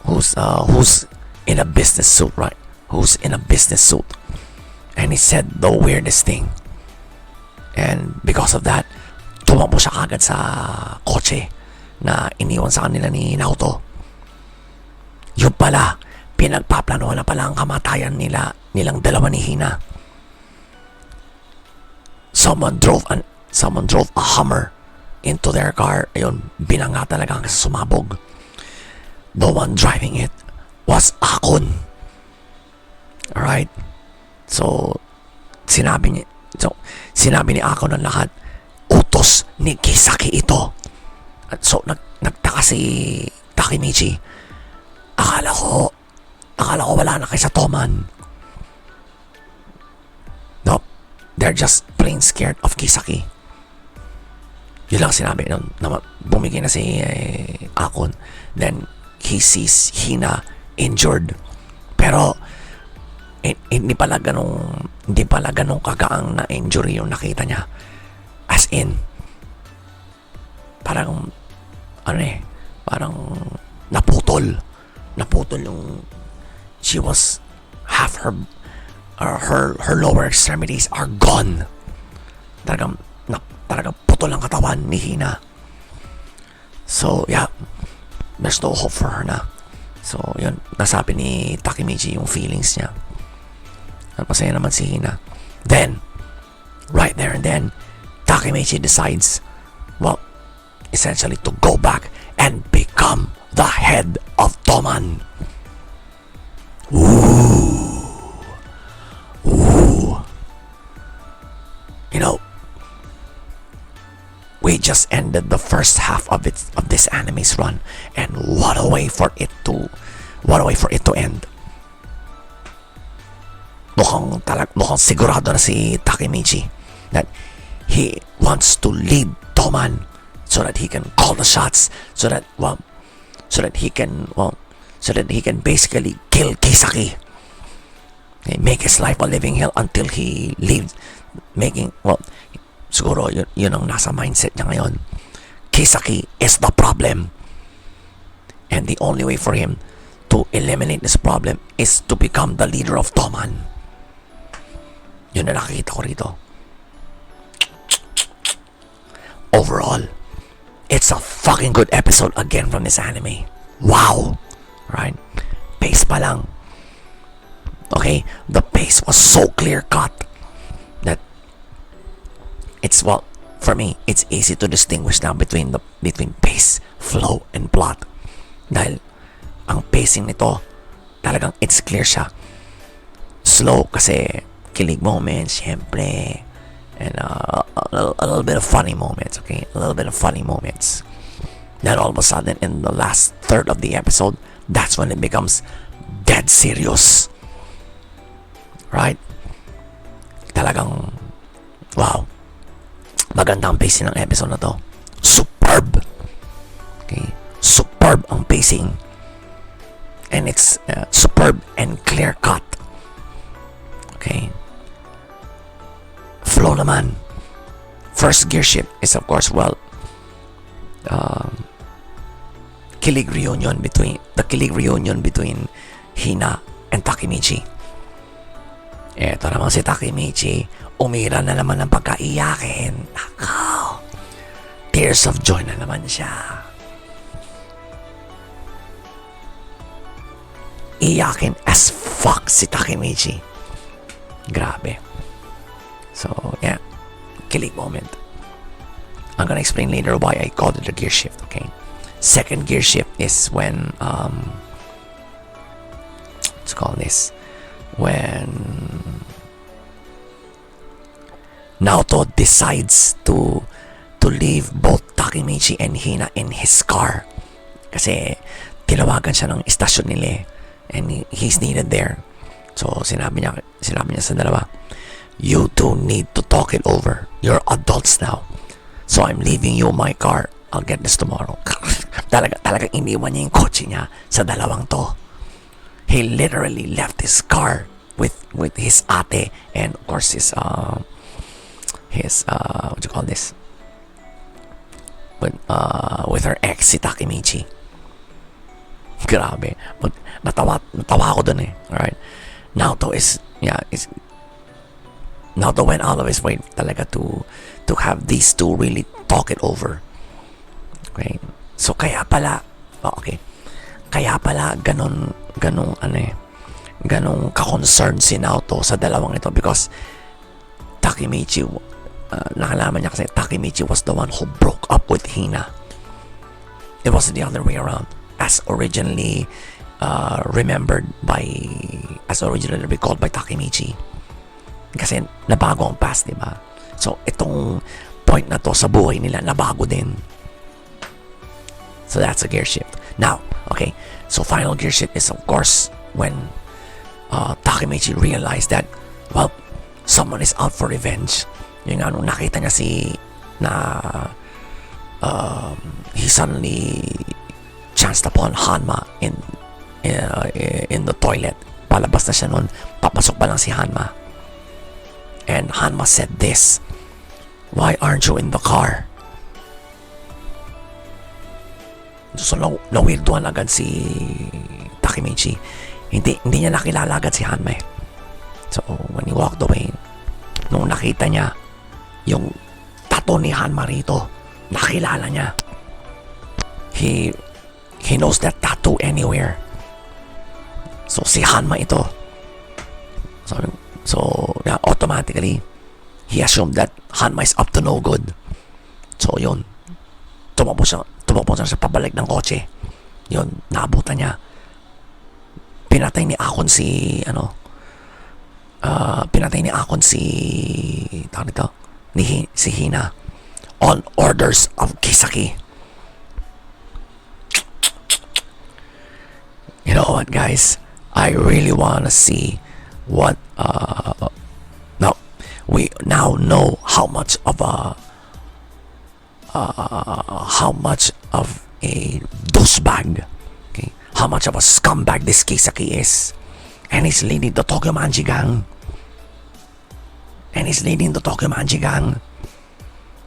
Speaker 2: Who's in a business suit, right? Who's in a business suit. And he said the weirdest thing. And because of that, tumakbo siya kagad sa kotse na iniwan sa kanila ni Naoto. Yun pala, pinagpaplano na pala ang kamatayan nilang dalawa ni Hina. Someone drove a Hummer into their car. Ayun, binanga talaga hanggang sa sumabog. The one driving it was Akon. Alright? So, sinabi ni Akon ng lahat, utos ni Kisaki ito. At so, nagtaka si Takemichi. Akala ko wala na kay sa Toman. Nope. They're just plain scared of Kisaki. Yun lang sinabi nun. Bumigay na si Akon. Then, he sees Hina injured. Pero, hindi pala ganong kagaang na injury yung nakita niya. As in, parang naputol yung she was half her lower extremities are gone. Talagang putol ang katawan ni Hina. So yeah, there's no hope for her na. So yun, nasabi ni Takemichi yung feelings niya. Napasaya naman si Hina. Then right there and then, Takemichi decides, well, essentially to go back and become the head of Toman. Ooh. You know, we just ended the first half of this anime's run, and what a way for it to end. Mukhang sigurado na si Takemichi that he wants to lead Toman so that he can call the shots, so that he can basically kill Kisaki, make his life a living hell until he leaves, siguro yun ang nasa mindset niya ngayon. Kisaki is the problem. And the only way for him to eliminate this problem is to become the leader of Toman. Yun na nakikita ko rito. Overall, it's a fucking good episode again from this anime. Wow! Right? Pace pa lang. Okay? The pace was so clear-cut that it's, well, for me, it's easy to distinguish now between pace, flow, and plot. Dahil ang pacing nito, talagang it's clear siya. Slow kasi kilig moments, syempre. And a little bit of funny moments, okay? A little bit of funny moments. Then all of a sudden, in the last third of the episode, that's when it becomes dead serious. Right? Talagang, wow. Magandang pacing ng episode na to. Superb. Okay? Superb ang pacing. And it's superb and clear-cut. Okay? Flow naman. First gear shift is of course, well, the kilig reunion between Hina and Takemichi. Eto naman si Takemichi, umira na naman ng pagkaiyakin. Nakaw. Tears of joy na naman siya. Iyakin as fuck si Takemichi. Grabe. So, yeah. Kilig moment. I'm gonna explain later why I called it a gear shift, okay? Second gear shift is when, let's call this, when Naoto decides to leave both Takemichi and Hina in his car. Kasi, tinawagan siya ng istasyon nila and he's needed there. So, sinabi niya sa dalawa, you two need to talk it over. You're adults now. So I'm leaving you my car. I'll get this tomorrow. Talagang iniwan niya yung kotse niya sa dalawang to. He literally left his car with his ate and of course his what do you call this? With her ex, si Takemichi. Grabe. Natawa ako dun eh. Alright. Naoto Naoto went out of his way talaga to have these two really talk it over. Okay. So kaya pala ganun ka-concerned si Naoto sa dalawang ito because Takemichi, nakalaman niya kasi Takemichi was the one who broke up with Hina. It wasn't the other way around as originally recalled by Takemichi. Kasi nabago ang past, di ba? So, itong point na to sa buhay nila, nabago din. So, that's a gear shift. Now, okay, so final gear shift is of course when Takemichi realized that, well, someone is out for revenge. Yun nga, nung nakita niya he suddenly chanced upon Hanma in the toilet. Palabas na siya nun, papasok pa lang si Hanma. And Hanma said this, why aren't you in the car? So nawirduhan agad si Takemichi. Hindi niya nakilala agad si Hanma eh. So when he walked away, nung nakita niya yung tattoo ni Hanma rito, nakilala niya. He knows that tattoo anywhere. So si Hanma ito. So yeah, automatically he assumed that Hanma is up to no good. So yun, tumakbo siya sa pabalik ng kotse. Yun, naabutan niya. Pinatay ni Akon si Hina on orders of Kisaki. You know what, guys? I really want to see what now we now know how much of a douchebag, okay, how much of a scumbag this Kisaki is, and he's leading the Tokyo Manji gang.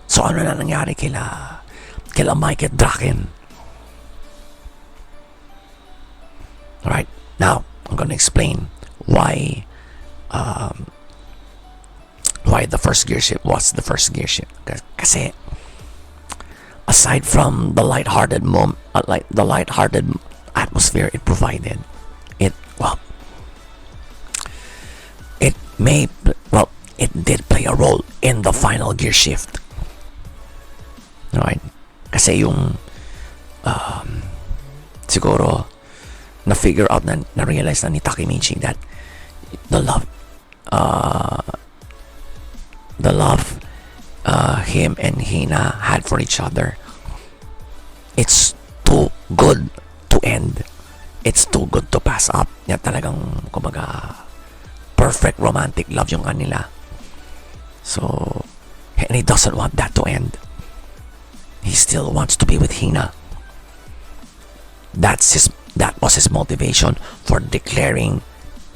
Speaker 2: So ano na nangyari kila kila Mike at Draken. Alright, now I'm gonna explain why the first gear ship was the first gear ship. Kasi aside from the lighthearted atmosphere it provided, it did play a role in the final gear shift. Right? Kasi yung siguro na-figure out na-realize na ni Takemichi that the love him and Hina had for each other, it's too good to end. It's too good to pass up. Yan talagang kumbaga perfect romantic love yung kanila. So, and he doesn't want that to end. He still wants to be with Hina. That was his motivation for declaring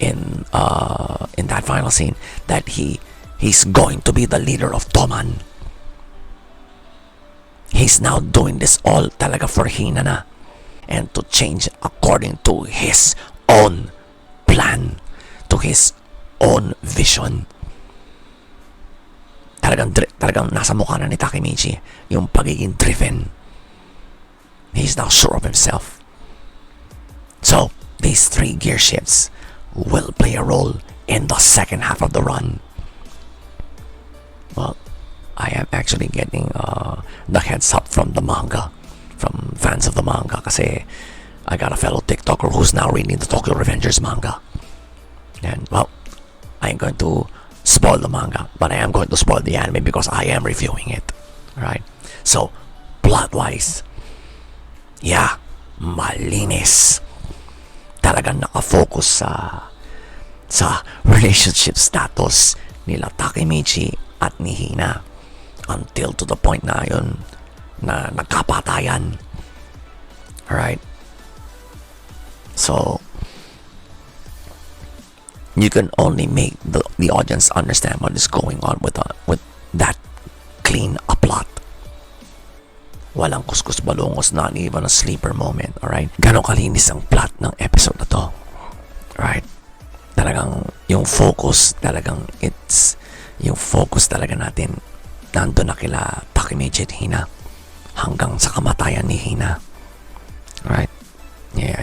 Speaker 2: in that final scene that he's going to be the leader of Toman. He's now doing this all talaga for Hina na, and to change according to his own plan, to his own vision. Talagang nasa mukha na ni Takemichi yung pagiging driven. He's now sure of himself. So, these 3 gear shifts will play a role in the second half of the run. Well, I am actually getting the heads up from the manga, from fans of the manga, kasi I got a fellow TikToker who's now reading the Tokyo Revengers manga. And, well, I ain't going to spoil the manga, but I am going to spoil the anime because I am reviewing it. Alright? So, plot-wise, yeah, malinis. Talagang nakafocus sa relationship status nila Takemichi at ni Hina until to the point na yun na nagkapatayan. Alright? So, you can only make the audience understand what is going on with that clean a plot. Walang kuskus balungos, not even a sleeper moment. Alright? Ganon kalinis ang plot ng episode na to. Alright? Talagang yung focus talaga natin nandun na kila Takemichi at Hina hanggang sa kamatayan ni Hina. Alright? Yeah,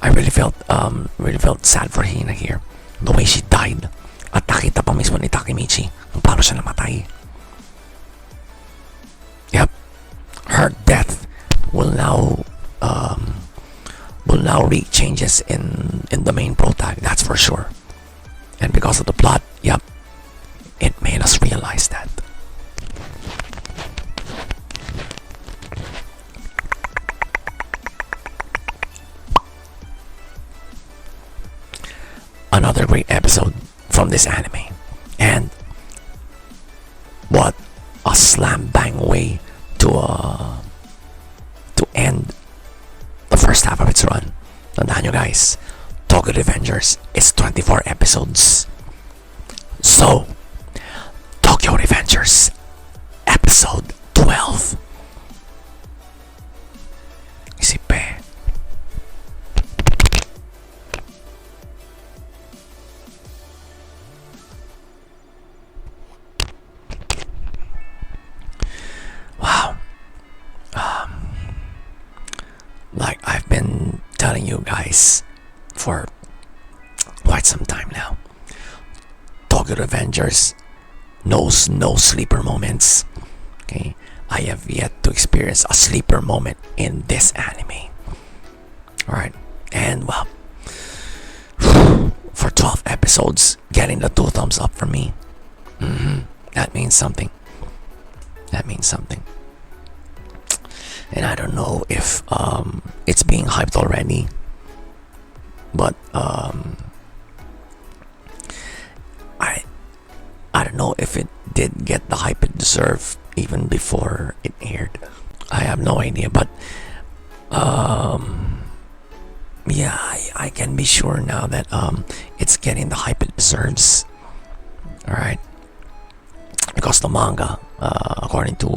Speaker 2: I really felt sad for Hina here. The way she died. At nakita pa mismo ni Takemichi kung paano siya namatay. Yep. Her death will now reap changes in the main protag, that's for sure. And because of the plot, yep, it made us realize that. Another great episode from this anime, and what a slam bang way to end the first half of its run. Tandaan nyo guys, Tokyo Revengers is 24 episodes. So, Tokyo Revengers episode 12. Isipe. Wow. Like I've been telling you guys for quite some time now, Tokyo Revengers knows no sleeper moments. Okay, I have yet to experience a sleeper moment in this anime. Alright, and well, for 12 episodes, getting the 2 thumbs up from me, that means something. That means something. And I don't know if it's being hyped already, but I don't know if it did get the hype it deserved even before it aired. I have no idea, but yeah, I can be sure now that it's getting the hype it deserves. Alright, because across the manga, according to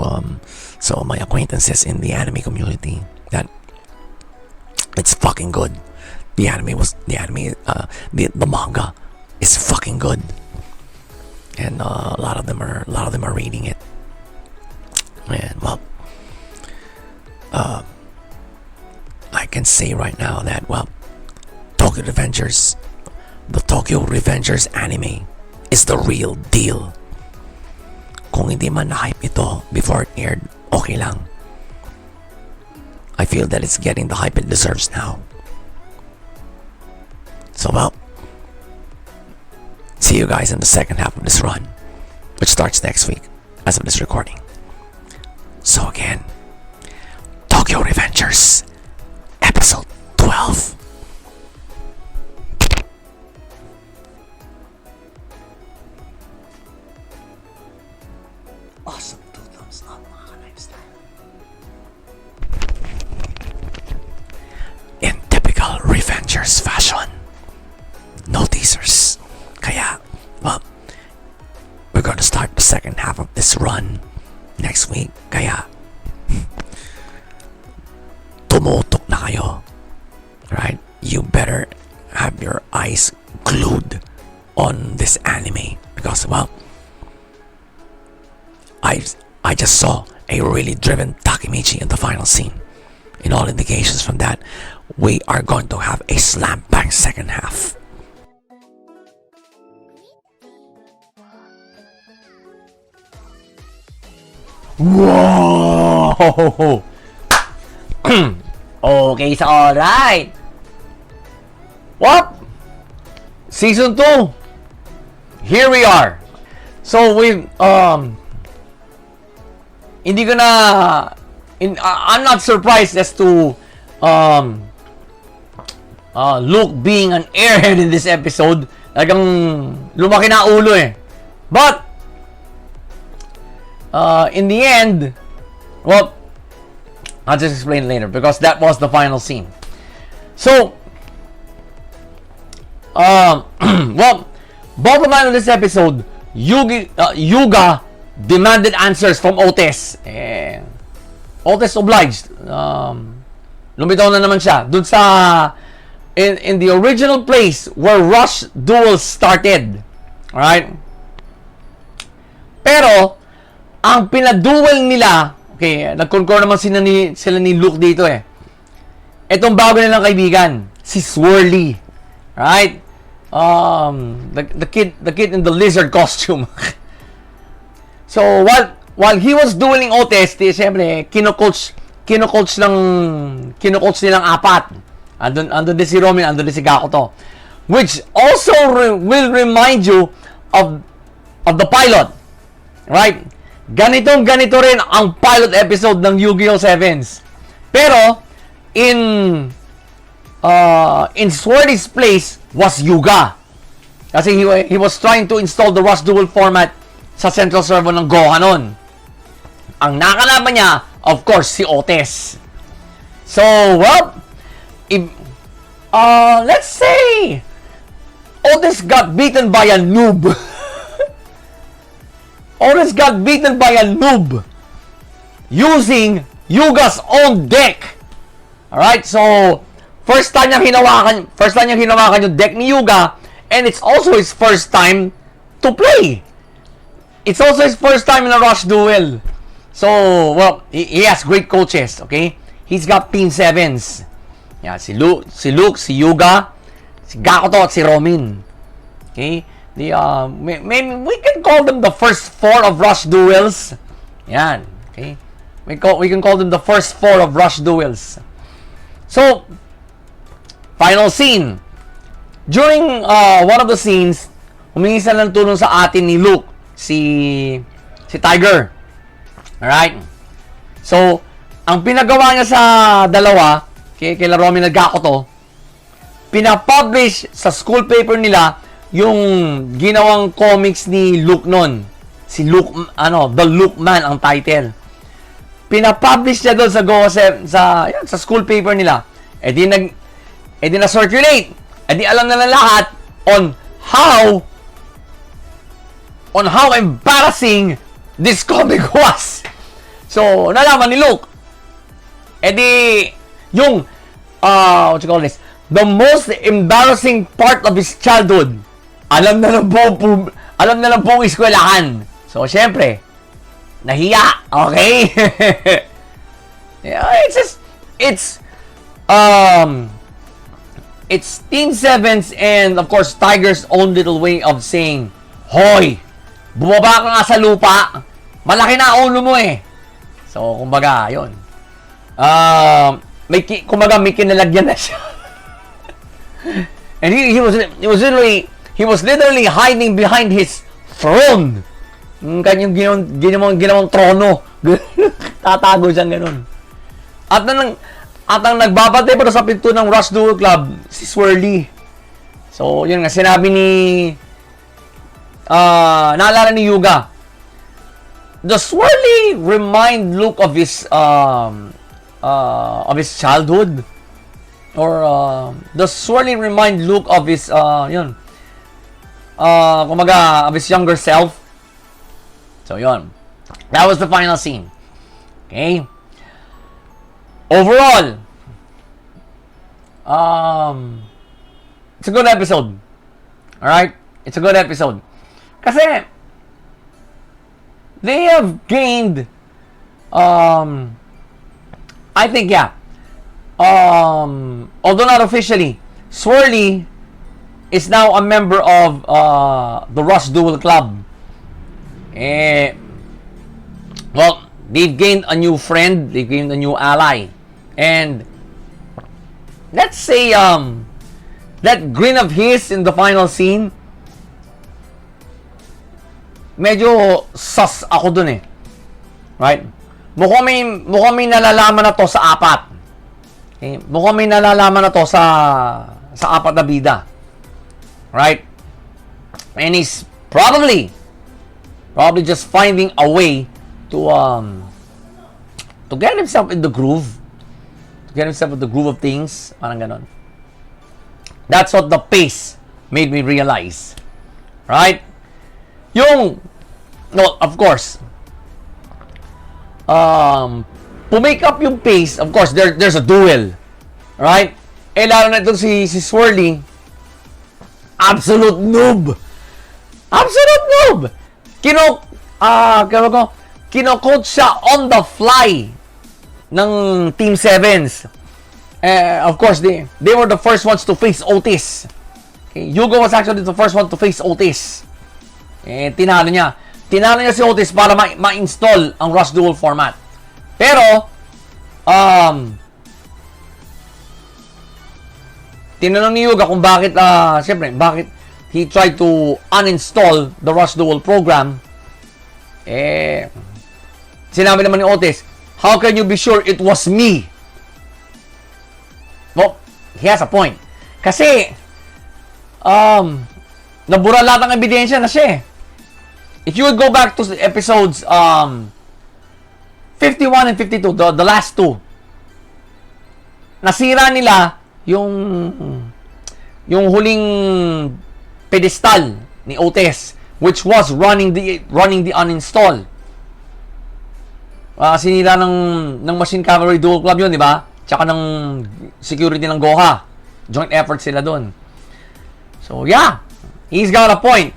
Speaker 2: some of my acquaintances in the anime community, that it's fucking good. The manga is fucking good, and a lot of them are reading it. And well, I can say right now that the Tokyo Revengers anime is the real deal. Kung hindi man na-hype ito before it aired, okay lang. I feel that it's getting the hype it deserves now. So see you guys in the second half of this run, which starts next week as of this recording. So again, Tokyo Revengers, episode 12. Awesome, 2 thumbs up, mga lifestyle. In typical Revengers fashion, no teasers. Kaya, we're gonna start the second half of this run next week. Kaya, tumutok na kayo. Right? You better have your eyes glued on this anime. Because, I just saw a really driven Takemichi in the final scene. In all indications from that, we are going to have a slam bang second half.
Speaker 1: Whoa! Okay, so alright. What? Season 2. Here we are. So we hindi ko na I'm not surprised as to Luke being an airhead in this episode. Talagang lumaki na ulo eh. But in the end, well, I'll just explain later because that was the final scene. So, well, bottom line of this episode, Yuga demanded answers from Otis. Otis obliged. Lumitaw na naman siya dun sa in the original place where Rush Duel started. Alright? Pero ang pinaduel nila, okay, nag-concur naman sila ni Luke dito eh. Etong bago nilang kaibigan, si Swirly. Right? The kid in the lizard costume. So while he was dueling Otis, siyempre kino-coach nilang apat. Andun din si Romin, andun din si Gakuto. Which also will remind you of the pilot. Right? Ganito rin ang pilot episode ng Yu-Gi-Oh! 7s. Pero in Swirly's place was Yuga. Kasi he was trying to install the Rush Duel format sa central server ng Gohan nun. Ang nakalaban niya, of course, si Otis. So, well, let's say Otis got beaten by a noob. Otis got beaten by a noob using Yuga's own deck. Alright, so first time niyang hinawakan yung deck ni Yuga, and it's also his first time to play. It's also his first time in a Rush Duel. So, well, he has great coaches, okay? He's got Team 7s. Yeah, si Luke, si Yuga, si Gakuto at si Romin. Okay? Maybe we can call them the first 4 of Rush Duels. Yan, okay? We can call them the first 4 of Rush Duels. So, final scene. During one of the scenes, humingi sila ng tulong sa atin ni Luke, si Tiger. Alright? So, ang pinagawa niya sa dalawa, kila Romin at Gakuto, pinapublish sa school paper nila yung ginawang comics ni Luke nun. Si Luke, The Luke Man ang title. Pinapublish niya doon sa school paper nila. E di na-circulate. E di alam na lahat on how embarrassing this comic was. So, nalaman ni Luke. Eh di, yung, what you call this, the most embarrassing part of his childhood, alam na ng buong eskwelahan. So, syempre, nahiya, okay? Yeah, it's Team 7's and, of course, Tiger's own little way of saying, Hoy, bumaba ka nga sa lupa, malaki na ulo mo eh. So, kumbaga, yun. May kinalagyan na siya. And he was literally hiding behind his throne. Kanyang ginawang trono. Tatago siyang ganun. At ang nagbabantay pa sa pinto ng Rush Duel Club, si Swirly. So, yun nga, sinabi ni naalala ni Yuga, does Swirly remind Luke of his childhood? Or does Swirly remind Luke of his kumaga, of his younger self? So yun, that was the final scene. Okay, overall, it's a good episode. Alright, it's a good episode kasi they have gained I think, yeah. Although not officially, Swirly is now a member of the Rush Duel Club. Well, they've gained a new friend, they've gained a new ally. And let's say that grin of his in the final scene, medyo sus ako dun eh. Right? Mukhang may nalalaman na to sa apat. Okay? Mukhang may nalalaman na to sa apat na bida. Right? And he's probably just finding a way to get himself in the groove. To get himself in the groove of things. Parang ganon. That's what the pace made me realize. Right? Of course, to make up yung pace, of course, there's a duel. Right? Eh, lalo na itong si Swirly, absolute noob. Absolute noob. Kino-coach siya on the fly ng Team 7's. Of course, they were the first ones to face Otis. Okay, Yugo was actually the first one to face Otis. Tinalo niya si Otis para ma-install ang Rush Duel format. Pero, tinanong ni Yuga kung bakit he tried to uninstall the Rush Duel program. Sinabi naman ni Otis, how can you be sure it was me? Well, he has a point. Kasi, nabura lahat ng ebidensya na siya eh. If you would go back to episodes 51 and 52, the last two, nasira nila yung huling pedestal ni Otis, which was running the uninstall. Sinira ng Machine Cavalry Duel Club yun, di ba? Tsaka ng security ng Goha. Joint effort sila dun. So, yeah. He's got a point.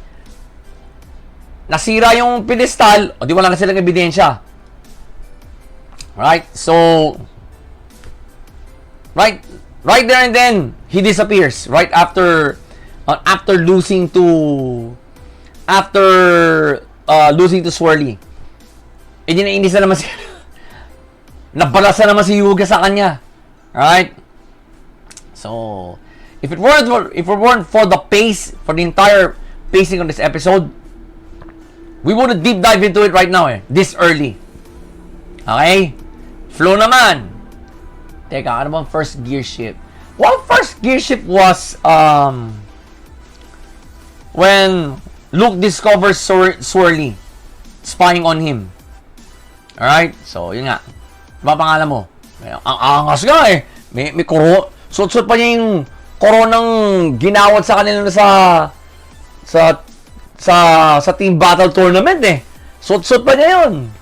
Speaker 1: Nasira yung pedestal, o di wala na silang ebidensya. Right? So, right there and then, he disappears. Right after losing to Swirly. Eh, di nainis na naman siya. Nabalasa naman si Yuga sa kanya. Right? So, if it weren't for the pace, for the entire pacing of this episode, we would deep dive into it right now this early. Okay? Flow naman. Teka, ano bang first gear shift? Well, first gear shift was when Luke discovers Swirly spying on him. Alright? So, yun nga. Diba pangalan mo? Ang angas nga eh. May koro. Suot-suot pa niya yung koronang ginawad sa kanila sa Team Battle Tournament eh. Suit pa niya yun.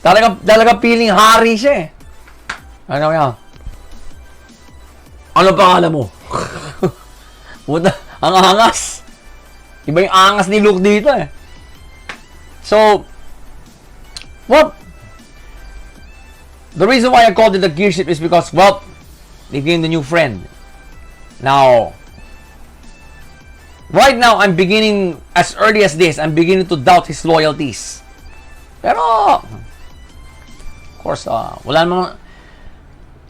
Speaker 1: Talaga feeling hari siya eh. Ano kaya? Ano pangalan mo? Puta, ang angas. Iba yung angas ni Luke dito eh. So, well, the reason why I called it a gear shift is because, well, they gained a new friend. Now, right now, I'm beginning, as early as this, I'm beginning to doubt his loyalties. Pero, of course, wala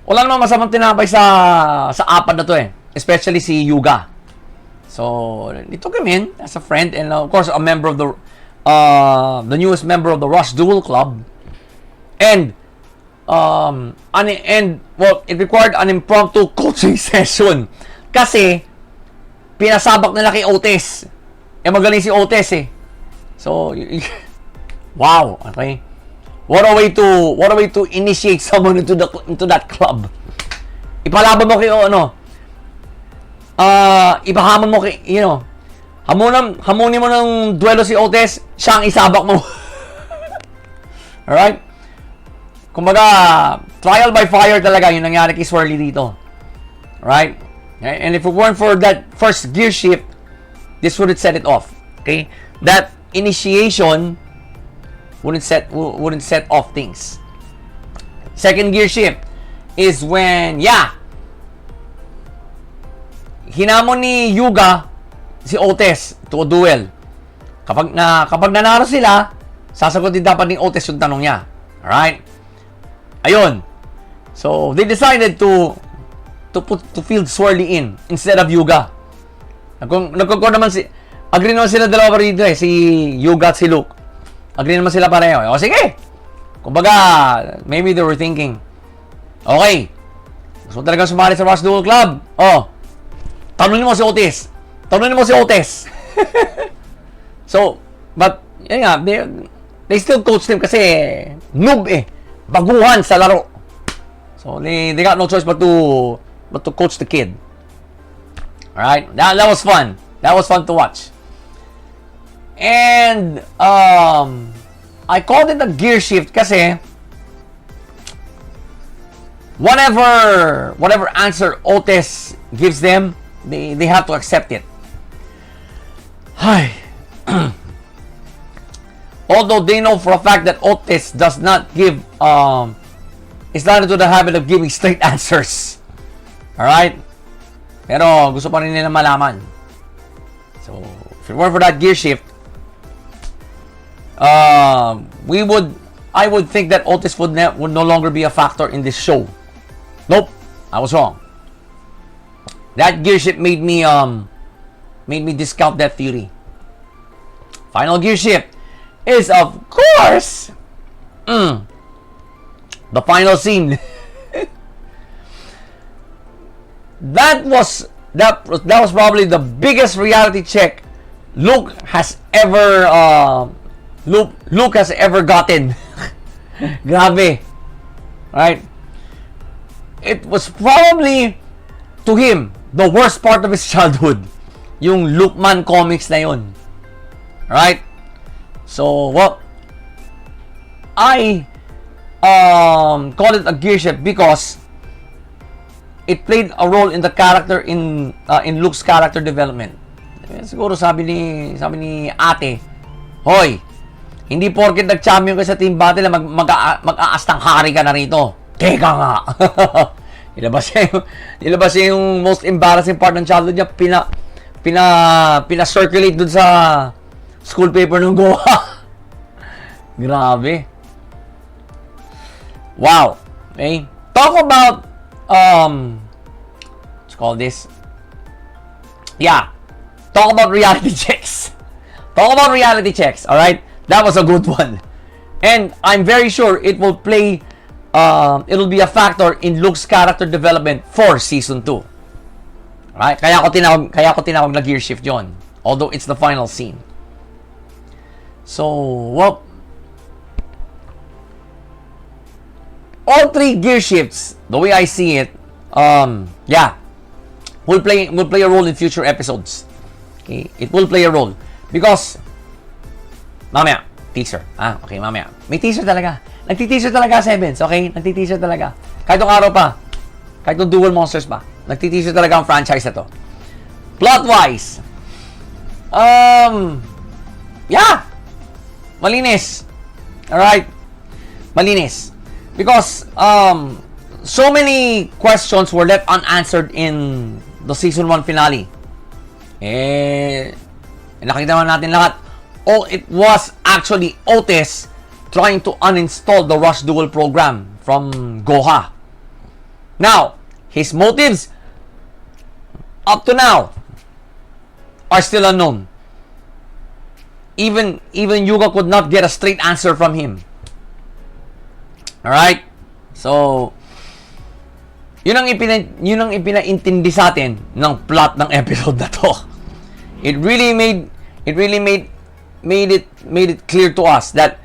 Speaker 1: namang masamang tinapay sa apat na to eh. Especially si Yuga. So, he took him in as a friend and of course, a member of the newest member of the Rush Duel Club. And, well, it required an impromptu coaching session. Kasi, pinasabak nila kay Otis. Magaling si Otis eh. So, wow, okay. What a way to initiate someone into that club. Ipalaban mo kay ipahamon mo kay, hamunin mo ng duelo si Otis, siya ang isabak mo. Alright? Kumbaga, trial by fire talaga yung nangyari kay Swirly dito. Alright? And if it weren't for that first gear shift, this would have set it off. Okay? That initiation wouldn't set off things. Second gear shift is when, hinamon ni Yuga si Otis to a duel. Kapag nanalo sila, sasagutin dapat ni Otis yung tanong niya. Alright? Ayun. So, they decided to field Swirly in instead of Yuga. Agree naman sila dalawa rito eh, si Yuga at si Luke. Agree naman sila pareho. O sige. Kumbaga, maybe they were thinking, okay, gusto mo talaga sumali sa Rush Duel Club? Tanunin mo si Otis. So, but, yun nga, they still coached him kasi noob eh. Baguhan sa laro. So, they got no choice but to coach the kid. Alright? That was fun. That was fun to watch. And, I called it a gear shift kasi whatever answer Otis gives them, they have to accept it. Although they know for a fact that Otis does not give, is not into the habit of giving straight answers. Alright? Pero gusto pa rin nila malaman. So, if it weren't for that gear shift, I would think that Otis would no longer be a factor in this show. Nope, I was wrong. That gear shift made me discount that theory. Final gear shift is of course the final scene. That was probably the biggest reality check Luke has ever gotten. Grabe. Right? It was probably to him the worst part of his childhood. Yung Lukeman comics na yun. Right? So, well, I call it a gear shift because it played a role in the character in Luke's character development. Siguro sabi ni ate, hoy, hindi porket nag-champion ka sa team battle mag-aastang hari ka na rito. Teka nga. Ilabas niya yung most embarrassing part ng childhood niya. Pina-circulate dun sa school paper ng Goa. Grabe. Wow. Okay. Talk about let's call this. Yeah. Talk about reality checks. Alright? That was a good one. And I'm very sure it will play it'll be a factor in Luke's character development for season 2. Alright? Kaya ko tinawag na gear shift yon. Although it's the final scene. So, well, all 3 gear shifts, the way I see it, will play a role in future episodes. Okay, it will play a role because mamaya teaser. Okay, mamaya. May teaser talaga. Nagti-teaser talaga, Sevens. Okay? Nagti-teaser talaga. Kahit yung araw pa. Kahit yung Dual Monsters pa. Nagti-teaser talaga ang franchise na to. Plot-wise. Yeah. Malinis. Alright? Malinis. Because, so many questions were left unanswered in the season 1 finale. Nakita naman natin lahat. Oh, it was actually Otis trying to uninstall the Rush Duel program from Goha. Now, his motives up to now are still unknown. Even Yuga could not get a straight answer from him. Alright? So, yun ang ipinaintindi sa atin ng plot ng episode na to. It really made it clear to us that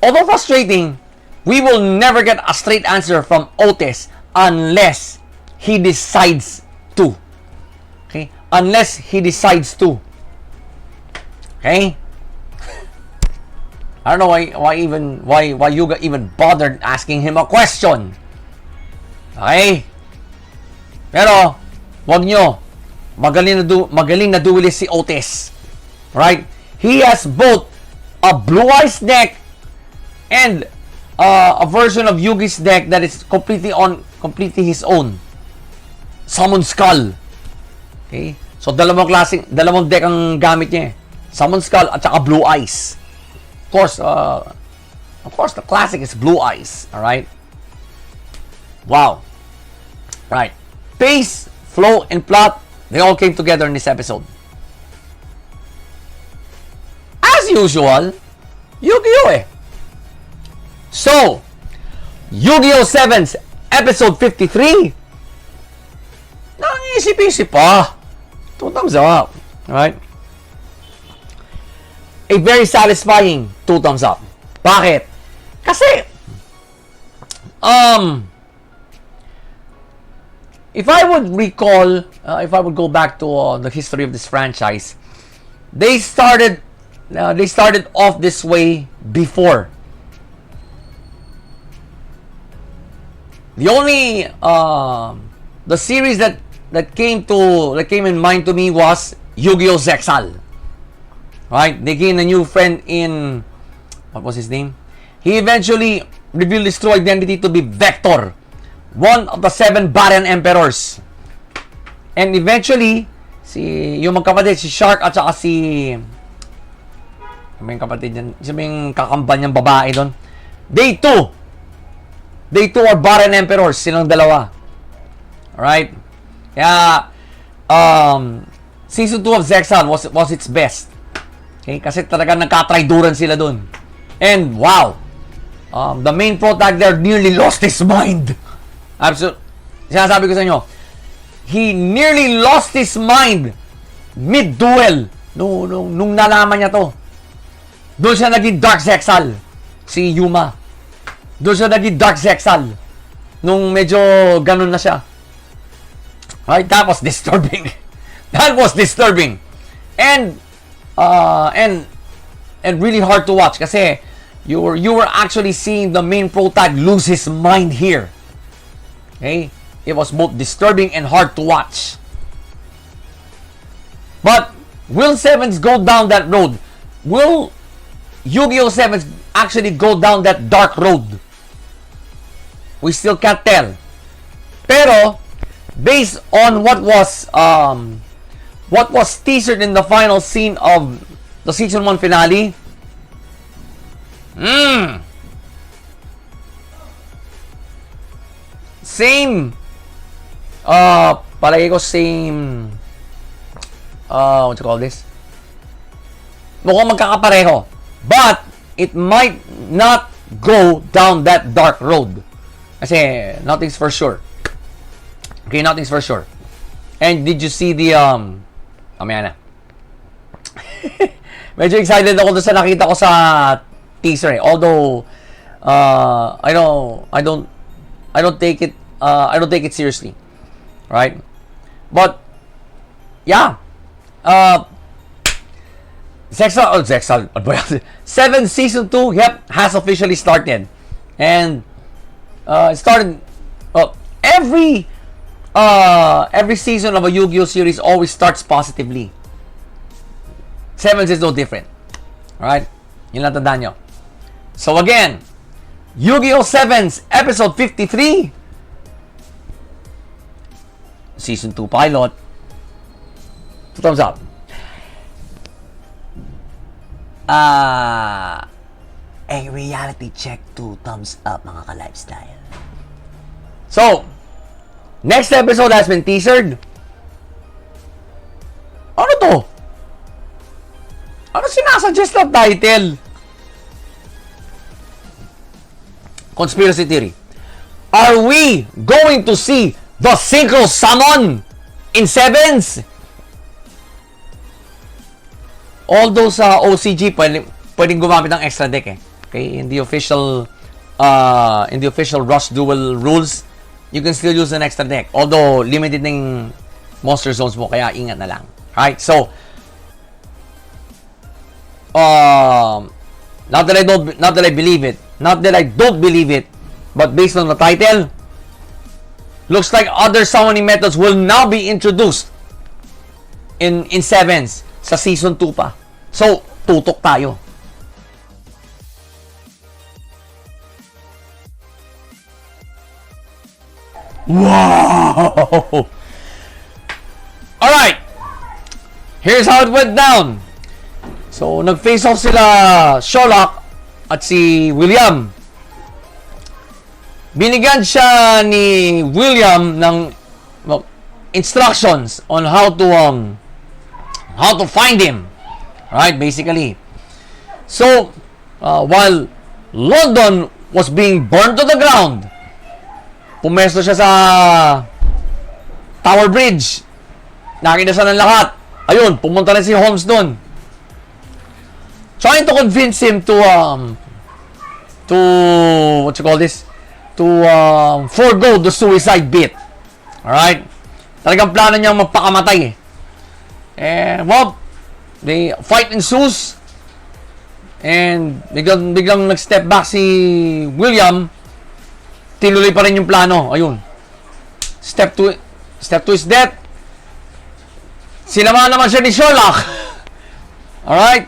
Speaker 1: although frustrating, we will never get a straight answer from Otis unless he decides to. Okay? Unless he decides to. Okay? I don't know why Yuga even bothered asking him a question. Okay? Pero wag nyo, magaling na duelist si Otis. Right? He has both a Blue Eyes deck and a version of Yugi's deck that is completely his own. Summon Skull. Okay? So dalawang deck ang gamit niya. Summon Skull at saka Blue Eyes. Of course, the classic is Blue Eyes. All right. Wow. Right. Pace, flow, and plot, they all came together in this episode. As usual, Yu-Gi-Oh! So, Yu-Gi-Oh! 7's episode 53. Nangisip-isip pa. 2 thumbs up. Alright? A very satisfying 2 thumbs up. Bakit? Kasi, if I would recall, if I would go back to the history of this franchise, they started off this way before. The only the series that came in mind to me was Yu-Gi-Oh! Zexal. Right? They gained a new friend in, what was his name? He eventually revealed his true identity to be Vector, one of the 7 Baron Emperors. And eventually, yung magkapatid, si Shark at saka si yung kapatid yan, yung kakamban niyang babae doon. They too are Baron Emperors, silang dalawa. Alright? Kaya, season 2 of Zexal was its best. Okay? Kasi talagang nagkatrayduran sila doon. And wow! The main protag there nearly lost his mind. Absolutely. Sinasabi ko sa inyo, he nearly lost his mind mid-duel nung nalaman niya to. Doon siya naging Dark Zexal, si Yuma. Doon siya naging Dark Zexal nung medyo ganun na siya. Right? That was disturbing. That was disturbing. And really hard to watch kasi you were actually seeing the main protag lose his mind here. Okay? It was both disturbing and hard to watch. But will Sevens go down that road? Will Yu-Gi-Oh! 7 actually go down that dark road? We still can't tell. Pero based on what was teasered in the final scene of the season 1 finale, same palagi ko same what you call this, mukhang magkakapareho, but it might not go down that dark road kasi nothing's for sure. Okay, nothing's for sure. And did you see the mamaya na. Medyo excited ako doon sa nakita ko sa teaser eh. Although I don't take it seriously. Right? But yeah. Seven Season 2, yep, has officially started. And it started, every season of a Yu-Gi-Oh series always starts positively. Sevens is no different. Alright? Yun lang tandaan nyo. So again, Yu-Gi-Oh! 7's episode 53, Season 2 pilot. 2 thumbs up. A reality check, 2 thumbs up, mga ka-lifestyle. So, next episode has been teasered. Ano to? Ano sinasuggest ng title? Conspiracy theory. Are we going to see the synchro summon in Sevens? Although sa OCG pwedeng gumamit ng extra deck eh. Okay, in the official Rush Duel rules, you can still use an extra deck. Although limited ng monster zones mo, kaya ingat na lang. Right? So not that I don't believe it, but based on the title, looks like other summoning methods will now be introduced in Sevens sa Season 2 pa. So, tutok tayo. Wow! Alright! Here's how it went down. So, nag-face off sila Sherlock at si William. Binigyan siya ni William ng instructions on how to find him. Right, basically. So, while London was being burned to the ground, pumesto siya sa Tower Bridge. Nakita siya ng lahat. Ayun, pumunta rin si Holmes doon. Trying to convince him to what you call this? To forgo the suicide bit. Alright? Talagang plano niyang magpakamatay eh. And, well, the fight ensues. And biglang nag-step back si William. Tinuloy pa rin yung plano. Ayun. Step 2 is death. Sinamahan naman siya ni Sherlock. Alright?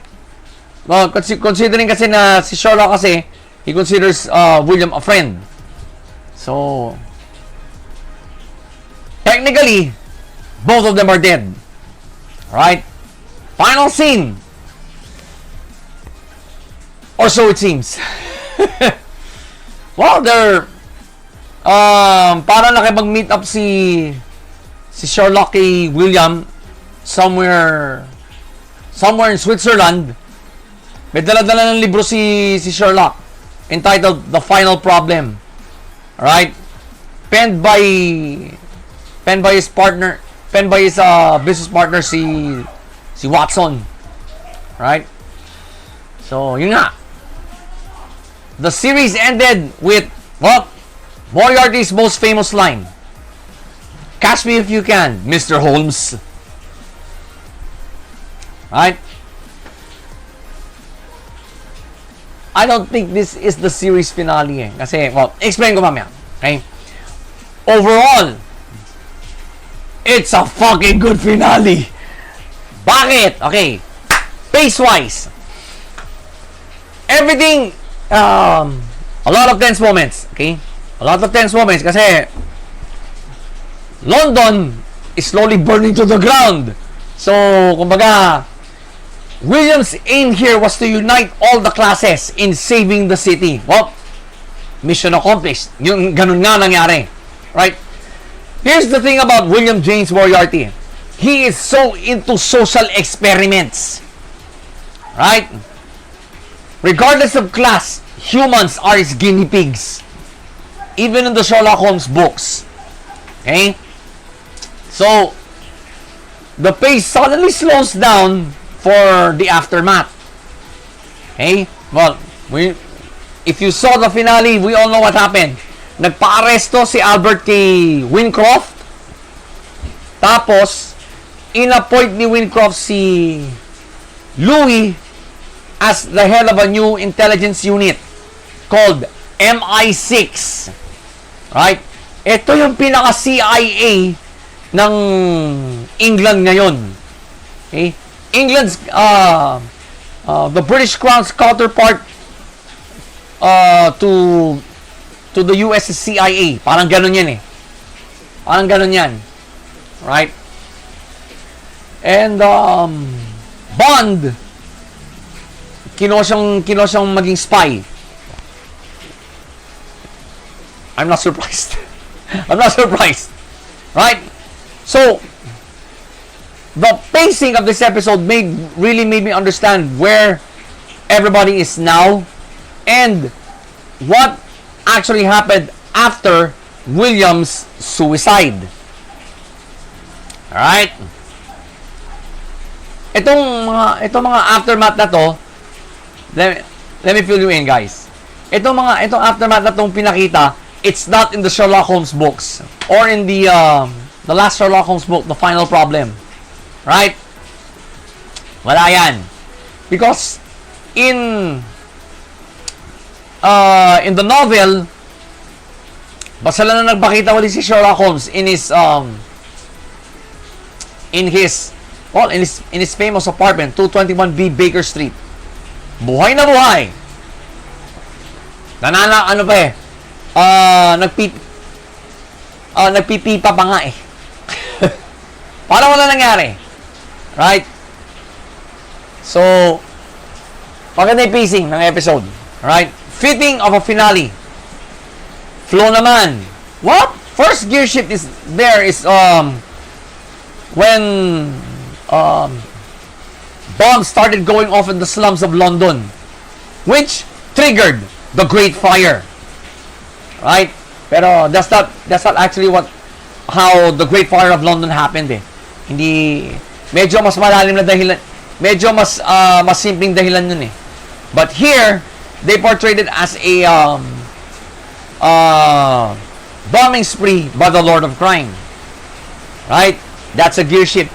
Speaker 1: Well, considering kasi na si Sherlock kasi, he considers William a friend. So, technically, both of them are dead. Alright? Final scene. Or so it seems. Well, they're para nakipag-meet up si Sherlock kay William somewhere in Switzerland. May dala-dala ng libro si Sherlock entitled The Final Problem. Alright? Penned by his business partner si Watson. Right? So, yun nga. The series ended with, well, Moriarty's most famous line. Catch me if you can, Mr. Holmes. Right? I don't think this is the series finale eh. Kasi, well, explain ko mamaya. Okay? Overall, it's a fucking good finale. Bakit? Okay. Pace-wise, everything, a lot of tense moments. Okay? A lot of tense moments kasi London is slowly burning to the ground. So, kumbaga, William's aim here was to unite all the classes in saving the city. Well, mission accomplished. Yung ganun nga nangyari. Right? Here's the thing about William James Moriarty. He is so into social experiments. Right? Regardless of class, humans are his guinea pigs. Even in the Sherlock Holmes books. Okay? So, the pace suddenly slows down for the aftermath. Okay? Well, if you saw the finale, we all know what happened. Nagpa-aresto si Albert K. Wincroft. Tapos, in-appoint ni Wincroft si Louis as the head of a new intelligence unit called MI6. Right? Ito yung pinaka-CIA ng England ngayon. Okay? England's the British Crown's counterpart to the US CIA. Parang ganun yan eh. Parang ganun yan. Right? And Bond kinuha siyang maging spy. I'm not surprised. I'm not surprised. Right? So, the pacing of this episode really made me understand where everybody is now and what actually happened after William's suicide. Alright? Itong mga aftermath na to, let me fill you in, guys. Itong aftermath na tong pinakita, it's not in the Sherlock Holmes books or in the last Sherlock Holmes book, The Final Problem. Right? Wala yan. Because in the novel, basta lang na nagpakita ulit si Sherlock Holmes in his famous apartment, 221B Baker Street. Buhay na buhay. Nagpipipa pa nga eh. Parang wala nangyari. Right? So, maganda yung pacing ng episode. Right? Fitting of a finale. Flow naman. What? First gear shift is when bombs started going off in the slums of London, which triggered the Great Fire. Right? Pero that's not actually how the Great Fire of London happened eh. Hindi, medyo mas malalim na dahilan, medyo mas simpleng dahilan nun eh. But here, they portrayed it as a bombing spree by the Lord of Crime. Right? That's a gear shift.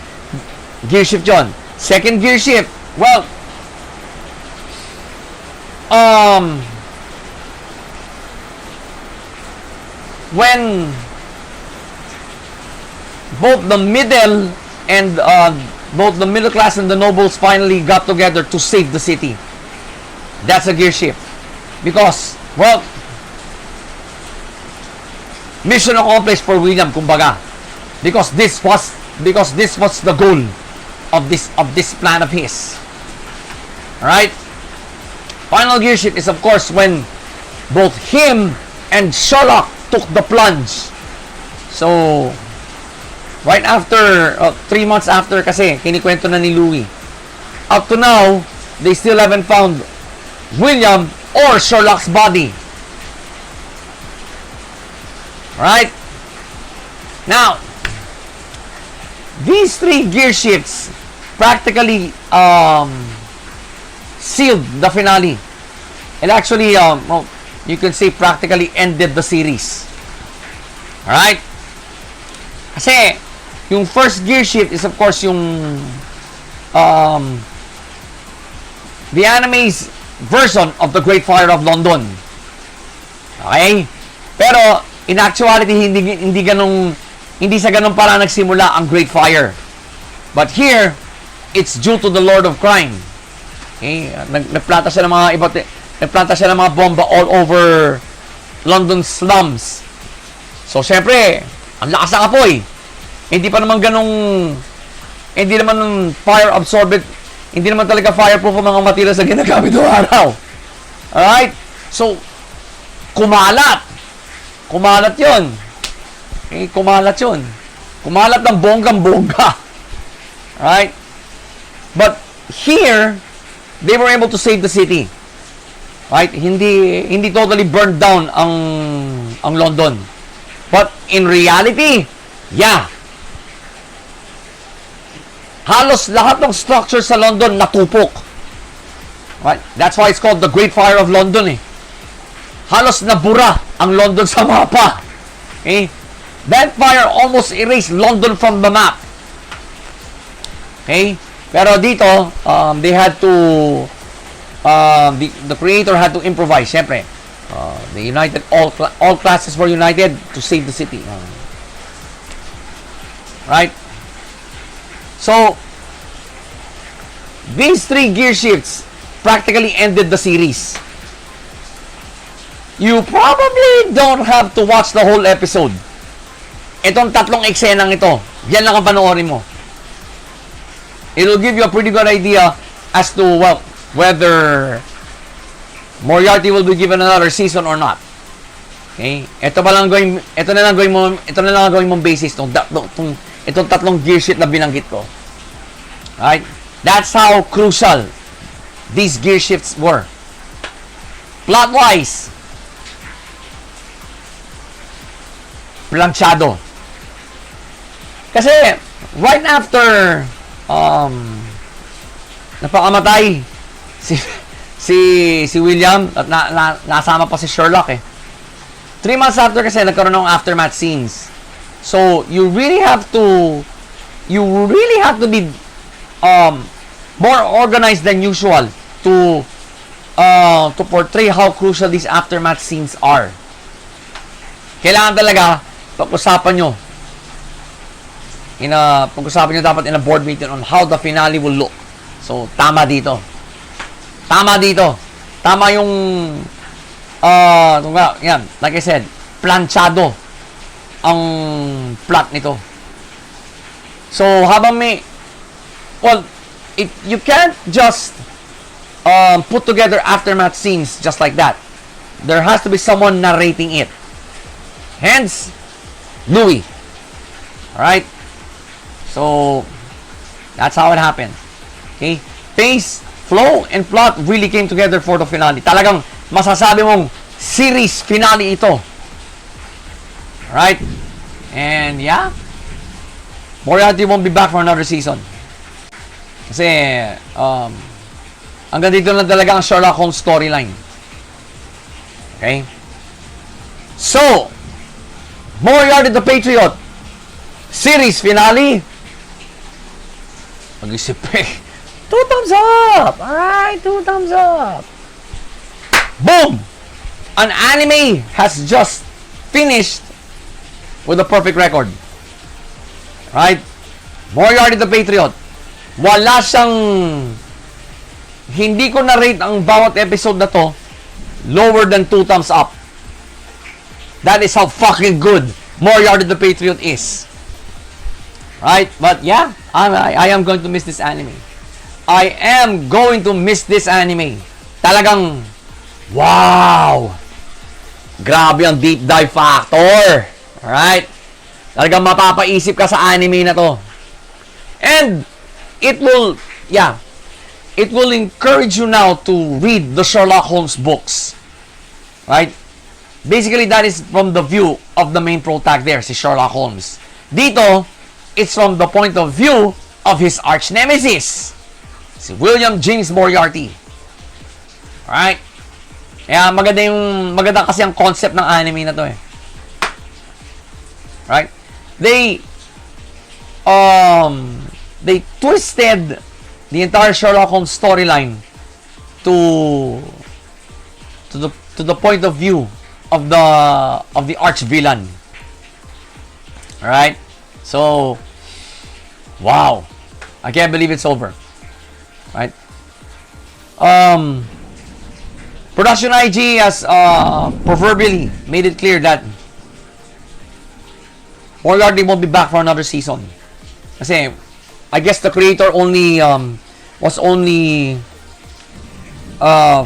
Speaker 1: Gear shift yun. Second gear shift, well, when both the middle and both the middle class and the nobles finally got together to save the city. That's a gear shift. Because, well, mission accomplished for William, kumbaga. Because this was the goal of this plan of his. Alright? Final gear shift is of course when both him and Sherlock took the plunge. So, right after, 3 months after kasi, kinikwento na ni Louis. Up to now, they still haven't found William or Sherlock's body. Right? Now, these 3 gear shifts practically sealed the finale. It actually, you can say practically ended the series. Alright? Kasi, yung first gear shift is of course yung the anime's version of the Great Fire of London. Okay? Pero, in actuality, hindi sa ganung para nagsimula ang Great Fire. But here, it's due to the Lord of Crime. Okay? Nagplanta siya ng mga bomba all over London slums. So, syempre, ang lakas ng apoy. Hindi naman fire absorbent, hindi naman talaga fireproof ang mga materials na ginagamit noong araw. Alright? So, kumalat yun. Okay, kumalat yun. Kumalat ng bonggang-bongga. Alright? But here, they were able to save the city. Right? Hindi totally burned down ang London. But in reality, yeah. Halos lahat ng structure sa London natupok. Right? That's why it's called the Great Fire of London eh. Halos nabura ang London sa mapa. Okay? That fire almost erased London from the map. Okay? Pero dito, they had to, the creator had to improvise, syempre. They united, all classes were united to save the city. Right? So, these 3 gear shifts practically ended the series. You probably don't have to watch the whole episode. Itong 3 eksenang ito, yan lang ang panoorin mo. It'll give you a pretty good idea as to whether Moriarty will be given another season or not. Okay? Ito na lang gawin mong basis itong 3 gear shift na binanggit ko. Right? That's how crucial these gear shifts were. Plot-wise, planchado. Kasi, right after napakamatay si William at nasama pa si Sherlock 3 months after kasi nagkaroon ng aftermath scenes. So, you really have to be more organized than usual to portray how crucial these aftermath scenes are. Kailangan talaga pag-usapan nyo dapat in a board meeting on how the finale will look. So, tama dito. Tama yung yan, like I said, planchado ang plot nito. So, habang you can't just put together aftermath scenes just like that. There has to be someone narrating it. Hence, Louis. Alright? So, that's how it happened. Okay? Pace, flow, and plot really came together for the finale. Talagang masasabi mong series finale ito. Alright? And yeah, Moriarty won't be back for another season. Kasi, hanggang dito na talaga ang Sherlock Holmes storyline. Okay? So, Moriarty the Patriot series finale. Mag-isip 2 thumbs up! Alright, 2 thumbs up! Boom! An anime has just finished with a perfect record. Right? Moriarty the Patriot. Wala siyang... Hindi ko na-rate ang bawat episode na to lower than 2 thumbs up. That is how fucking good Moriarty the Patriot is. Right? But yeah, I am going to miss this anime. I am going to miss this anime. Talagang, wow! Grabe ang deep dive factor. Alright? Talagang mapapaisip ka sa anime na to. And, it will encourage you now to read the Sherlock Holmes books. Right? Basically, that is from the view of the main protag there, si Sherlock Holmes. Dito, it's from the point of view of his arch nemesis, si William James Moriarty. Alright? Kaya maganda kasi ang concept ng anime na to Right? They twisted the entire Sherlock Holmes storyline to the point of view of the arch villain. Alright? So, wow. I can't believe it's over. Right? Production IG has proverbially made it clear that Moriarty won't be back for another season. Kasi, I guess the creator was only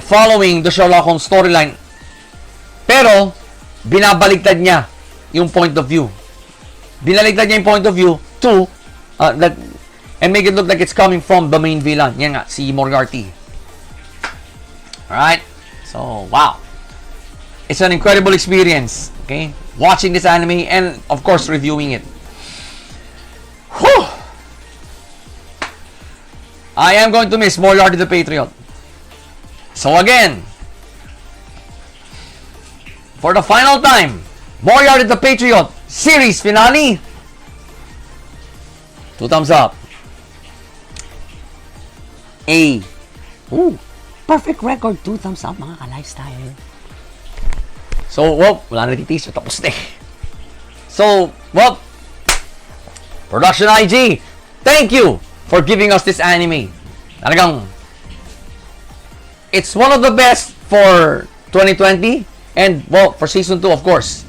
Speaker 1: following the Sherlock Holmes storyline. Pero, binabaligtad niya yung point of view. Binaligtad niya yung point of view to and make it look like it's coming from the main villain. Yan nga, si Moriarty. Alright? So, wow. It's an incredible experience. Okay? Watching this anime and, of course, reviewing it. Whew! I am going to miss Moriarty the Patriot. So, again, for the final time, Moriarty the Patriot series finale. 2 thumbs up. A.
Speaker 3: Ooh, perfect record. 2 thumbs up, mga ka-lifestyle.
Speaker 1: So, well, wala na nagtitis. Tapos na eh. So, well, Production IG, thank you for giving us this anime. Talagang, it's one of the best for 2020. And, well, for Season 2, of course,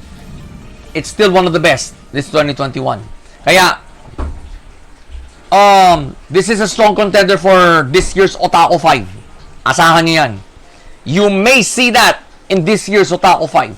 Speaker 1: it's still one of the best this 2021. Kaya, this is a strong contender for this year's Otaku 5. Asahan niyo yan. You may see that in this year's Otaku 5.